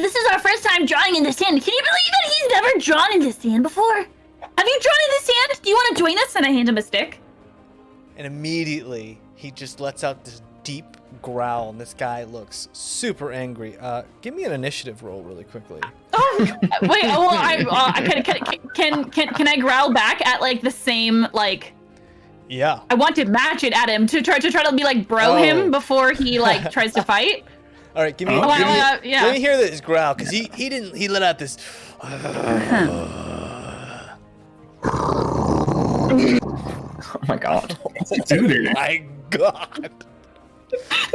This is our first time drawing in the sand. Can you believe it? He's never drawn in the sand before. Have you drawn in the sand? Do you want to join us? And I hand him a stick. And immediately he just lets out this deep growl, and this guy looks super angry. Give me an initiative roll really quickly. Oh, wait. Can I growl back at like the same like? Yeah. I want to match it at him to try to be like bro him before he like tries to fight. All right, give me. yeah. Let me hear this growl, because he let out this. Oh my god. Dude, My God.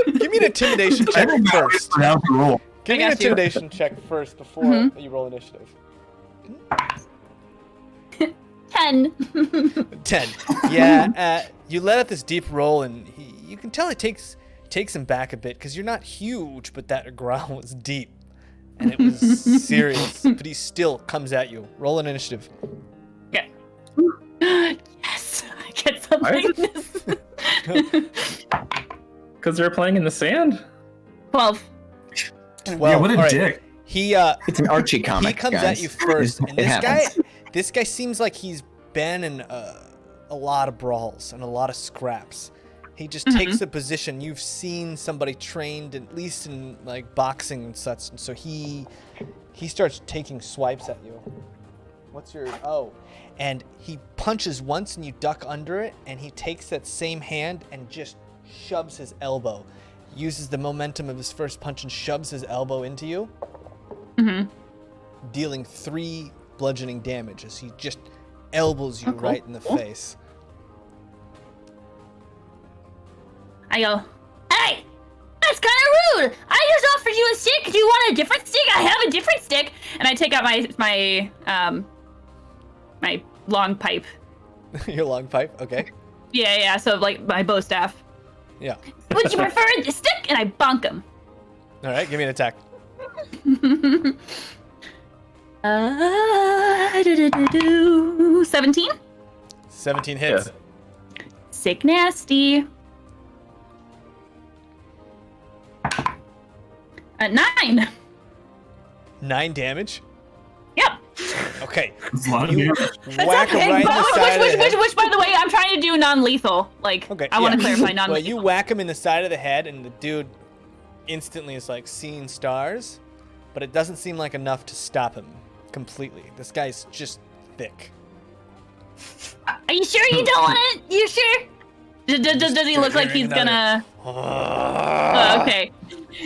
Give me an intimidation check first. Without the roll. Give me an intimidation check first before you roll initiative. 10. 10. Yeah, you let out this deep roll, and you can tell it takes him back a bit, because you're not huge, but that growl was deep. And it was serious. But he still comes at you. Roll an initiative. Yeah. Yes! I get something. Because they're playing in the sand? 12. 12. Yeah, what a All right. dick. It's an Archie comic. He comes guys. at you first, and It this guy seems like he's been in a lot of brawls and a lot of scraps. He just takes a position. You've seen somebody trained at least in like boxing and such, and so he starts taking swipes at you. What's your and he punches once and you duck under it, and he takes that same hand and just shoves his elbow. Uses the momentum of his first punch and shoves his elbow into you. Dealing 3 bludgeoning damage as he just elbows you right in the face. I go, hey, that's kind of rude. I just offered you a stick. Do you want a different stick? I have a different stick. And I take out my long pipe. Your long pipe, okay. Yeah. So like my bow staff. Yeah. Would you prefer the stick? And I bonk him. All right, give me an attack. 17. 17 hits. Yeah. Sick nasty. 9. 9 damage. Yep. Okay. That's a lot of You damage. whack him right in the side of the head. Which, by the way, I'm trying to do non-lethal. Like, Okay, I want to yeah. clarify non-lethal. Well, you whack him in the side of the head, and the dude instantly is like seeing stars, but it doesn't seem like enough to stop him completely. This guy's just thick. Are you sure you don't want it? You sure? Does he look like he's gonna? Oh, okay.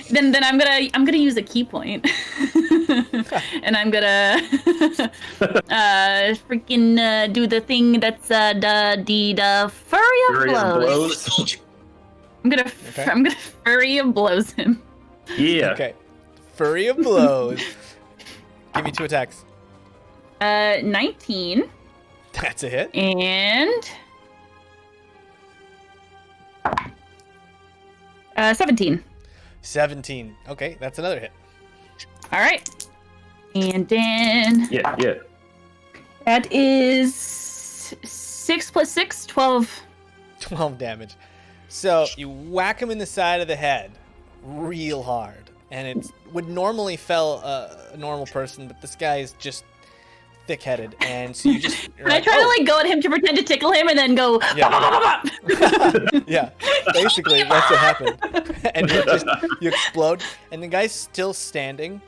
Then I'm gonna use a key point, and I'm gonna freaking do the thing that's the Fury of Blows. I'm gonna Fury of Blows him. Yeah. Okay. Fury of blows. Give me 2 attacks. 19 That's a hit. and 17. 17. Okay, that's another hit. All right. And then Yeah. that is 6 plus 6, 12. 12 damage. So you whack him in the side of the head real hard, and it would normally fell a normal person, but this guy is just thick-headed, and so you just And I try to like go at him to pretend to tickle him, and then go. Yeah. "Bop, bop, bop, bop." Yeah, basically that's what happened. And you explode, and the guy's still standing.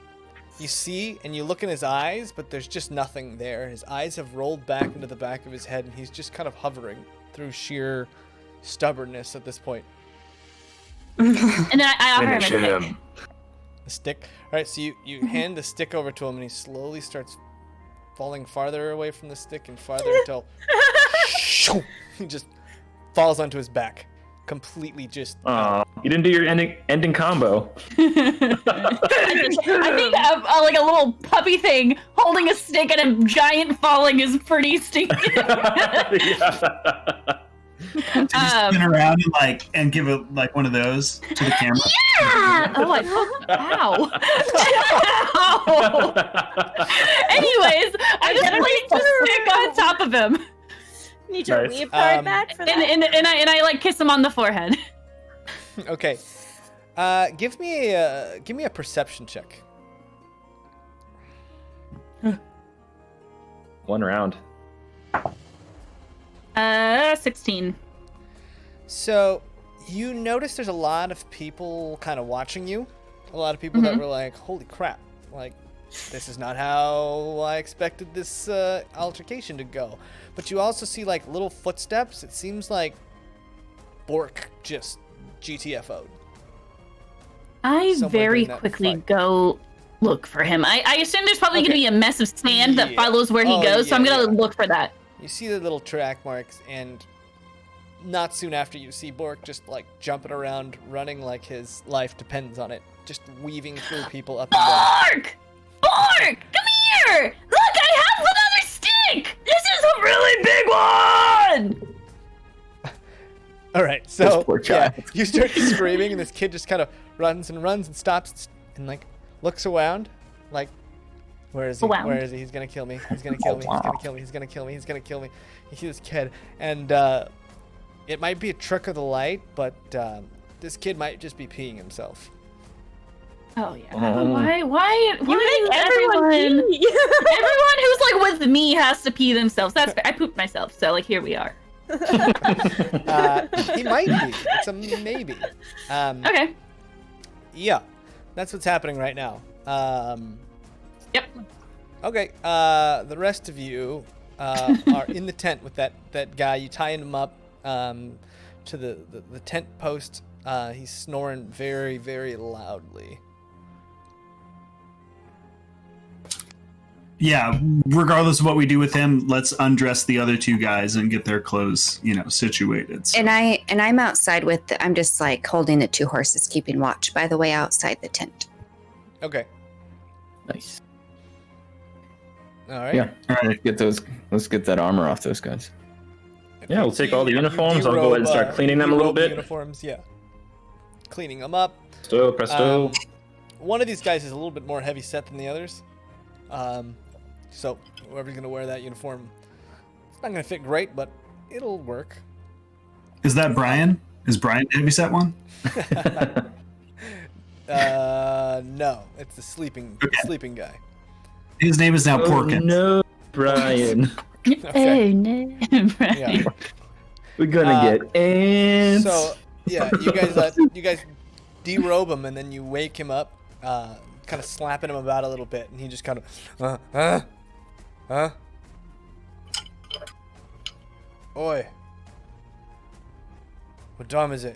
You see, and you look in his eyes, but there's just nothing there. His eyes have rolled back into the back of his head, and he's just kind of hovering through sheer stubbornness at this point. And then I offer him a Finish stick. him. The stick. All right, so you hand the stick over to him, and he slowly starts falling farther away from the stick and farther until he just falls onto his back, completely just. Aw, you didn't do your ending combo. I think like a little puppy thing holding a stick and a giant falling is pretty stinky. To just spin around and give it like one of those to the camera. Yeah! Oh, ow. Ow. Anyways, I just placed the stick on top of him. Need your Nice. weave card back for that? And I like kiss him on the forehead. Okay. Give me a perception check. One round. 16. So you notice there's a lot of people kind of watching you. A lot of people that were like, "Holy crap! Like, this is not how I expected this altercation to go." But you also see like little footsteps. It seems like Bork just GTFO'd. I Somewhere very during that quickly fight. go look for him. I assume there's probably going to Okay. be a mess of sand that Yeah. follows where he Oh, goes, so I'm yeah, going to yeah. look for that. You see the little track marks, and not soon after, you see Bork just like jumping around, running like his life depends on it, just weaving through people up and down. Bork, come here! Look, I have another stick. This is a really big one. All right, so poor child. you start screaming, and this kid just kind of runs and stops and like looks around, like, where is he? Around. Where is he? He's gonna kill me. He's gonna kill me. He's gonna kill me. He's gonna kill me. He's gonna kill me. You see this kid, and it might be a trick of the light, but this kid might just be peeing himself. Oh yeah. Why You make everyone pee. everyone who's like with me has to pee themselves? That's fair. I pooped myself, so like here we are. He might be. It's a maybe. Okay. Yeah, that's what's happening right now. Yep. Okay. The rest of you are in the tent with that guy. You tie him up to the tent post. He's snoring very, very loudly. Yeah, regardless of what we do with him, let's undress the other two guys and get their clothes, situated. So. And I'm outside I'm just like holding the two horses, keeping watch, by the way, outside the tent. Okay. Nice. All right. Yeah. All right. Let's get that armor off those guys. Yeah, we'll take all the uniforms. I'll go ahead and start cleaning them a little bit. Uniforms, yeah. Cleaning them up. Presto. One of these guys is a little bit more heavy set than the others. So whoever's gonna wear that uniform, it's not gonna fit great, but it'll work. Is that Brian? Is Brian the heavyset one? No, it's the sleeping guy. His name is now Porkins. No, Brian. Okay. Oh no. Yeah. We're gonna get ants. So yeah, you guys derobe him, and then you wake him up, kind of slapping him about a little bit, and he just kind of, Oi. What time is it?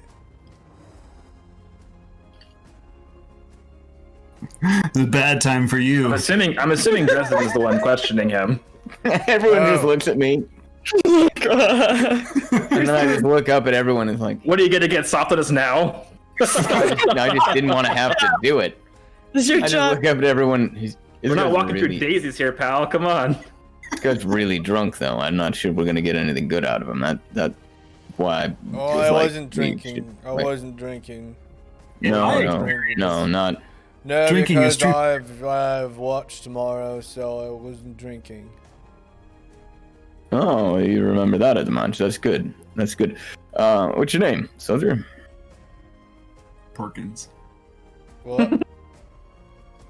It's a bad time for you. I'm assuming Dresden is the one questioning him. Everyone just looks at me. And then I just look up at everyone and is like, What are you gonna get soft on us now? I just didn't want to have to do it. This is your I just job. look up at everyone. We're not walking through daisies here, pal. Come on. This guy's really drunk, though. I'm not sure we're gonna get anything good out of him. That's why. I wasn't drinking. I wasn't drinking. No, not. No, Drinking because is true. I have watch tomorrow, so I wasn't drinking. Oh, you remember that at the munch. That's good. That's good. What's your name, soldier? Porkins. What?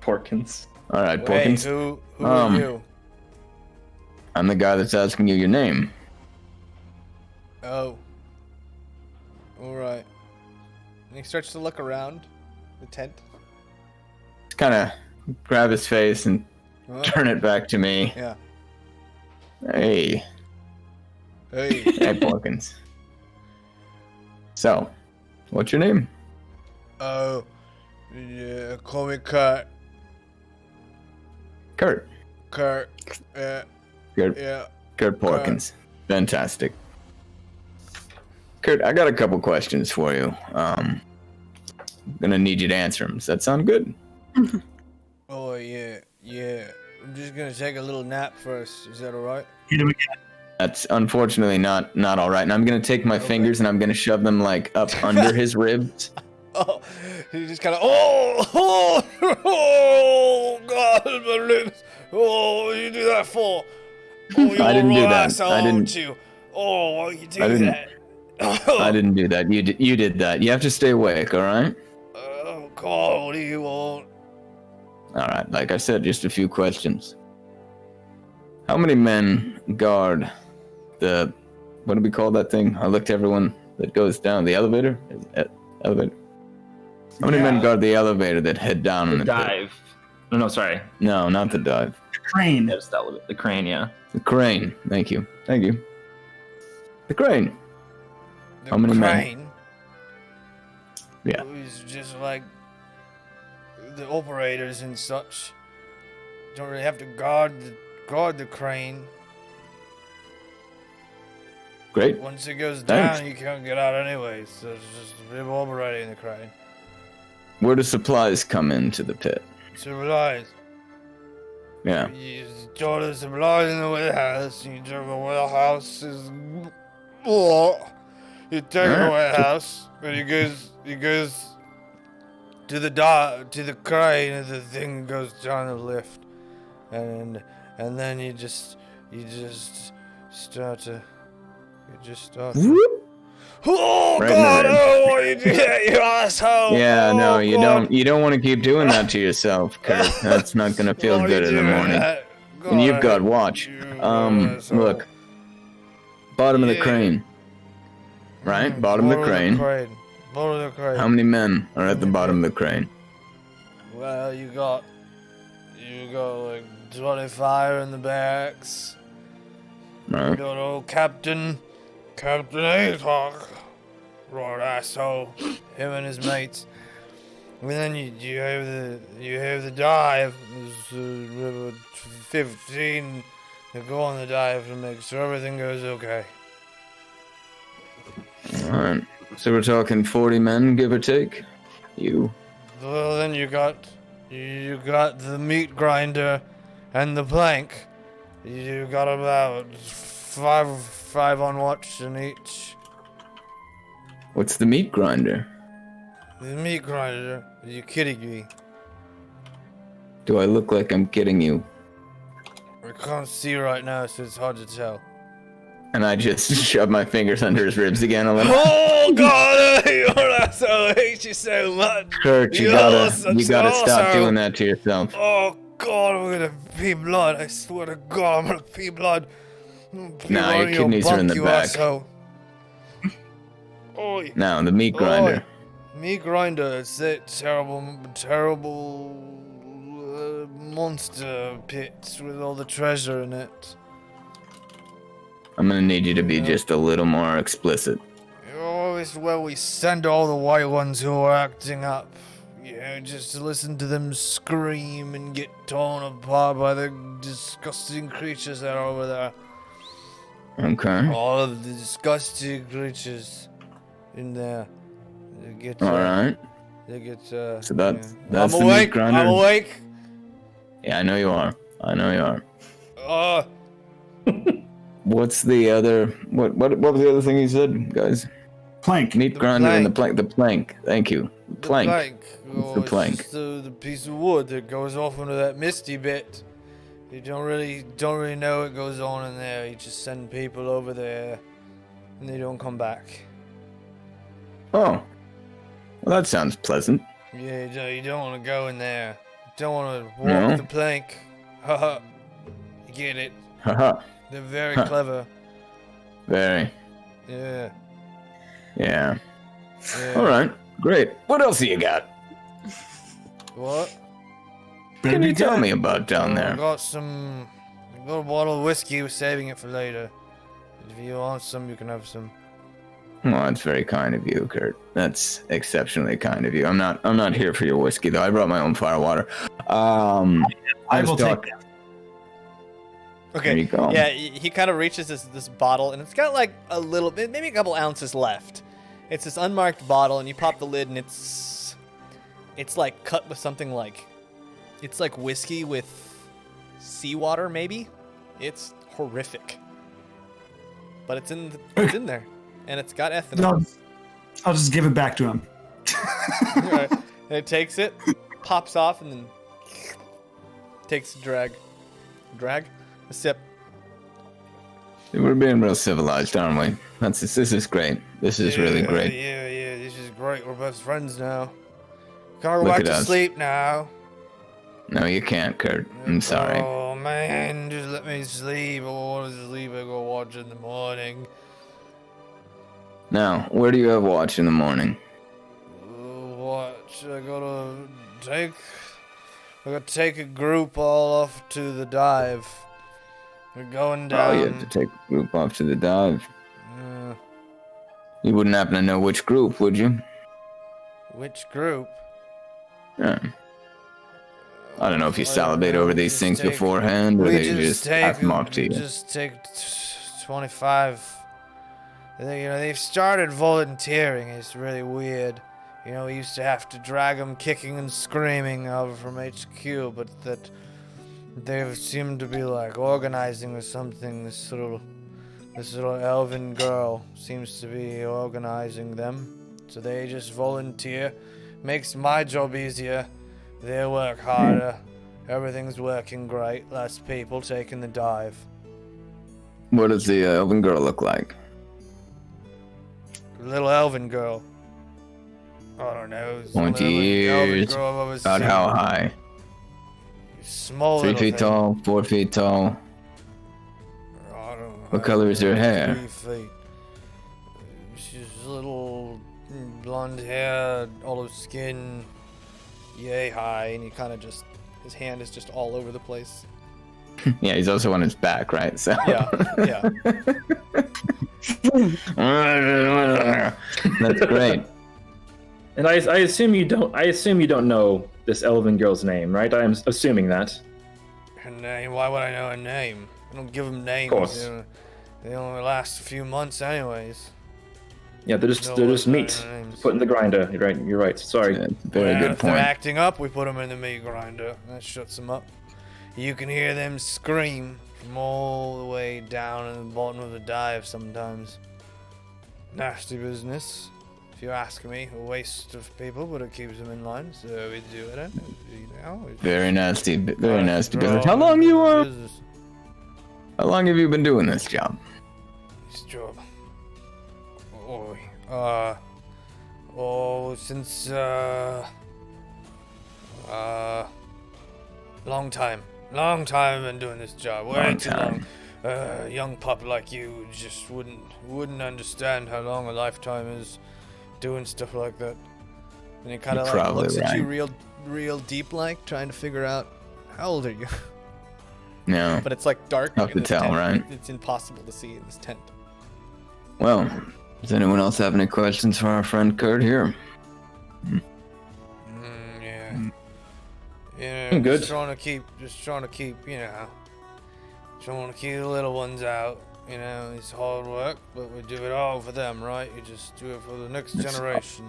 Porkins. All right, Wait, Porkins. who are you? I'm the guy that's asking you your name. Oh. All right. And he starts to look around the tent. Just kind of grab his face and Oh, turn it back to me. yeah. Hey, Hey. hey, Porkins. So, what's your name? Oh. Yeah. Call me Kurt. Kurt. Kurt. Yeah. Kurt. Yeah. Kurt Porkins. Fantastic. Kurt, I got a couple questions for you. I'm gonna need you to answer them. Does that sound good? Oh yeah. Yeah. I'm just gonna take a little nap first. Is that all right? Hit him again. That's unfortunately not all right. And I'm gonna take my fingers and I'm gonna shove them like up under his ribs. Oh, he just kind of, oh, God, my lips. Oh, what you do that for? Oh, you're I didn't do that. ass, I didn't- aren't you? Oh, why you do I didn't- that? I didn't do that. You did that. You have to stay awake, all right? Oh, God, what do you want? All right. Like I said, just a few questions. How many men guard the, what do we call that thing? I looked at everyone that goes down the elevator. Elevator. How many men guard the elevator that head down in the pit? Dive. No, sorry. No, not the dive. Crane. That's the elevator. The crane, yeah. The crane. Thank you. Thank you. The crane. The How many men? crane? Yeah. It's just like the operators and such. Don't really have to guard the crane. Great. Once it goes Thanks. down, you can't get out anyway. So it's just revolver ready in the crane. Where do supplies come into the pit? Supplies. Yeah. You store the supplies in the warehouse. You take the warehouse is. Oh, you take the warehouse, and he goes to the crane, and the thing goes down the lift, and then you just start to. Whoop. Oh Right God! in the Oh, what you do, you asshole! Yeah, oh, no, you God. don't want to keep doing that to yourself, Kurt. That's not gonna feel Why good you in the doing morning. that? And you've got God, watch. you asshole. Look. Bottom of the Yeah. crane. Right? Bottom of the crane. Bottom of the crane. How many men are at the bottom of the crane? Well, you got like 25 in the barracks. You Right. got old Captain Atok, right asshole, him and his mates. And then you have the dive. There's 15 that go on the dive to make sure everything goes okay. Alright. So we're talking 40 men, give or take? You. Well, then you got the meat grinder and the plank. You got about five on watch in each. What's the meat grinder? The meat grinder? Are you kidding me? Do I look like I'm kidding you? I can't see right now, so it's hard to tell. And I just shove my fingers under his ribs again a little. Oh God, you're an asshole. I hate you so much. Kurt, you You're gotta such stop an asshole. doing that to yourself. Oh God, I'm gonna pee blood. I swear to God, I'm gonna pee blood. Nah, your kidneys are in the back. Asshole. Oi. Now, the meat grinder. Meat grinder, it's that terrible monster pit with all the treasure in it. I'm gonna need you to be just a little more explicit. Oh, it's where we send all the white ones who are acting up. You know, just to listen to them scream and get torn apart by the disgusting creatures that are over there. Okay. All of the disgusting creatures in there. They get. Alright. They get. So that's I'm the meat awake. grinder. I'm awake. Yeah, I know you are. I know you are. Uh, What's the other? What was the other thing he said, guys? Plank. Meat grinder and the plank. The plank. Thank you. The plank. Oh, the plank. It's just the piece of wood that goes off into that misty bit. You don't really know what goes on in there. You just send people over there, and they don't come back. Oh, well, that sounds pleasant. Yeah, you don't want to go in there. You don't want to walk No? the plank. Haha. You get it? Haha. They're very Huh. clever. Very. Yeah. Yeah. Yeah. All right. Great. What else do you got? What? Better Can be you tell good. me about down I there? got a bottle of whiskey. We're saving it for later. If you want some, you can have some. Well, that's very kind of you, Kurt. That's exceptionally kind of you. I'm not here for your whiskey though. I brought my own firewater. I will take talk- that. Okay. There you go. Yeah, he kind of reaches this bottle, and it's got like a little bit, maybe a couple ounces left. It's this unmarked bottle, and you pop the lid, and it's like cut with something like, it's like whiskey with seawater, maybe. It's horrific, but it's in there, and it's got ethanol. No, I'll just give it back to him. Right. And it takes it, pops off, and then takes a drag. A sip. We're being real civilized, aren't we? This is great. This is really great. Yeah, this is great. We're best friends now. Can I go Look back at to us. sleep now? No, you can't, Kurt. I'm sorry. Oh man, just let me sleep. I want to sleep. I go watch in the morning. Now, where do you have watch in the morning? Watch. I gotta take a group all off to the dive. We're going down. Oh, you have to take the group off to the dive. Uh, You wouldn't happen to know which group, would you? which group? Yeah. I don't know if you salivate over these things beforehand, or We they just pass them off to you. Just take 25 they've started volunteering. It's really weird. We used to have to drag them kicking and screaming over from HQ, but that they seem to be like organizing or something. This little elven girl seems to be organizing them. So they just volunteer. Makes my job easier. They work harder. Everything's working great. Less people taking the dive. What does the elven girl look like? Little elven girl. I don't know. 20 years. About how high? Small. 3 feet tall, 4 feet tall. I don't know. What color is her hair? 3 feet. She's little blonde hair, olive skin, yay high, and he kind of just, his hand is just all over the place. Yeah, he's also on his back, right? So. Yeah. That's great. And I assume you don't know this elven girl's name, right? I'm assuming that. Her name? Why would I know her name? I don't give them names. Of course. They only last a few months, anyways. Yeah, they're just meat. Put in the grinder. You're right. Sorry. Yeah, very good If point. they're acting up, we put them in the meat grinder. That shuts them up. You can hear them scream from all the way down in the bottom of the dive sometimes. Nasty business, if you ask me. A waste of people, but it keeps them in line, so we do it. Very nasty business. How long have you been doing this job? This job. Since long time I've been doing this job. Way too long. Young pup like you just wouldn't understand how long a lifetime is doing stuff like that. And he kind of like looks at you real deep, like trying to figure out how old are you. No. But it's like dark. Tough to tell, right? It's impossible to see in this tent. Well, does anyone else have any questions for our friend Kurt here? Yeah. Good. Just trying to keep, trying to keep the little ones out. It's hard work, but we do it all for them, right? You just do it for the next generation.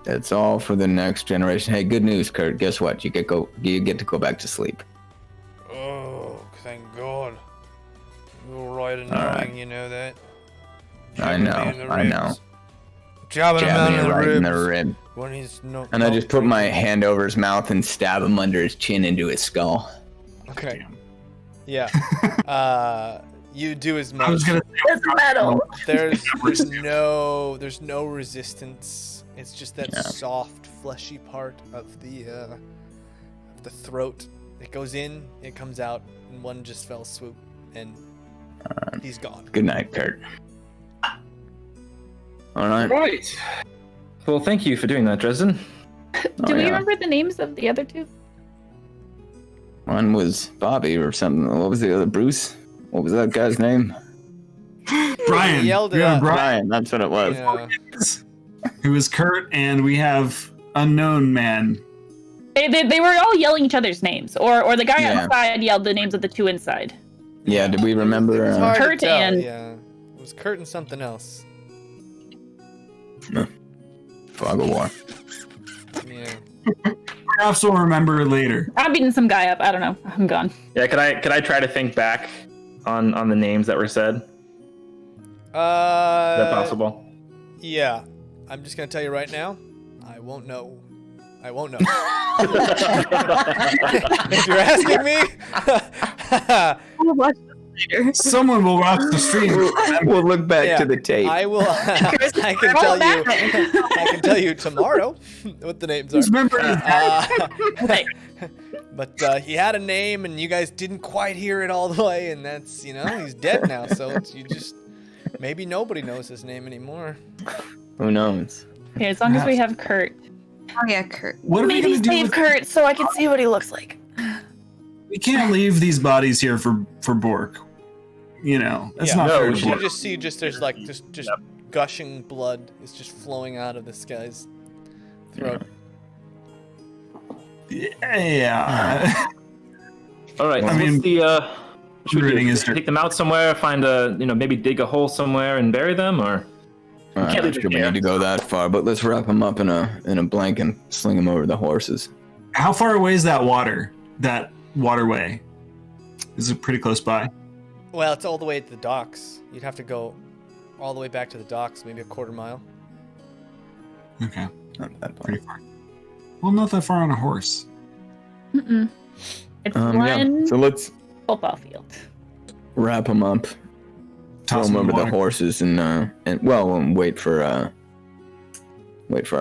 It's all for the next generation. Hey, good news, Kurt. Guess what? You get to go back to sleep. Oh, thank God. You're right in knowing, that. I know. Jabbing him right in the rib. When he's and I just put my hand over his mouth and stab him under his chin into his skull. Okay. Yeah. You do as much. I was gonna say It's metal. There's no resistance. It's just that soft, fleshy part of the throat. It goes in, it comes out, and one just fell swoop, and he's gone. Good night, Kurt. All right. Right. Well, thank you for doing that, Dresden. Do we remember the names of the other two? One was Bobby or something. What was the other? Bruce? What was that guy's name? Brian. He yelled it out. Brian. That's what it was. Yeah. Who is Kurt, and we have Unknown Man. They were all yelling each other's names, or the guy outside yelled the names of the two inside. Yeah, did we remember? It was hard to Kurt tell, and- yeah. It was Kurt and something else. Fog of War. Yeah. Perhaps we'll remember later. I'm beating some guy up. I don't know. I'm gone. Yeah, could I try to think back on the names that were said? Is that possible? Yeah. I'm just gonna tell you right now, I won't know. If you're asking me, Someone will watch the stream. We'll look back to the tape. I will. I can tell you tomorrow what the names are. Remember But he had a name, and you guys didn't quite hear it all the way, and that's he's dead now. So maybe nobody knows his name anymore. Who knows? Okay, as long as we have Kurt. Oh yeah, Kurt. What are we Maybe gonna do save with Kurt so I can see what he looks like. We can't leave these bodies here for Bork. That's not fair to You Bork. just see there's like just gushing blood is just flowing out of this guy's throat. Yeah. All right. I So mean, what's should we reading do? is Take them out somewhere, find maybe dig a hole somewhere and bury them, or can't I'm leave not him sure we here. need to go that far, but let's wrap him up in a blanket and sling him over the horses. How far away is that water? That waterway? Is it pretty close by? Well, it's all the way to the docks. You'd have to go all the way back to the docks, maybe a quarter mile. Okay, Not that far. pretty far. Well, not that far on a horse. Mm-mm. It's Yeah. one So let's football field. wrap him up, throw Toss him him in over the water. horses, and wait for our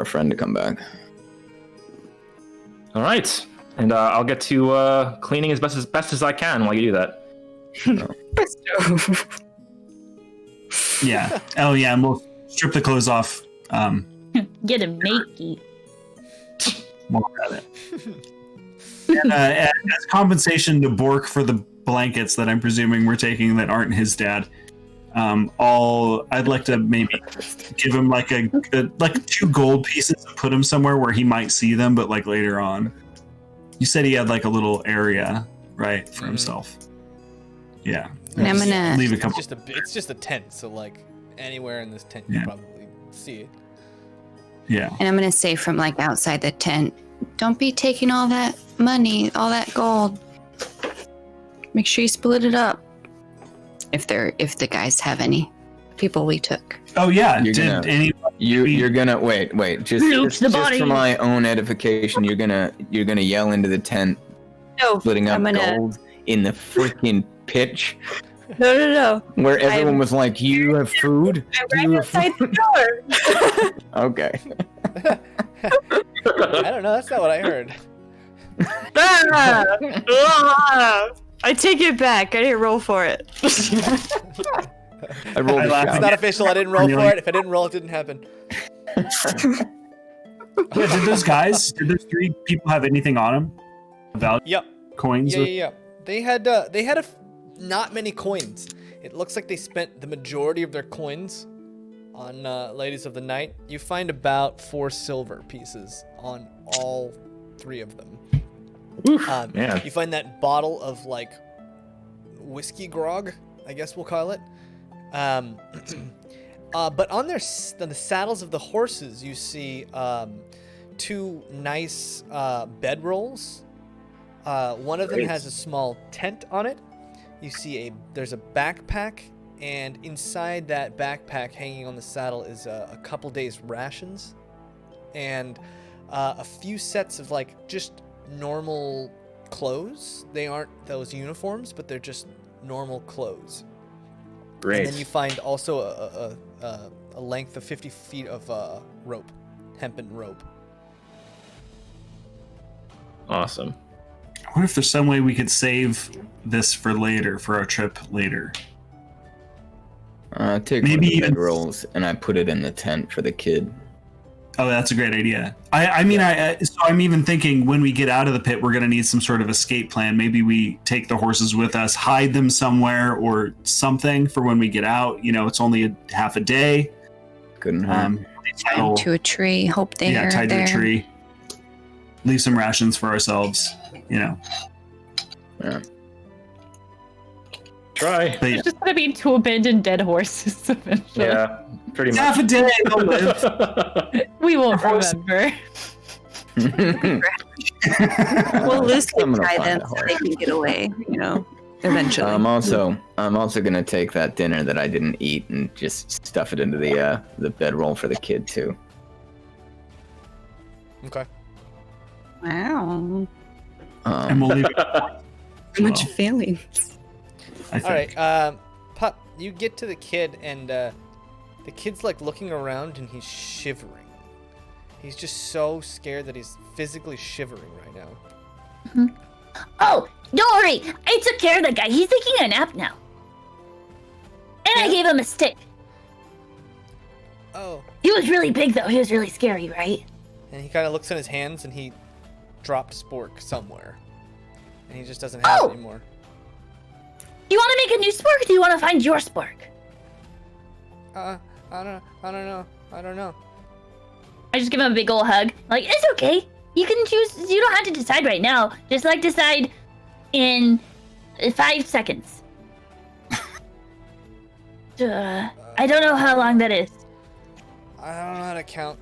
friend to come back. All right, and I'll get to cleaning as best as I can while you do that. Yeah. Oh, yeah. And we'll strip the clothes off. Get him naked. While we're at it. And, as compensation to Bork for the blankets that I'm presuming we're taking that aren't his dad, I'd like to maybe give him like a 2 gold pieces and put him somewhere where he might see them, but like later on. You said he had like a little area, right, for himself. Yeah. And I'm gonna Leave a couple. It's just a tent, so like anywhere in this tent Yeah. you probably see it. Yeah. And I'm gonna say from like outside the tent, don't be taking all that money, all that gold. Make sure you split it up. If the guys have any people we took. Oh yeah. You're Did gonna- any? You're gonna wait. Just the body. for my own edification. You're gonna yell into the tent, No, splitting up I'm gonna. gold in the freaking pitch No. where everyone was like, "You have food." I'm right outside the door. Okay. I don't know. That's not what I heard. I take it back. I didn't roll for it. I rolled I a laughed. It's shot. not official. I didn't roll for it. If I didn't roll, it didn't happen. Yeah, did those 3 people have anything on them? Value Yep. coins? Yeah. They had not many coins. It looks like they spent the majority of their coins on Ladies of the Night. You find about 4 silver pieces on all 3 of them. Man. You find that bottle of like whiskey grog, I guess we'll call it. But on the saddles of the horses, you see 2 nice bedrolls. One of them Great. has a small tent on it. You see there's a backpack, and inside that backpack, hanging on the saddle, is a couple days' rations, and a few sets of like just normal clothes. They aren't those uniforms, but they're just normal clothes. Great. And then you find also a length of 50 feet of rope, hempen rope. Awesome. I wonder if there's some way we could save this for later, for our trip later. Take Maybe one of the even- bedrolls and I put it in the tent for the kid. Oh, that's a great idea. So I'm even thinking when we get out of the pit, we're going to need some sort of escape plan. Maybe we take the horses with us, hide them somewhere or something for when we get out. You know, it's only half a day. Couldn't hurt. Tie to a tree. Hope they are tied there. to a tree. Leave some rations for ourselves. You know. Yeah. Try. But yeah, There's just gonna be 2 abandoned dead horses eventually. Yeah, pretty it's much. half a day. They'll live. We won't Horse- remember. We'll loosely I'm gonna tie find them a so horse. they can get away, eventually. I'm also gonna take that dinner that I didn't eat and just stuff it into the bedroll for the kid too. Okay. Wow. And we'll leave it. So much feelings. I think. All right. Pup, you get to the kid, and the kid's like looking around, and he's shivering. He's just so scared that he's physically shivering right now. Oh, don't worry. I took care of the guy. He's taking a nap now. And I gave him a stick. Oh. He was really big, though. He was really scary, right? And he kind of looks in his hands, and he dropped Spork somewhere, and he just doesn't have it anymore. Do you want to make a new spork, or do you want to find your spork? I don't know. I just give him a big ol' hug. Like, it's okay. You can choose. You don't have to decide right now. Just like decide in 5 seconds. I don't know how long that is. I don't know how to count.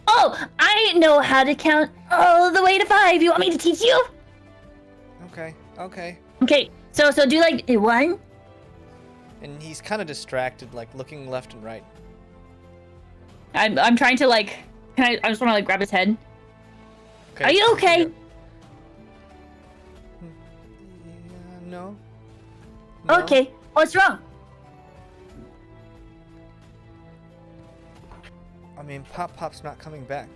Oh, I know how to count all the way to 5. You want me to teach you? Okay. Okay, so do like 1. And he's kind of distracted, like looking left and right. I'm trying to like. I just want to like grab his head. Okay. Are you okay? No. Okay. What's wrong? I mean, Pop's not coming back.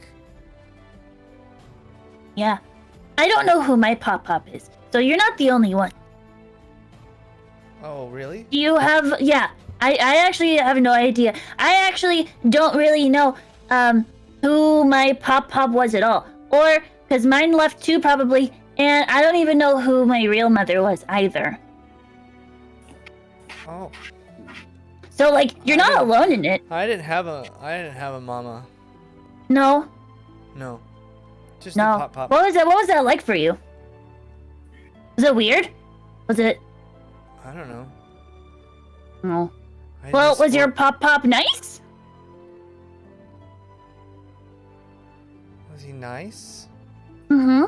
Yeah. I don't know who my Pop is, so you're not the only one. Oh, really? Do you have... Yeah. I actually have no idea. I actually don't really know who my Pop was at all. Or, because mine left too, probably, and I don't even know who my real mother was either. Oh. So, like, you're not alone in it. I didn't have a mama. No. No. Just No. the Pop. What was that like for you? Was it weird? Was it... I don't know. No. I Well, just was your thought- Pop nice? Was he nice? Mm-hmm.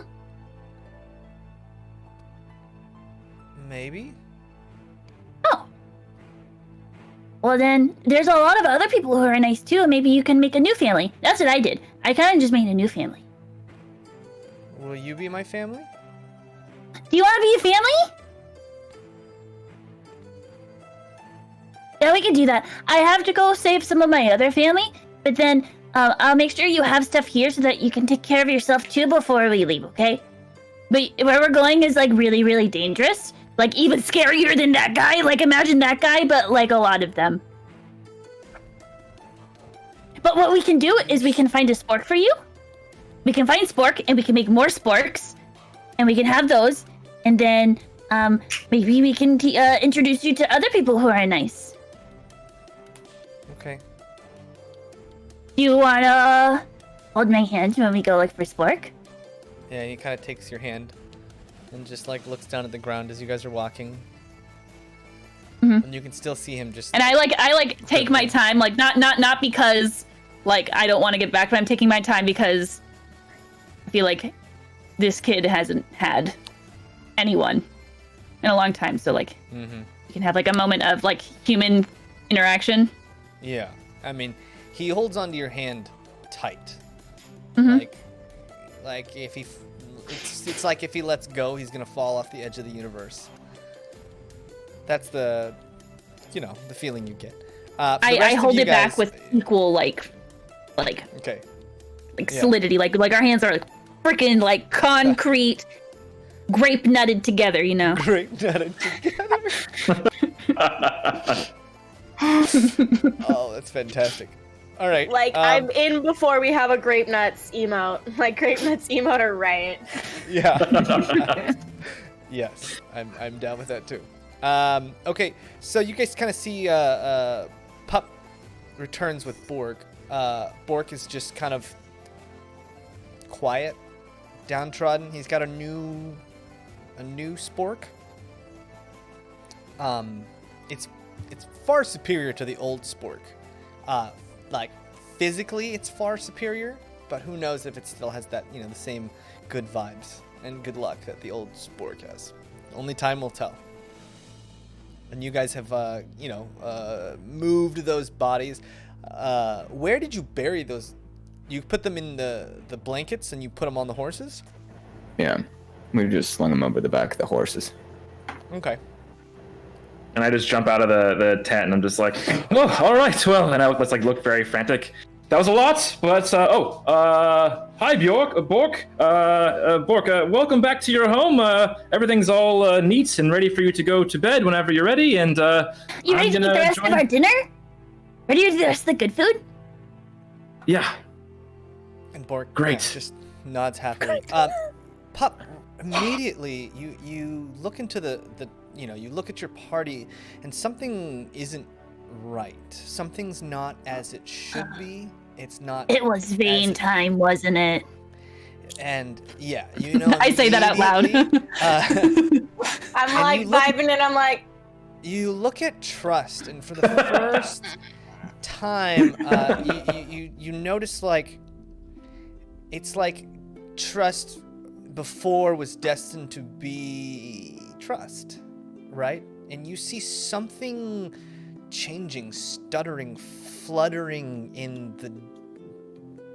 Maybe. Oh. Well then, there's a lot of other people who are nice too, and maybe you can make a new family. That's what I did. I kind of just made a new family. Will you be my family? Do you want to be a family? Yeah, we can do that. I have to go save some of my other family, but then I'll make sure you have stuff here so that you can take care of yourself too before we leave, okay? But where we're going is like really, really dangerous. Like even scarier than that guy. Like imagine that guy, but like a lot of them. But what we can do is we can find a spork for you. We can find spork and we can make more sporks. And we can have those. And then maybe we can introduce you to other people who are nice. Okay. Do you wanna hold my hand when we go look for spork? Yeah, he kind of takes your hand and just like looks down at the ground as you guys are walking. Mhm. And you can still see him just. And I take my time, like not because like I don't want to get back, but I'm taking my time because I feel like this kid hasn't had anyone in a long time, so like you can have like a moment of like human interaction. Yeah, I mean, he holds onto your hand tight. Mhm. Like if he, it's like if he lets go, he's gonna fall off the edge of the universe. That's the feeling you get. For the rest I of hold you it back guys- with equal like Okay. Yeah. solidity, like our hands are like freaking like concrete, grape nutted together, you know. Great nutted together. Oh, that's fantastic. All right. Like I'm in before we have a grape nuts emote. Like grape nuts emote are right. Yeah. Yes, I'm down with that too. Okay, so you guys kind of see Pup returns with Borg. Borg is just kind of quiet, downtrodden. He's got a new spork. It's far superior to the old spork. Like physically, it's far superior, but who knows if it still has that the same good vibes and good luck that the old spork has. Only time will tell. And you guys have moved those bodies. Where did you bury those? You put them in the blankets and you put them on the horses? Yeah, we just slung them over the back of the horses. Okay. And I just jump out of the tent and I'm just like, oh, all right, well, and I look very frantic. That was a lot, but hi Bork, welcome back to your home. Everything's all neat and ready for you to go to bed whenever you're ready. And You ready to eat the rest of our dinner? Ready to eat the rest of the good food? Yeah. And Bork Great. just nods happily. Pup, immediately you look into the you look at your party and something isn't right. Something's not as it should be. It's not. It was vein time, wasn't it? And yeah, I say that out loud. I'm like vibing and I'm like, you look at Trust, and for the first time, you notice like it's like trust before was destined to be trust, right? And you see something changing, stuttering, fluttering in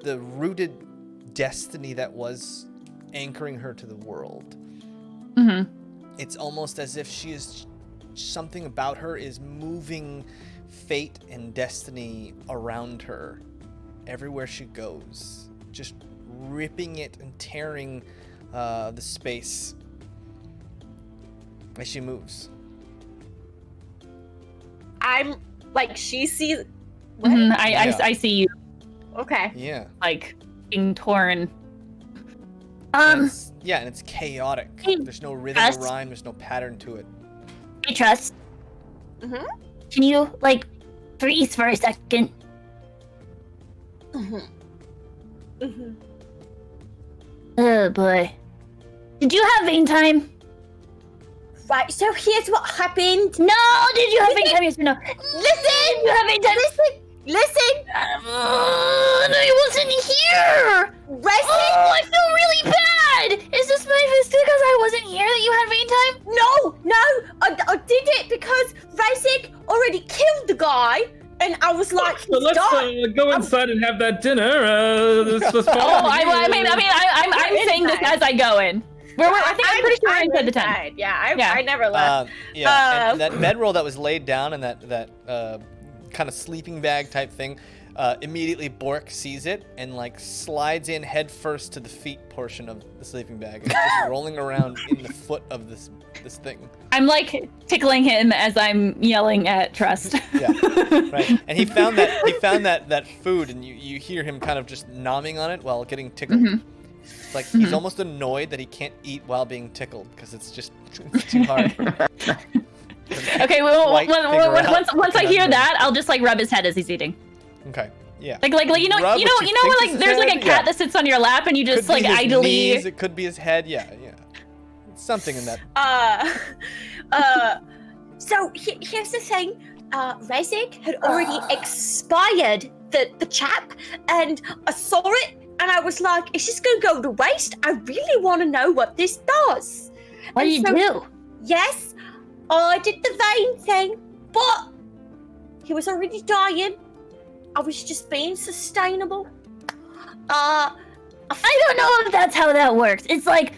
the rooted destiny that was anchoring her to the world. Mm-hmm. It's almost as if something about her is moving fate and destiny around her everywhere she goes, just ripping it and tearing the space as she moves. I'm like, she sees. Mm-hmm. I see you. Okay. Yeah. Like being torn. And it's chaotic. There's no rhythm or rhyme. There's no pattern to it. Hey, Trust. Mm-hmm. Can you, like, freeze for a second? Mm-hmm. Mm-hmm. Oh, boy. Did you have vein time? Right, so here's what happened. No, did you have vein time? Yes or no? Listen! You have vein time? Listen! No, you wasn't here! Rezik! Oh, I feel really bad! Is this because I wasn't here that you had vein time? No! I did it because Rezik already killed the guy, and I was like, so let's go inside and have that dinner. I'm saying this as I go in. I think I'm pretty sure I said the time. Yeah, I never left. And that bedroll that was laid down and that kind of sleeping bag type thing, immediately Bork sees it and like slides in head first to the feet portion of the sleeping bag and just rolling around in the foot of this thing. I'm like tickling him as I'm yelling at Trust. Yeah, right. And he found that food, and you hear him kind of just nomming on it while getting tickled. Mm-hmm. It's like he's almost annoyed that he can't eat while being tickled because it's just too hard. Okay, well, once I hear that, I'll just like rub his head as he's eating. Okay. Yeah. Like you know like there's like a cat that sits on your lap and you just like idly. Knees, it could be his head. Yeah. Something in that. So here's the thing. Rezik had already expired the chap, and I saw it, and I was like, "It's just gonna go to waste." I really want to know what this does. What do you do? Yes, I did the vein thing, but he was already dying. I was just being sustainable. I don't know if that's how that works. It's like,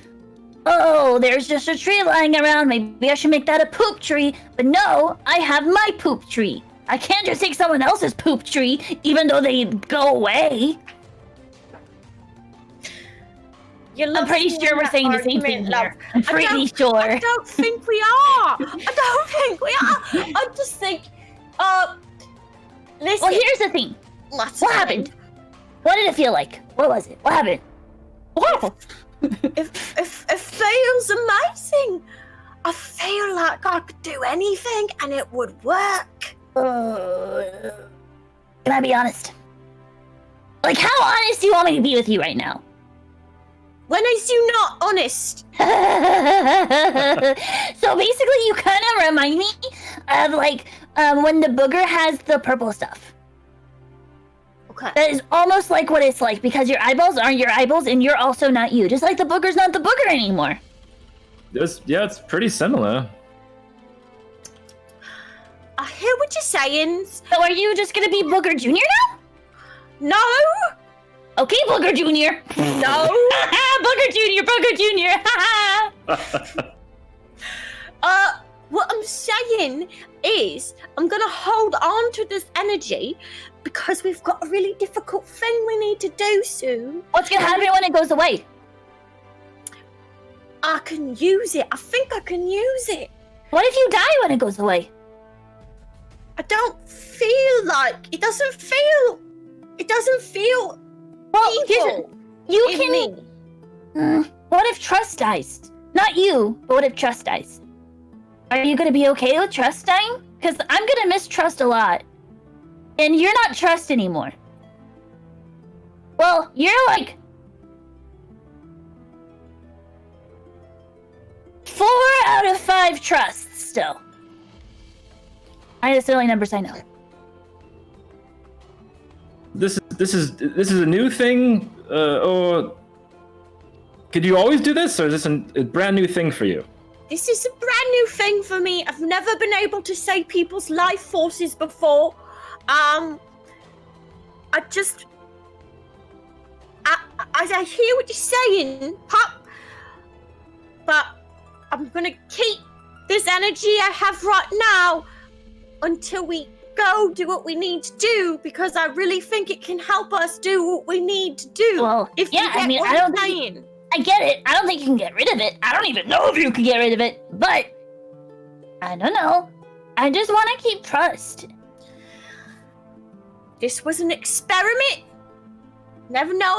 oh, there's just a tree lying around. Maybe I should make that a poop tree. But no, I have my poop tree. I can't just take someone else's poop tree, even though they go away. I'm pretty sure we're saying the same thing here. I'm pretty sure. I don't think we are. I just think, listen. Well, here's the thing. What happened? What did it feel like? What was it? What happened? Whoa. It feels amazing. I feel like I could do anything and it would work. Can I be honest? Like, how honest do you want me to be with you right now? When is you not honest? So basically, you kind of remind me of like when the booger has the purple stuff. Okay. That is almost like what it's like because your eyeballs aren't your eyeballs and you're also not you. Just like the booger's not the booger anymore. It's pretty similar. I hear what you're saying. So are you just gonna be Booger Jr. now? No. Okay, Booger Jr. No. Booger Jr. Booger Jr. What I'm saying is I'm gonna hold on to this energy because we've got a really difficult thing we need to do soon. What's gonna happen when it goes away? I can use it. I think I can use it. What if you die when it goes away? I don't feel like it doesn't feel well, evil. You can. What if Trust dies? Not you, but what if Trust dies? Are you gonna be okay with Trust dying? Because I'm gonna miss Trust a lot. And you're not Trust anymore. Well, you're like 4 out of 5 trusts still. That's the only numbers I know. this is a new thing, or could you always do this, or is this a brand new thing for you? This is a brand new thing for me. I've never been able to save people's life forces before. I hear what you're saying, Pop, but I'm gonna keep this energy I have right now until we go do what we need to do, because I really think it can help us do what we need to do. Well, if yeah, you get I mean, what I don't I'm think- saying. I get it. I don't think you can get rid of it. I don't even know if you can get rid of it, but I don't know. I just want to keep trust. This was an experiment. Never know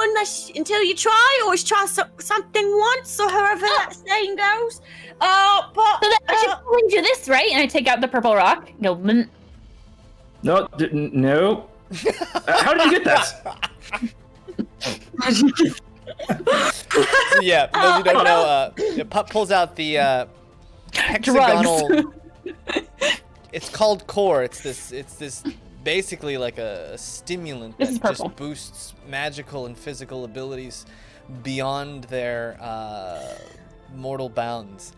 until you try. Always try something once, or however that saying goes. But So then I should probably do this, right? And I take out the purple rock. Go. No, no. How did you get that? Yeah, for those who don't know, Pup pulls out the hexagonal. It's called core. It's this basically like a stimulant that just boosts magical and physical abilities beyond their mortal bounds.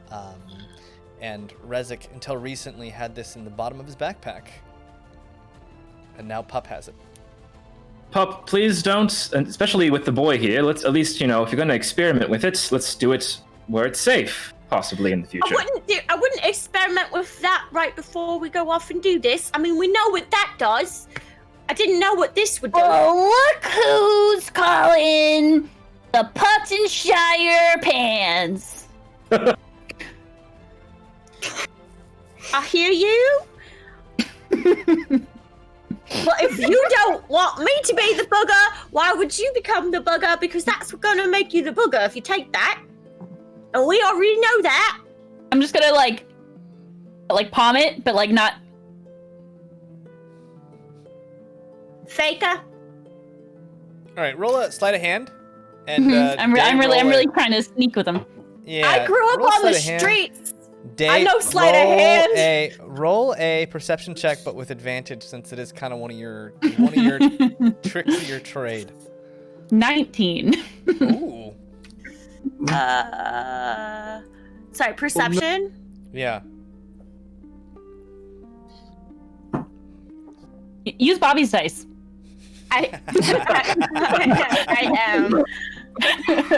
And Rezik, until recently, had this in the bottom of his backpack, and now Pup has it. Pup, please don't, and especially with the boy here, let's at least, if you're going to experiment with it, let's do it where it's safe, possibly in the future. I wouldn't experiment with that right before we go off and do this. I mean, we know what that does. I didn't know what this would do. Oh, look who's calling the Pottenshire Pans. I hear you. But if you don't want me to be the booger, why would you become the booger? Because that's gonna make you the booger if you take that. And we already know that. I'm just gonna like palm it, but like not. Faker. All right, roll a sleight of hand. And I'm really trying to sneak with him. Yeah. I grew up roll on the sleight of hand. streets. Daye, I know sleight of hand. Roll a perception check, but with advantage, since it is kind of one of your tricks of your trade. 19. Ooh. Sorry, perception. Yeah. Use Bobby's dice. I am.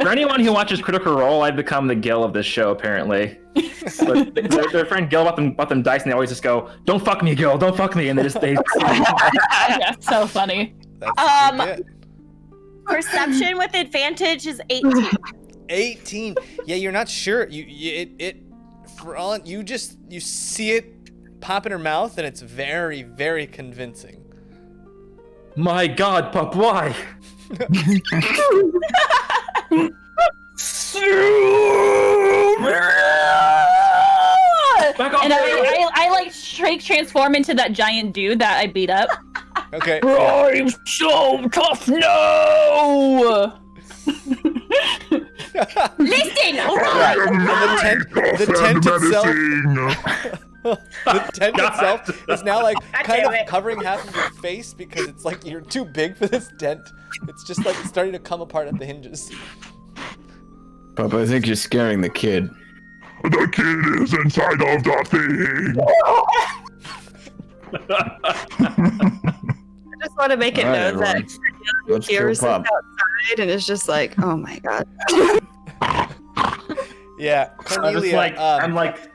For anyone who watches Critical Role, I've become the Gil of this show, apparently. But their friend Gil bought them dice, and they always just go, "Don't fuck me, Gil, don't fuck me," and they That's so funny. That's Perception with advantage is 18. 18. Yeah, you're not sure. You see it pop in her mouth, and it's very, very convincing. My God, Pup, why? And I like straight transform into that giant dude that I beat up. Okay. I'm so tough now. Listen, Right. And the tent itself is now like kind of covering half of your face because it's like you're too big for this tent. It's just like starting to come apart at the hinges. Papa, I think you're scaring the kid. The kid is inside of the thing. I just want to make it All right, known that Let's hears kill us Pop. outside and it's just like, oh my God. Yeah, Cornelia. I'm like,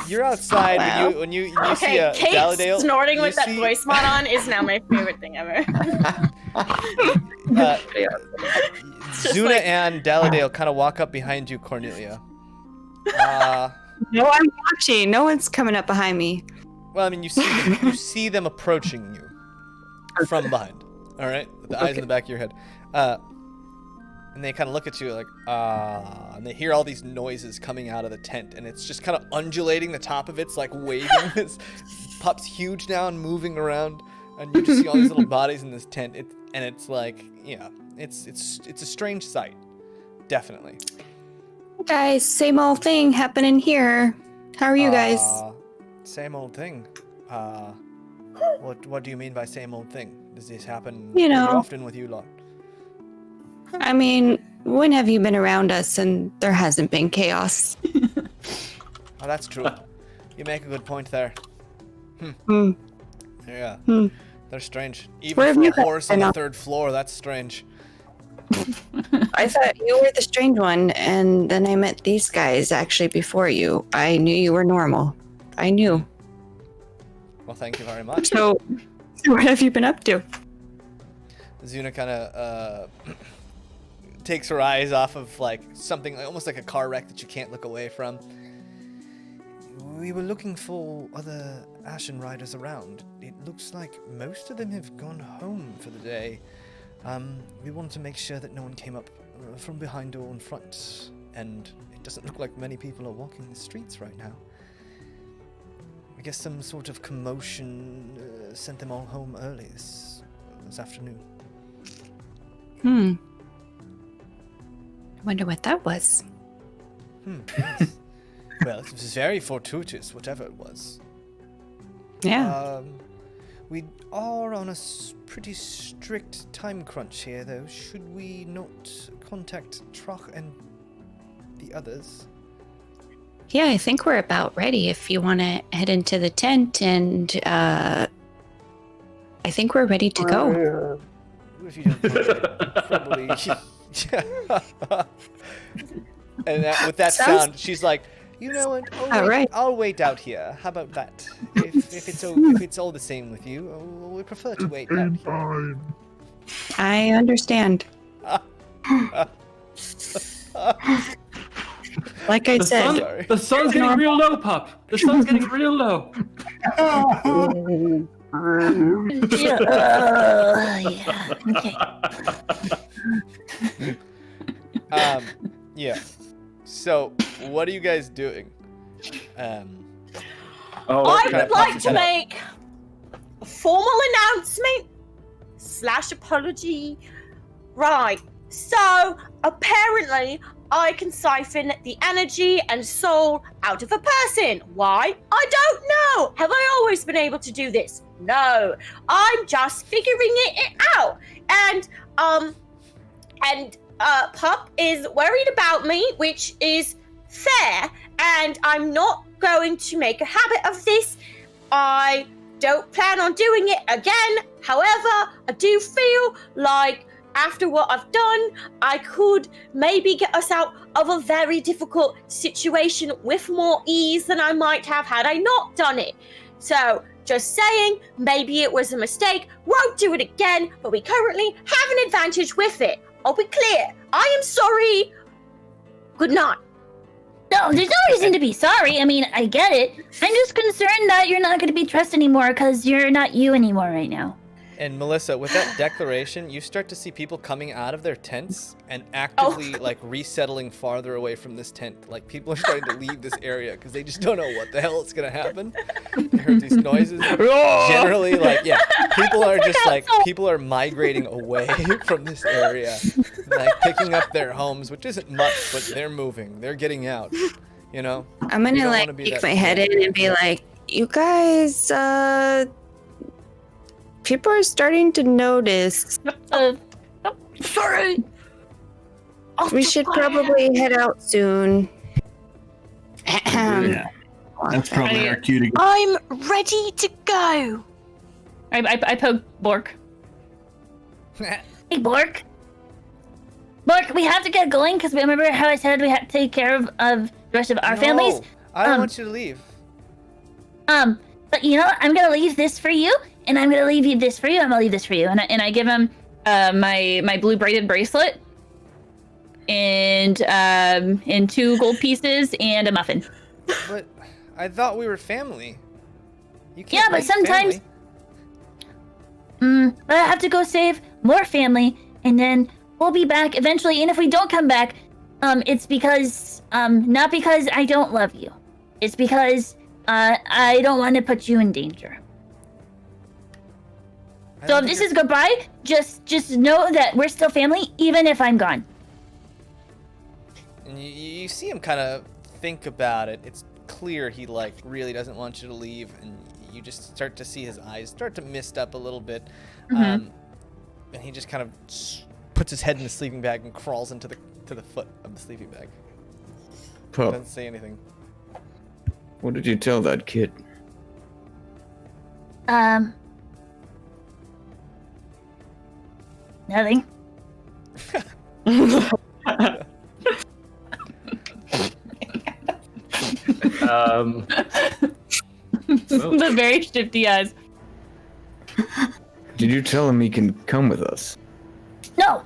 you're outside Wow. when you okay, see a Kate Daladale snorting with you that see- voice mod on is now my favorite thing ever. Zuna and Daladale kind of walk up behind you, Cornelia. No, I'm watching. No one's coming up behind me. Well, I mean, you see them approaching you from behind. All right, with the eyes in the back of your head, and they kind of look at you like, and they hear all these noises coming out of the tent, and it's just kind of undulating. The top of it's like waving. This Pup's huge now and moving around, and you just see all these little bodies in this tent. It's like, yeah, it's a strange sight, definitely. Guys, same old thing happening here. How are you guys? Same old thing. What do you mean by same old thing? Does this happen You pretty know. often with you lot? I mean, when have you been around us and there hasn't been chaos? Oh, that's true. You make a good point there. Hmm. Yeah. Hmm. They're strange. Where Even have for you a been? horse on the 3rd floor, that's strange. I thought you were the strange one, and then I met these guys actually before you. I knew you were normal. I knew. Well, thank you very much. So, what have you been up to? Zuna kind of takes her eyes off of like something almost like a car wreck that you can't look away from. We were looking for other Ashen Riders around. It looks like most of them have gone home for the day. We wanted to make sure that no one came up from behind or in front, and it doesn't look like many people are walking the streets right now. I guess some sort of commotion sent them all home early this afternoon. I wonder what that was. Yes. Well, it was very fortuitous, whatever it was. Yeah. We are on a pretty strict time crunch here, though. Should we not contact Troch and the others? Yeah, I think we're about ready if you want to head into the tent, and I think we're ready to go. If you don't mind, probably. And with that sound, she's like, you know what? I'll wait out here. How about that? If it's all the same with you, we prefer to wait out here. I understand. Like I said, the sun's getting real low, pup. The sun's getting real low. Yeah. Yeah. So, what are you guys doing? I would like to make a formal announcement / apology. Right. So, apparently, I can siphon the energy and soul out of a person. Why? I don't know. Have I always been able to do this? No. I'm just figuring it out. And Pup is worried about me, which is fair, and I'm not going to make a habit of this. I don't plan on doing it again. However, I do feel like after what I've done, I could maybe get us out of a very difficult situation with more ease than I might have had I not done it. So, just saying, maybe it was a mistake, won't do it again, but we currently have an advantage with it. I'll be clear. I am sorry. Good night. No, there's no reason to be sorry. I mean, I get it. I'm just concerned that you're not going to be trusted anymore because you're not you anymore right now. And Melissa, with that declaration, you start to see people coming out of their tents and actively like resettling farther away from this tent. Like people are starting to leave this area because they just don't know what the hell is gonna happen. They heard these noises. Generally, like people are migrating away from this area, like picking up their homes, which isn't much, but they're moving. They're getting out. You know. I'm gonna like peek my head in and be like, "You guys, people are starting to notice. Sorry. We should probably head out soon." Yeah, that's probably our cue to go. I'm ready to go. I poke Bork. Hey, Bork. Bork, we have to get going because remember how I said we had to take care of the rest of our families? I don't want you to leave. But you know what? I'm gonna leave this for you, and I'm gonna leave you this for you. I'm gonna leave this for you, and I give him my blue braided bracelet, and 2 gold pieces and a muffin. But I thought we were family. You can't. Yeah, but sometimes. But I have to go save more family, and then we'll be back eventually. And if we don't come back, it's because not because I don't love you. It's because I don't want to put you in danger. So if this is goodbye, just know that we're still family, even if I'm gone. And you see him kind of think about it. It's clear he like really doesn't want you to leave, and You just start to see his eyes start to mist up a little bit. Mhm. And he just kind of puts his head in the sleeping bag and crawls into the foot of the sleeping bag. Pup, Doesn't say anything. what did you tell that kid? Nothing. The very shifty eyes. Did you tell him he can come with us? No.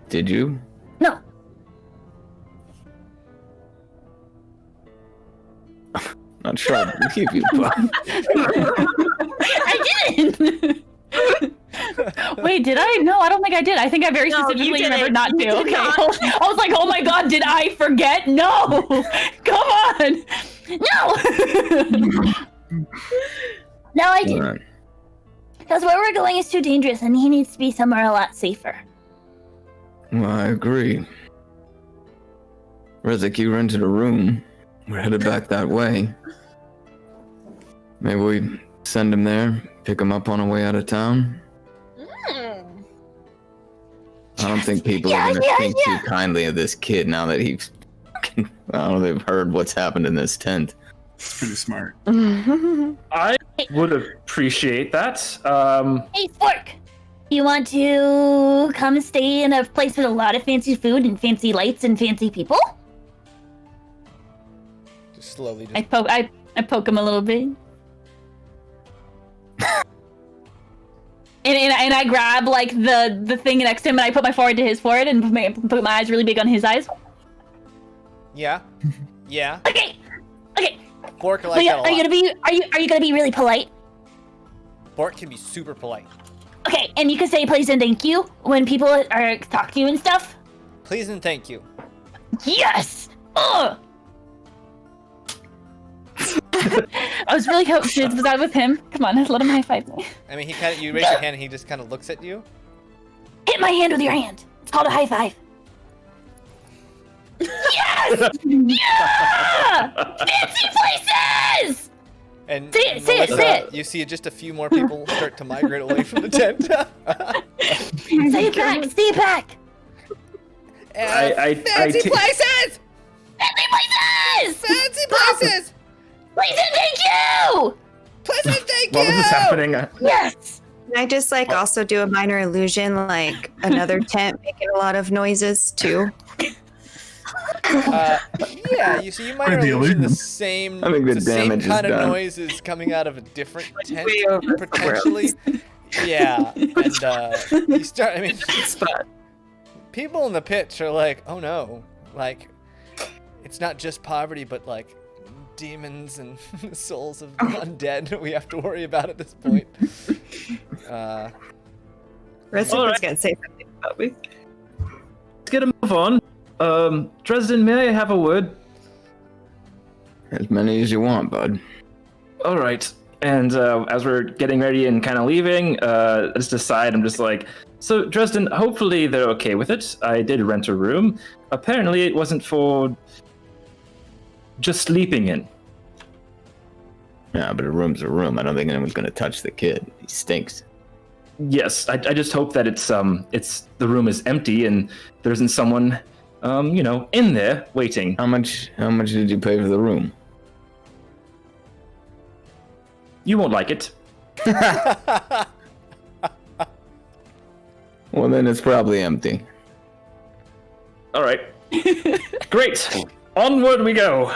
Did you? No. Not sure I believe you, Pup. I didn't. Wait, did I? No, I don't think I did. I think I very specifically remembered not to. Okay. I was like, oh my god, did I forget? No. Come on. No. No, I didn't. Alright. Because where we're going is too dangerous, and he needs to be somewhere a lot safer. Well, I agree. Rezik, you rented a room. We're headed back that way. Maybe we send him there, pick him up on our way out of town? I don't think people are going to think too kindly of this kid now that he's... I don't know, they've heard what's happened in this tent. It's pretty smart. I would appreciate that. Hey, Fork! You want to come stay in a place with a lot of fancy food and fancy lights and fancy people? Just slowly. Just... I poke him a little bit. And I grab like the thing next to him and I put my forehead to his forehead and put my eyes really big on his eyes. Yeah. Yeah. Okay. Bork like that a lot. Are you gonna be really polite? Bork can be super polite. Okay, and you can say please and thank you when people are talk to you and stuff. Please and thank you. Yes. Ugh. I was really hoping was that with him. Come on, let him high five me. I mean, you raise your hand and he just kind of looks at you. Hit my hand with your hand. It's called a high five. Yes! Yeah! Fancy places! And Say it. You see just a few more people start to migrate away from the tent. Say it back. Stay it back. Fancy places! Fancy places! Fancy places! Please and thank you! Please and thank What you! was happening? Yes! Can I just also do a minor illusion, like another tent making a lot of noises too? Yeah, you see, you might illusion the same, I think the same damage is kind of done. noises coming out of a different tent, potentially. Yeah, and you start. I mean, people in the pits are like, "Oh no!" Like, it's not just poverty, but like demons and souls of undead we have to worry about at this point. Rezik was gonna say something about me. Let's get a move on. Dresden, may I have a word? As many as you want, bud. All right. And as we're getting ready and kind of leaving, just aside, I'm just like, so Dresden, hopefully they're okay with it. I did rent a room. Apparently it wasn't for just sleeping in. Yeah, but a room's a room. I don't think anyone's going to touch the kid. He stinks. Yes, I just hope that it's the room is empty and there isn't someone in there waiting. How much did you pay for the room? You won't like it. Well, then it's probably empty. All right. Great. Onward we go.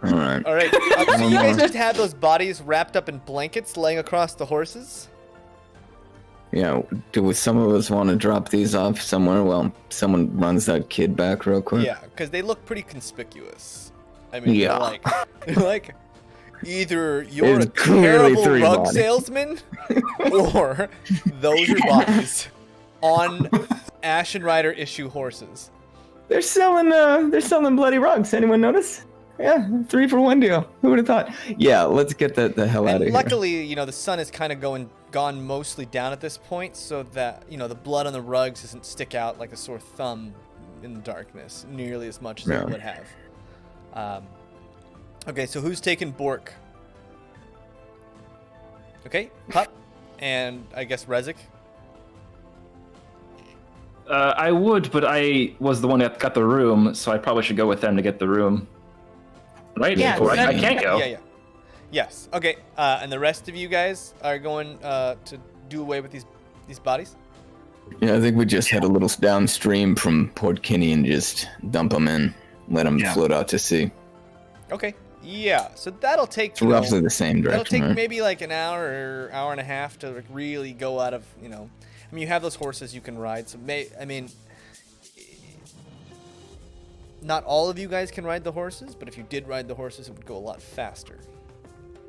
All right. All right. So you guys just had those bodies wrapped up in blankets laying across the horses? Yeah, do some of us want to drop these off somewhere while someone runs that kid back real quick? Yeah, because they look pretty conspicuous. I mean, Yeah. they're like either you're It's a clearly terrible three rug bodies. salesman, or those are bodies on Ashen Rider issue horses. They're selling bloody rugs. Anyone notice? Yeah, 3-for-1 deal. Who would have thought? Yeah, let's get the hell out of And here. luckily, the sun is kind of gone mostly down at this point, so that the blood on the rugs doesn't stick out like a sore thumb in the darkness nearly as much as it would have. Okay, so who's taking Bork? Okay, Pup, and I guess Rezik. I would, but I was the one that got the room, so I probably should go with them to get the room. Right? Yeah, Or I can't go. Yeah. Yes. Okay. And the rest of you guys are going to do away with these bodies. Yeah, I think we just head a little downstream from Port Kinney and just dump them in, let them float out to sea. Okay. Yeah. So that'll take. It's roughly the same direction. That'll take right? maybe like an hour or hour and a half to like really go out of I mean, you have those horses you can ride. So not all of you guys can ride the horses, but if you did ride the horses, it would go a lot faster.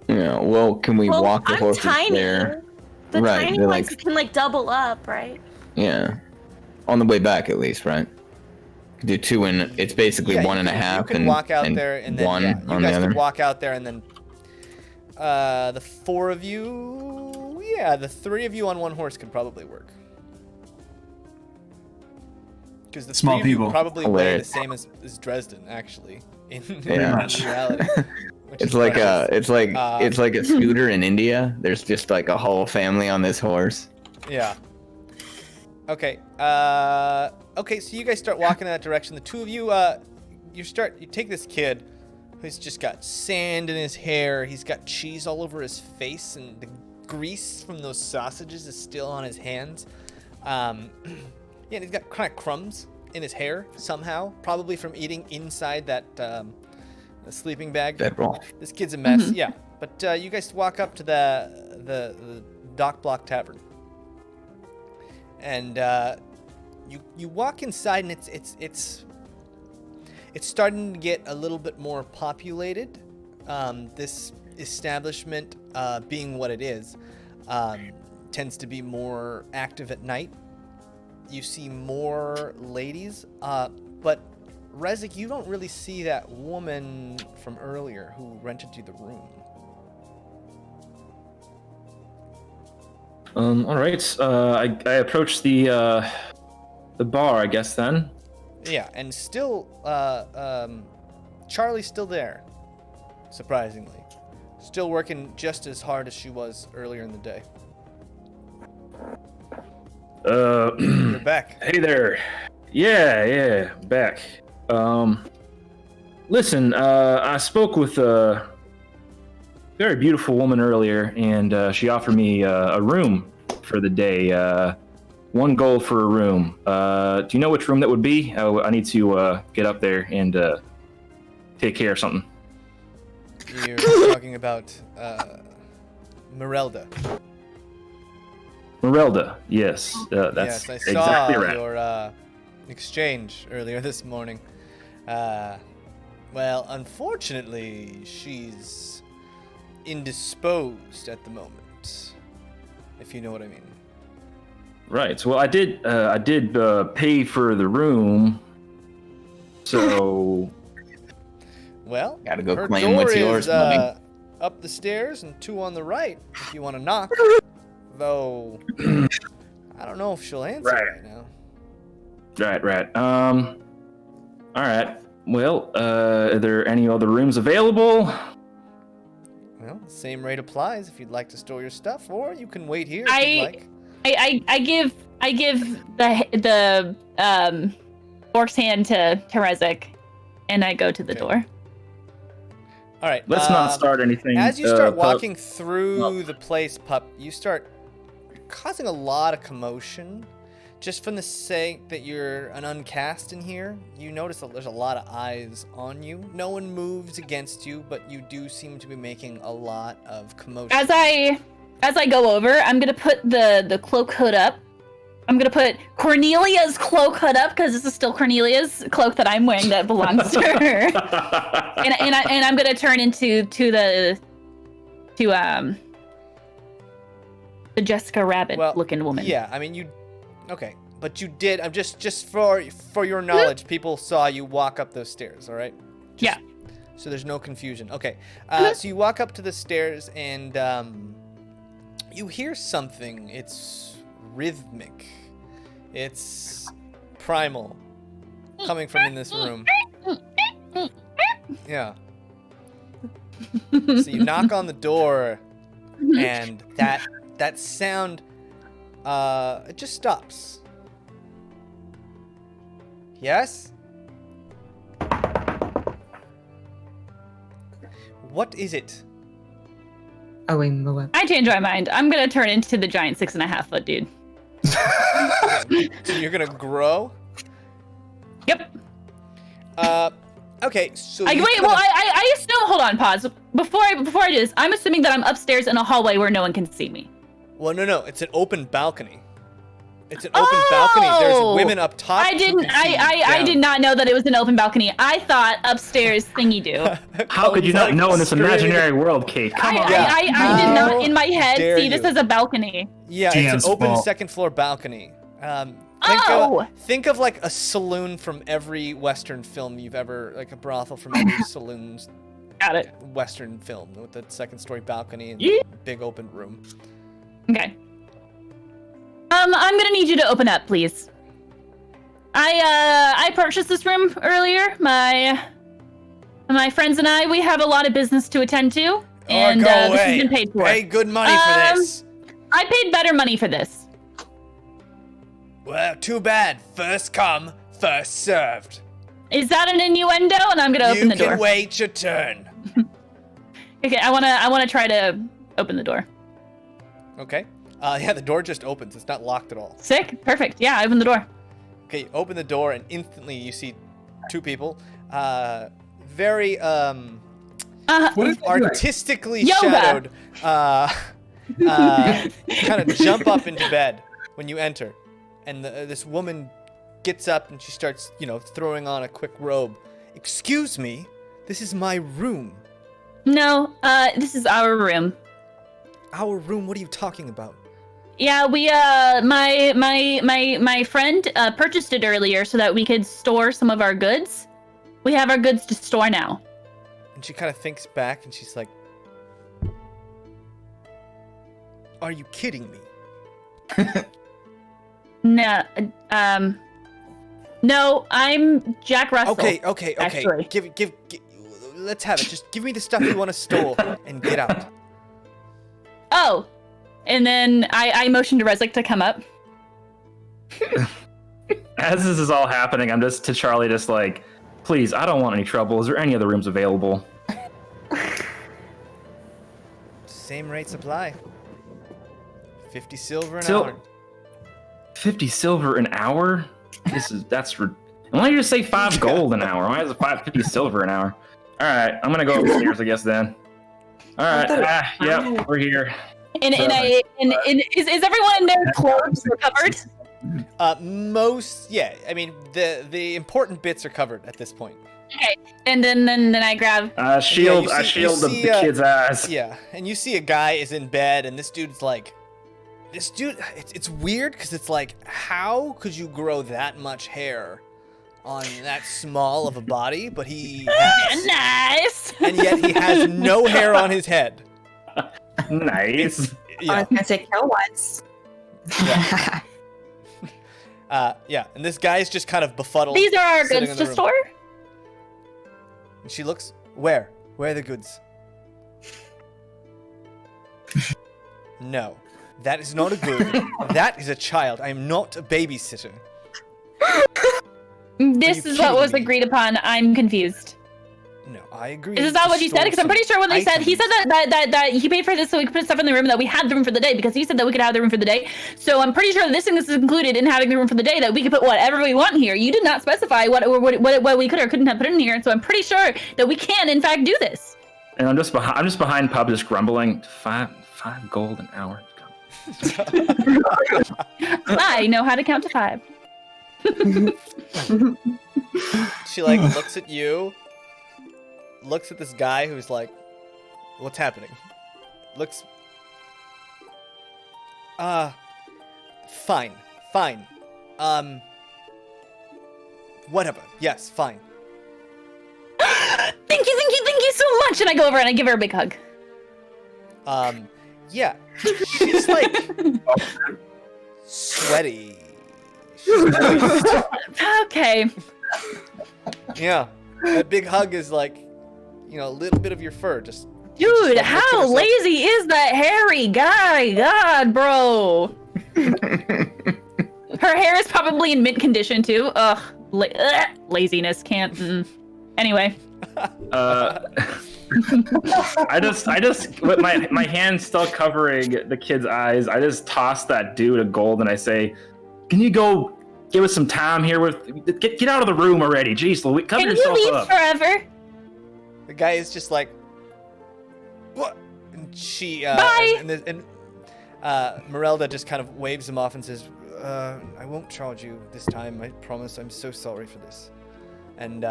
Yeah. Well, can we walk the I'm horses tiny. there? The Right, tiny they're ones like- can like double up, right? Yeah. On the way back, at least, right? Do two and it's basically Yeah, one and a you half, can and walk out and there and then one you on guys the other. can walk out there and then the four of you, the three of you on one horse could probably work. Because the Small three of you people. probably weigh the Hilarious. same as Dresden, actually. In Yeah. reality. which It's is like hilarious. it's like a scooter in India. There's just like a whole family on this horse. Yeah. Okay. Okay. So you guys start walking in that direction. The two of you, you take this kid, who's just got sand in his hair. He's got cheese all over his face, and the grease from those sausages is still on his hands. Yeah, and he's got kind of crumbs in his hair somehow, probably from eating inside that sleeping bag. Bedroll. This kid's a mess. Yeah. But you guys walk up to the Dock Block Tavern. And you walk inside, and it's starting to get a little bit more populated. This establishment, being what it is, tends to be more active at night. You see more ladies, but Rezik, you don't really see that woman from earlier who rented you the room. All right. I approached the bar, I guess then. Yeah, and still, Charlie's still there, surprisingly. Still working just as hard as she was earlier in the day. You're back. Hey there. Yeah, back. Listen, I spoke with a very beautiful woman earlier, and she offered me a room for the day. 1 gold for a room. Do you know which room that would be? I need to get up there and take care of something. You're talking about Merelda. Merelda, yes. That's Yes, I saw exactly right. your exchange earlier this morning. Well, unfortunately, she's indisposed at the moment, if you know what I mean. Right. Well, I did pay for the room, so Well, Gotta go her claim door what's yours, is buddy. up the stairs and 2 on the right if you want to knock. Though I don't know if she'll answer right now. Right. All right. Well, are there any other rooms available? Well, the same rate applies if you'd like to store your stuff, or you can wait here if you'd like. I give the Bork's hand to Rezik, and I go to the door. All right. Let's not start anything. As you start Pup. walking through the place, Pup, you start causing a lot of commotion. Just from the sake that you're an uncast in here, you notice that there's a lot of eyes on you. No one moves against you, but you do seem to be making a lot of commotion. As I go over, I'm gonna put the cloak hood up. I'm gonna put Cornelia's cloak hood up because this is still Cornelia's cloak that I'm wearing that belongs to her. and I'm gonna turn into the Jessica Rabbit looking woman. Yeah, I mean you. Okay, but you did. I'm just for your knowledge, people saw you walk up those stairs. All right. Yeah. So there's no confusion. Okay. So you walk up to the stairs and you hear something. It's rhythmic. It's primal, coming from in this room. Yeah. So you knock on the door, and that sound, it just stops. Yes? What is it? Oh, in the web. I change my mind. I'm gonna turn into the giant 6.5-foot dude. So you're gonna grow? Yep. Okay, so I assume. Hold on, pause. Before I do this, I'm assuming that I'm upstairs in a hallway where no one can see me. Well, no, it's an open balcony. It's an open balcony. There's women up top. I did not know that it was an open balcony. I thought upstairs thingy do. How could you not know in this imaginary world, Kate? Come on. I did not in my head see this as a balcony. Yeah, it's an open second floor balcony. Think of like a saloon from every Western film you've ever, like a brothel from every saloon's Western film with the second story balcony and big open room. Okay. I'm gonna need you to open up, please. I purchased this room earlier. My friends and I, we have a lot of business to attend to, and this has been paid for. Pay good money for this. I paid better money for this. Well, too bad. First come, first served. Is that an innuendo? And I'm gonna open the door. You can wait your turn. Okay, I wanna try to open the door. Okay. Yeah, the door just opens. It's not locked at all. Sick. Perfect. Yeah, I open the door. Okay, you open the door and instantly you see two people. Very artistically shadowed. Kind of jump up into bed when you enter, and this woman gets up and she starts, throwing on a quick robe. Excuse me, this is my room. No, this is our room. Our room? What are you talking about? Yeah, we my friend purchased it earlier so that we could store some of our goods. We have our goods to store now. And she kind of thinks back and she's like, "Are you kidding me?" No, no, I'm Jack Russell. Okay. Actually. Give. Let's have it. Just give me the stuff you want to store and get out. Oh, and then I motioned to Rezik to come up. As this is all happening, I'm just to Charlie, just like, please, I don't want any trouble. Is there any other rooms available? Same rates apply. 50 silver an hour. 50 silver an hour? That's. Why don't you just say 5 gold an hour? Why is it 50 silver an hour? All right, I'm gonna go upstairs, I guess then. All right, yep, we're here. And is everyone in their clothes covered? Yeah. I mean, the important bits are covered at this point. Okay, and then I grab shield. I shield the kid's eyes. Yeah, and you see a guy is in bed, and this dude's like, It's weird because it's like, how could you grow that much hair on that small of a body? But he has. Nice. And yet he has no hair on his head. Nice. I was gonna say kill once. Yeah. And this guy's just kind of befuddled. These are our goods to store? And she looks, where? Where are the goods? No. That is not a good. That is a child. I am not a babysitter. This is what was agreed upon. I'm confused. No, I agree. Is that what you said? Because I'm pretty sure when they said, he said that he paid for this so we could put stuff in the room, that we had the room for the day, because he said that we could have the room for the day. So I'm pretty sure that this thing is included in having the room for the day, that we could put whatever we want here. You did not specify what we could or couldn't have put in here, so I'm pretty sure that we can in fact do this. And I'm just behind Pub, just grumbling. 5 gold an hour. I know how to count to 5. She like looks at you, looks at this guy who's like, what's happening? Looks fine. Whatever. Yes, fine. Thank you so much. And I go over and I give her a big hug. Yeah. She's like sweaty. Okay. Yeah. That big hug is like, a little bit of your fur. Just Dude, just, like, look at how herself. lazy is that hairy guy? God, bro. Her hair is probably in mint condition too. Ugh, laziness can't. Anyway. I just with my hand still covering the kid's eyes, I just toss that dude a gold and I say, "Can you go give us some time here? Get out of the room already, jeez, cover yourself Can you leave up." forever? The guy is just like, what? And she, Bye! And Merelda just kind of waves him off and says, I won't charge you this time, I promise. I'm so sorry for this. And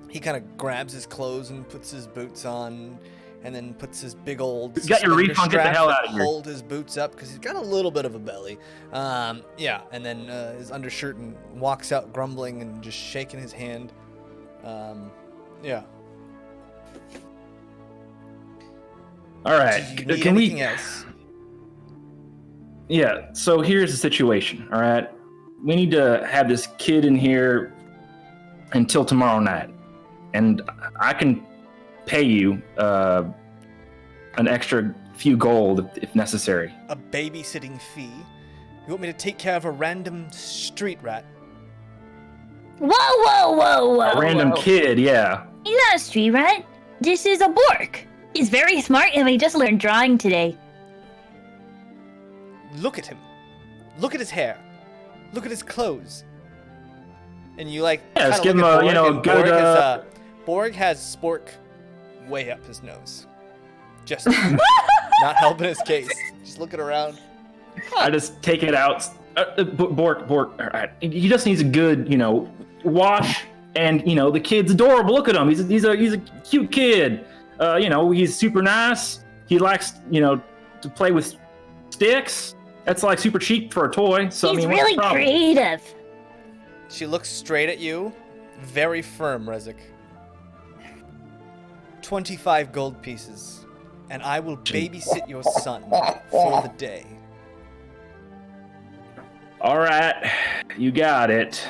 he kind of grabs his clothes and puts his boots on, and then puts his big old You got your refund, get the hell out of here. Hold his boots up because he's got a little bit of a belly. Yeah, and then his undershirt and walks out grumbling and just shaking his hand. Yeah. All right, Do you need can anything we? else? Yeah. So here's the situation. All right, we need to have this kid in here until tomorrow night, and I can pay you an extra few gold if necessary. A babysitting fee? You want me to take care of a random street rat? Whoa. A random kid, yeah. He's not a street rat. This is a Bork. He's very smart and we just learned drawing today. Look at him. Look at his hair. Look at his clothes. And you like Yeah, let's kinda give look him at a, Borg, and good. Borg has Spork way up his nose. Just not helping his case. Just looking around. I just take it out. Bork. All right. He just needs a good, wash. And the kid's adorable. Look at him. He's a cute kid. He's super nice. He likes, to play with sticks. That's like super cheap for a toy. So He's I mean, what's the really problem? creative. She looks straight at you. Very firm, Rezik. 25 gold pieces. And I will babysit your son for the day. All right, you got it.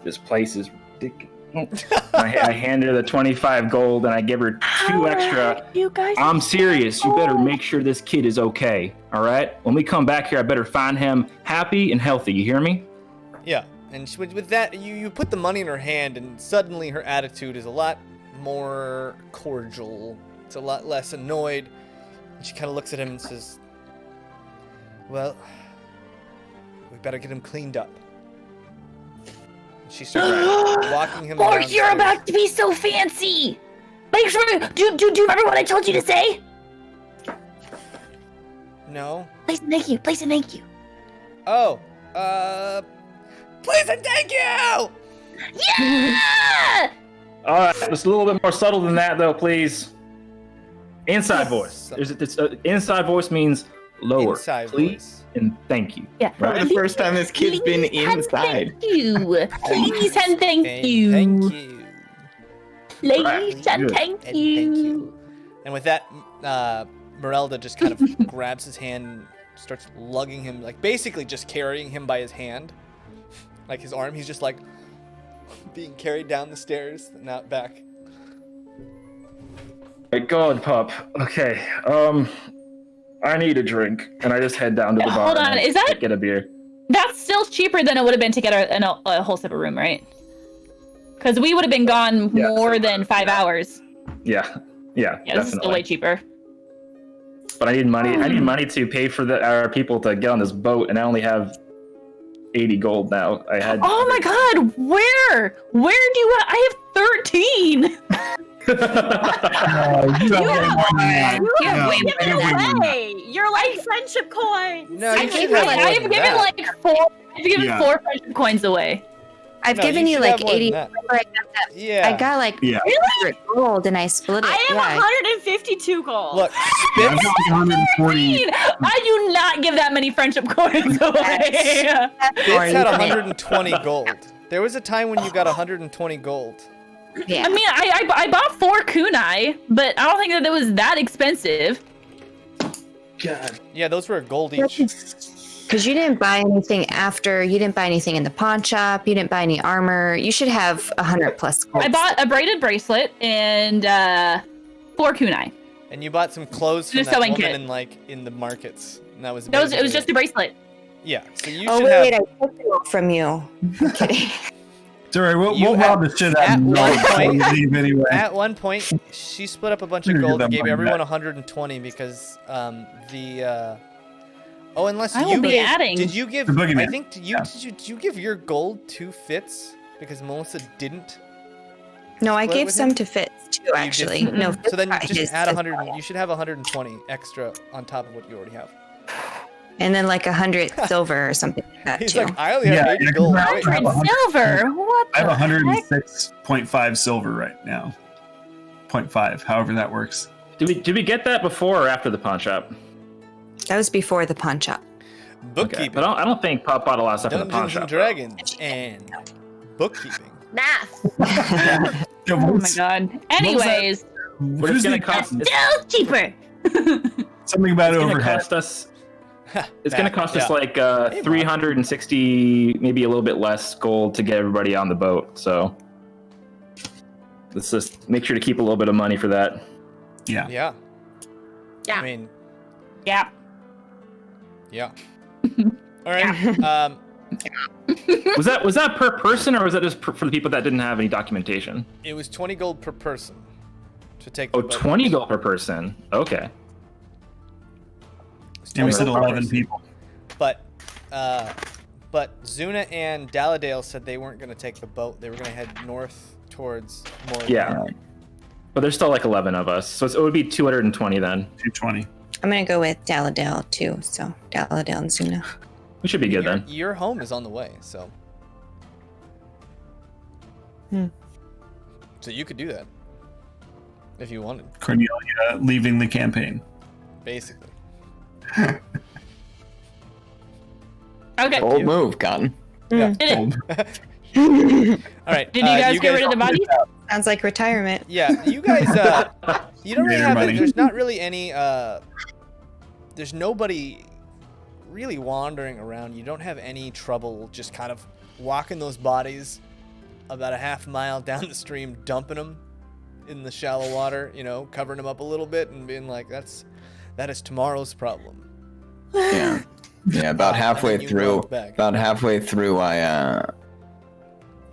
This place is ridiculous. I hand her the 25 gold and I give her 2 extra. You guys. I'm serious. You better make sure this kid is okay. All right. When we come back here, I better find him happy and healthy. You hear me? Yeah, and with that, you put the money in her hand, and suddenly her attitude is a lot more cordial. It's a lot less annoyed. And she kind of looks at him and says, well, we better get him cleaned up. And she starts walking him Bork, downstairs. you're about to be so fancy. Make sure. Do you remember what I told you to say? No. Please and thank you. Please and thank you. Oh, please and thank you! Yeah! All right. Just a little bit more subtle than that, though, please. Inside voice. Inside voice means lower. Inside please voice. and thank you. Yeah. Right? The first time this kid's been inside. Thank you. Please and thank you. Thank you. Please and Good. thank And you. thank you. And with that, Merelda just kind of grabs his hand and starts lugging him, like basically just carrying him by his hand. Like his arm, he's just like being carried down the stairs and out back. My God, pup. Okay. I need a drink, and I just head down to the bar. Hold on, and is that- get a beer? That's still cheaper than it would have been to get a whole separate room, right? Because we would have been gone Yeah, more than 5 hours. Yeah, Yeah, this is still way cheaper. But I need money. I need money to pay for our people to get on this boat, and I only have 80 gold now. I had. Oh my God, where? Where do you? I have 13. You have way more than that. You have way Yeah, more you have way more than that. Hey, you're like friendship coins. No, I you have should given, have like, more I have than given that. like 4. I've given Yeah. 4 friendship coins away. I've No, given you you should like have more than 80. that. Remember I got that. Yeah. I got like Yeah. 100 gold and I split it. I have yeah. 152 gold. Look, Yeah, I've Spitz, got like 140. I do not give that many friendship coins away. Spitz Or had you can- 120 gold. There was a time when you got 120 gold. Yeah. I mean, I bought 4 kunai, but I don't think that it was that expensive. God. Yeah, those were a gold each. Because you didn't buy anything after. You didn't buy anything in the pawn shop. You didn't buy any armor. You should have 100 plus gold. I bought a braided bracelet and 4 kunai. And you bought some clothes from Just that sewing woman kit. in the markets. And that was No, it was just a bracelet. Yeah. So you Oh should wait, have. I took it all from you. I'm kidding. Sorry, we'll rob the shit out of you anyway. At one point, she split up a bunch of gold and gave everyone 120 because unless I will you be gave, adding. did you give? The boogeyman. I think did you give your gold to Fitz because Melissa didn't? No, I Split gave with some him? to Fitz too. You did? Actually, no. So then Fitz you got just his add as 100. well. You should have 120 extra on top of what you already have. And then like 100 silver or something like that He's too. like, I only have 80 gold. Wait, 100 silver. What I have the heck? 106.5 silver right now. 0.5, however that works. Did we get that before or after the pawn shop? That was before the pawn shop. Bookkeeping. Okay, but I don't think Pop bought a lot of stuff in the pawn Dungeons and shop. Dragons and bookkeeping. Math. Oh my god. Anyways, But it's gonna cost. Still cheaper. Something about It's gonna overhead. cost us. It's gonna cost us Yeah. like 360, maybe a little bit less gold to get everybody on the boat. So let's just make sure to keep a little bit of money for that. Yeah. Yeah. Yeah. I mean, yeah. yeah. All right. Was that per person or was that just for the people that didn't have any documentation? It was 20 gold per person to take. Oh, the boat. 20 gold per person. Okay. And we said 20 gold per 11 person. people. But Zuna and Daladale said they weren't going to take the boat. They were going to head north towards more. Yeah. But there's still like 11 of us, so it would be 220 then. 220. I'm gonna go with Daladale too. So Daladale and Zuna. We should be good then. Your home is on the way, so. So you could do that if you wanted, Cornelia leaving the campaign. basically. Okay. Bold move, Cotton. Yeah. Did All right. Did you guys get rid of the bodies? Sounds like retirement. Yeah, you guys. You don't really Your have. money. There's not really any. There's nobody really wandering around. You don't have any trouble just kind of walking those bodies about a half mile down the stream, dumping them in the shallow water. You know, covering them up a little bit and being like, that is tomorrow's problem. Yeah. Yeah, about halfway and then you through. walk back. About halfway through,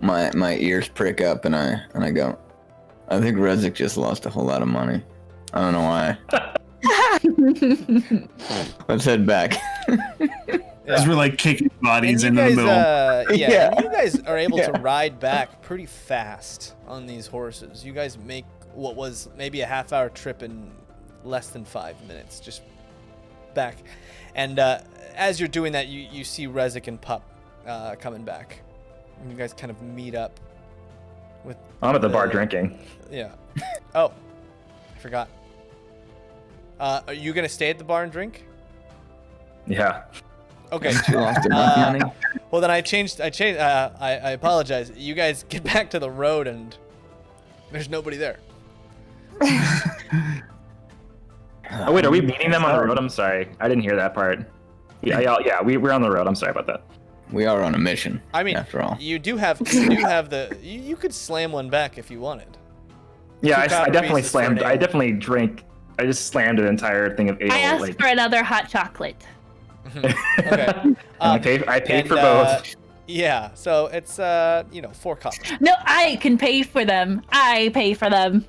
my ears prick up and I go, I think Rezik just lost a whole lot of money. I don't know why. Let's head back. As we're like kicking bodies And into you the guys, middle. yeah, and you guys are able to ride back pretty fast on these horses. You guys make what was maybe a half-hour trip in less than 5 minutes, just back. And as you're doing that, you see Rezik and Pup coming back. And you guys kind of meet up with. I'm at the bar drinking. Yeah. Oh, I forgot. Are you gonna stay at the bar and drink? Yeah. Okay. You lost enough money. Well, then I apologize. You guys get back to the road and there's nobody there. Oh wait, are we meeting them on the road? I'm sorry, I didn't hear that part. Yeah, we're on the road. I'm sorry about that. We are on a mission. I mean, after all. you could slam one back if you wanted. Yeah, Two I copper definitely pieces for an slammed. I ale. definitely drank. I just slammed an entire thing of ale. I asked like, for another hot chocolate. Okay. I paid for and, both. Yeah, so it's 4 coppers. No, I can pay for them. I pay for them.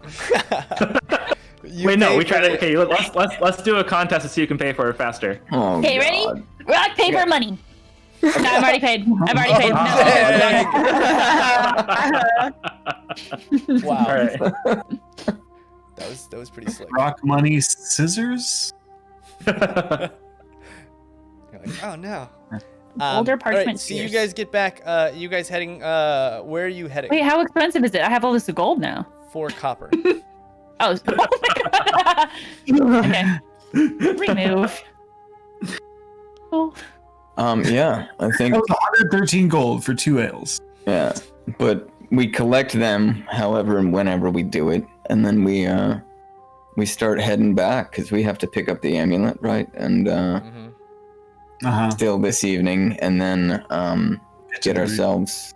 Wait, no, we tried to. Okay, let's do a contest to see who can pay for it faster. Oh, Okay, ready? God. Rock, paper, money. No, I'm already paid. I've already paid. No. Wow. All right. That was pretty slick. Rock, money, scissors? You're like, oh no. Older all parchment right, so you spheres. guys get back. You guys heading. Where are you heading? Wait, how expensive is it? I have all this gold now. 4 copper. Oh, my god. Okay. Remove. Oh. Yeah, I think. That was 113 gold for 2 ales. Yeah, but we collect them however and whenever we do it, and then we start heading back because we have to pick up the amulet, right? And still this evening, and then get ourselves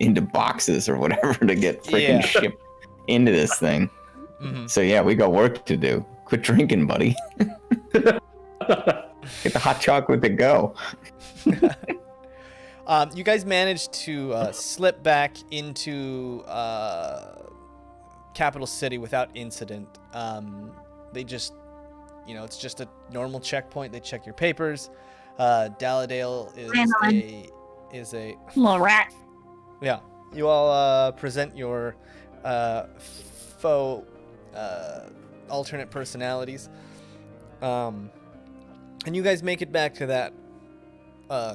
into boxes or whatever to get freaking shipped into this thing. So yeah, we got work to do. Quit drinking, buddy. Get the hot chocolate to go. You guys managed to slip back into Capital City without incident. They just, it's just a normal checkpoint. They check your papers. Dalladale is a little rat. Yeah, you all present your faux alternate personalities, and you guys make it back to that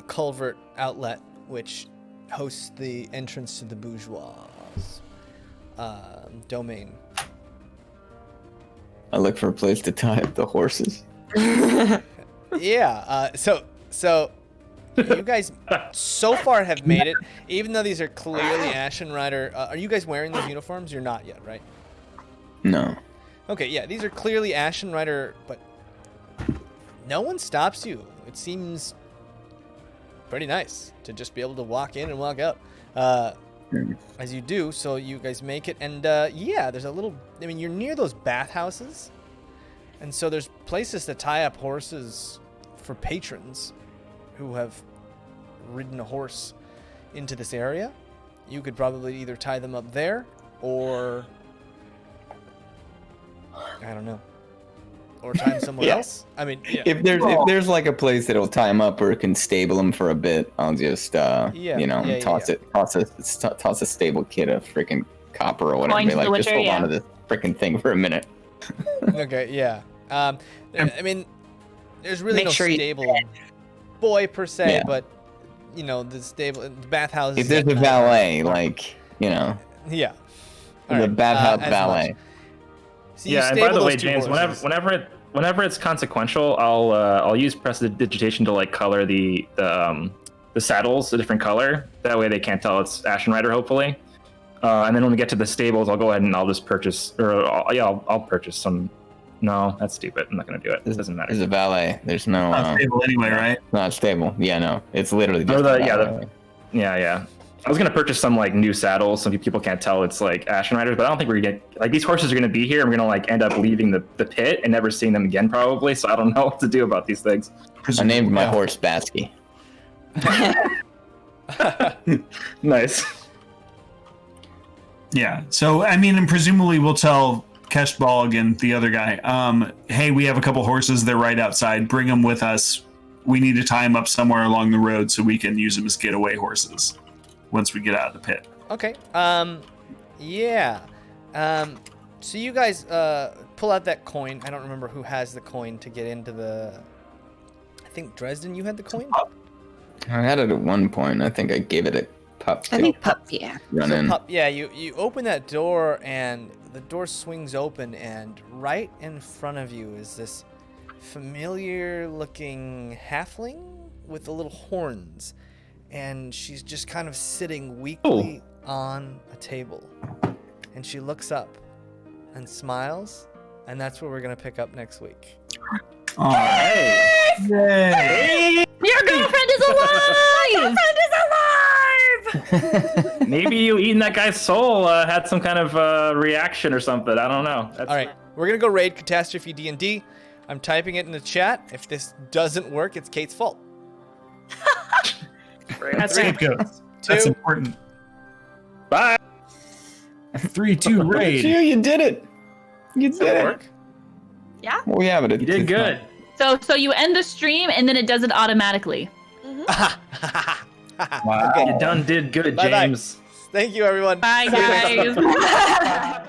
culvert outlet, which hosts the entrance to the bourgeois domain. I look for a place to tie up the horses. Yeah. So you guys so far have made it, even though these are clearly Ashen Rider. Are you guys wearing those uniforms? You're not yet, right? No. Okay, yeah, these are clearly Ashen Rider, but no one stops you. It seems pretty nice to just be able to walk in and walk out. As you do, so you guys make it, and yeah, there's a little, you're near those bathhouses, and so there's places to tie up horses for patrons who have ridden a horse into this area. You could probably either tie them up there, or I don't know, or tie them somewhere else. If there's like a place that'll tie them up or can stable them for a bit, I'll just toss a stable kid a freaking copper or whatever. Be like, just hold on to this freaking thing for a minute. Okay, yeah. There's really no stable boy per se, but the bathhouse. If there's a valet, yeah, the bathhouse valet. So yeah, and by the way, James, whenever it's consequential, I'll use prestidigitation to color the saddles a different color. That way they can't tell it's Ashen Rider, hopefully. And then when we get to the stables, I'll go ahead and I'll just purchase, I'll purchase some. No, that's stupid. I'm not gonna do it. This doesn't matter. There's a valet. There's no not stable anyway, right? Not stable. Yeah, no. It's literally just yeah. I was gonna purchase some new saddles. Some people can't tell it's Ashen Riders, but I don't think we're gonna these horses are gonna be here. And we're gonna end up leaving the pit and never seeing them again, probably. So I don't know what to do about these things. I named my horse Batsky. Nice. Yeah. So and presumably we'll tell Keshbog and the other guy, hey, we have a couple horses. They're right outside. Bring them with us. We need to tie them up somewhere along the road so we can use them as getaway horses once we get out of the pit. Okay. Yeah. So you guys pull out that coin. I don't remember who has the coin to get into the. I think Dresden, you had the coin. I had it at one point. I think I gave it a pup. I think pup, yeah. Run in. Pup, yeah. You open that door and the door swings open, and right in front of you is this familiar-looking halfling with the little horns, and she's just kind of sitting weakly on a table, and she looks up and smiles, and that's where we're gonna pick up next week. All right. Yay. Your girlfriend is alive! Maybe you eating that guy's soul had some kind of reaction or something. I don't know. All right, we're gonna go raid Catastrophe D&D. I'm typing it in the chat. If this doesn't work, it's Kate's fault. That's scapegoats. That's important. Bye. 3-2 raid. You did it. You did it. Work? Yeah. Well, yeah, but you did good. So you end the stream and then it does it automatically. Wow. You done did good, Bye-bye. James. Thank you, everyone. Bye, guys.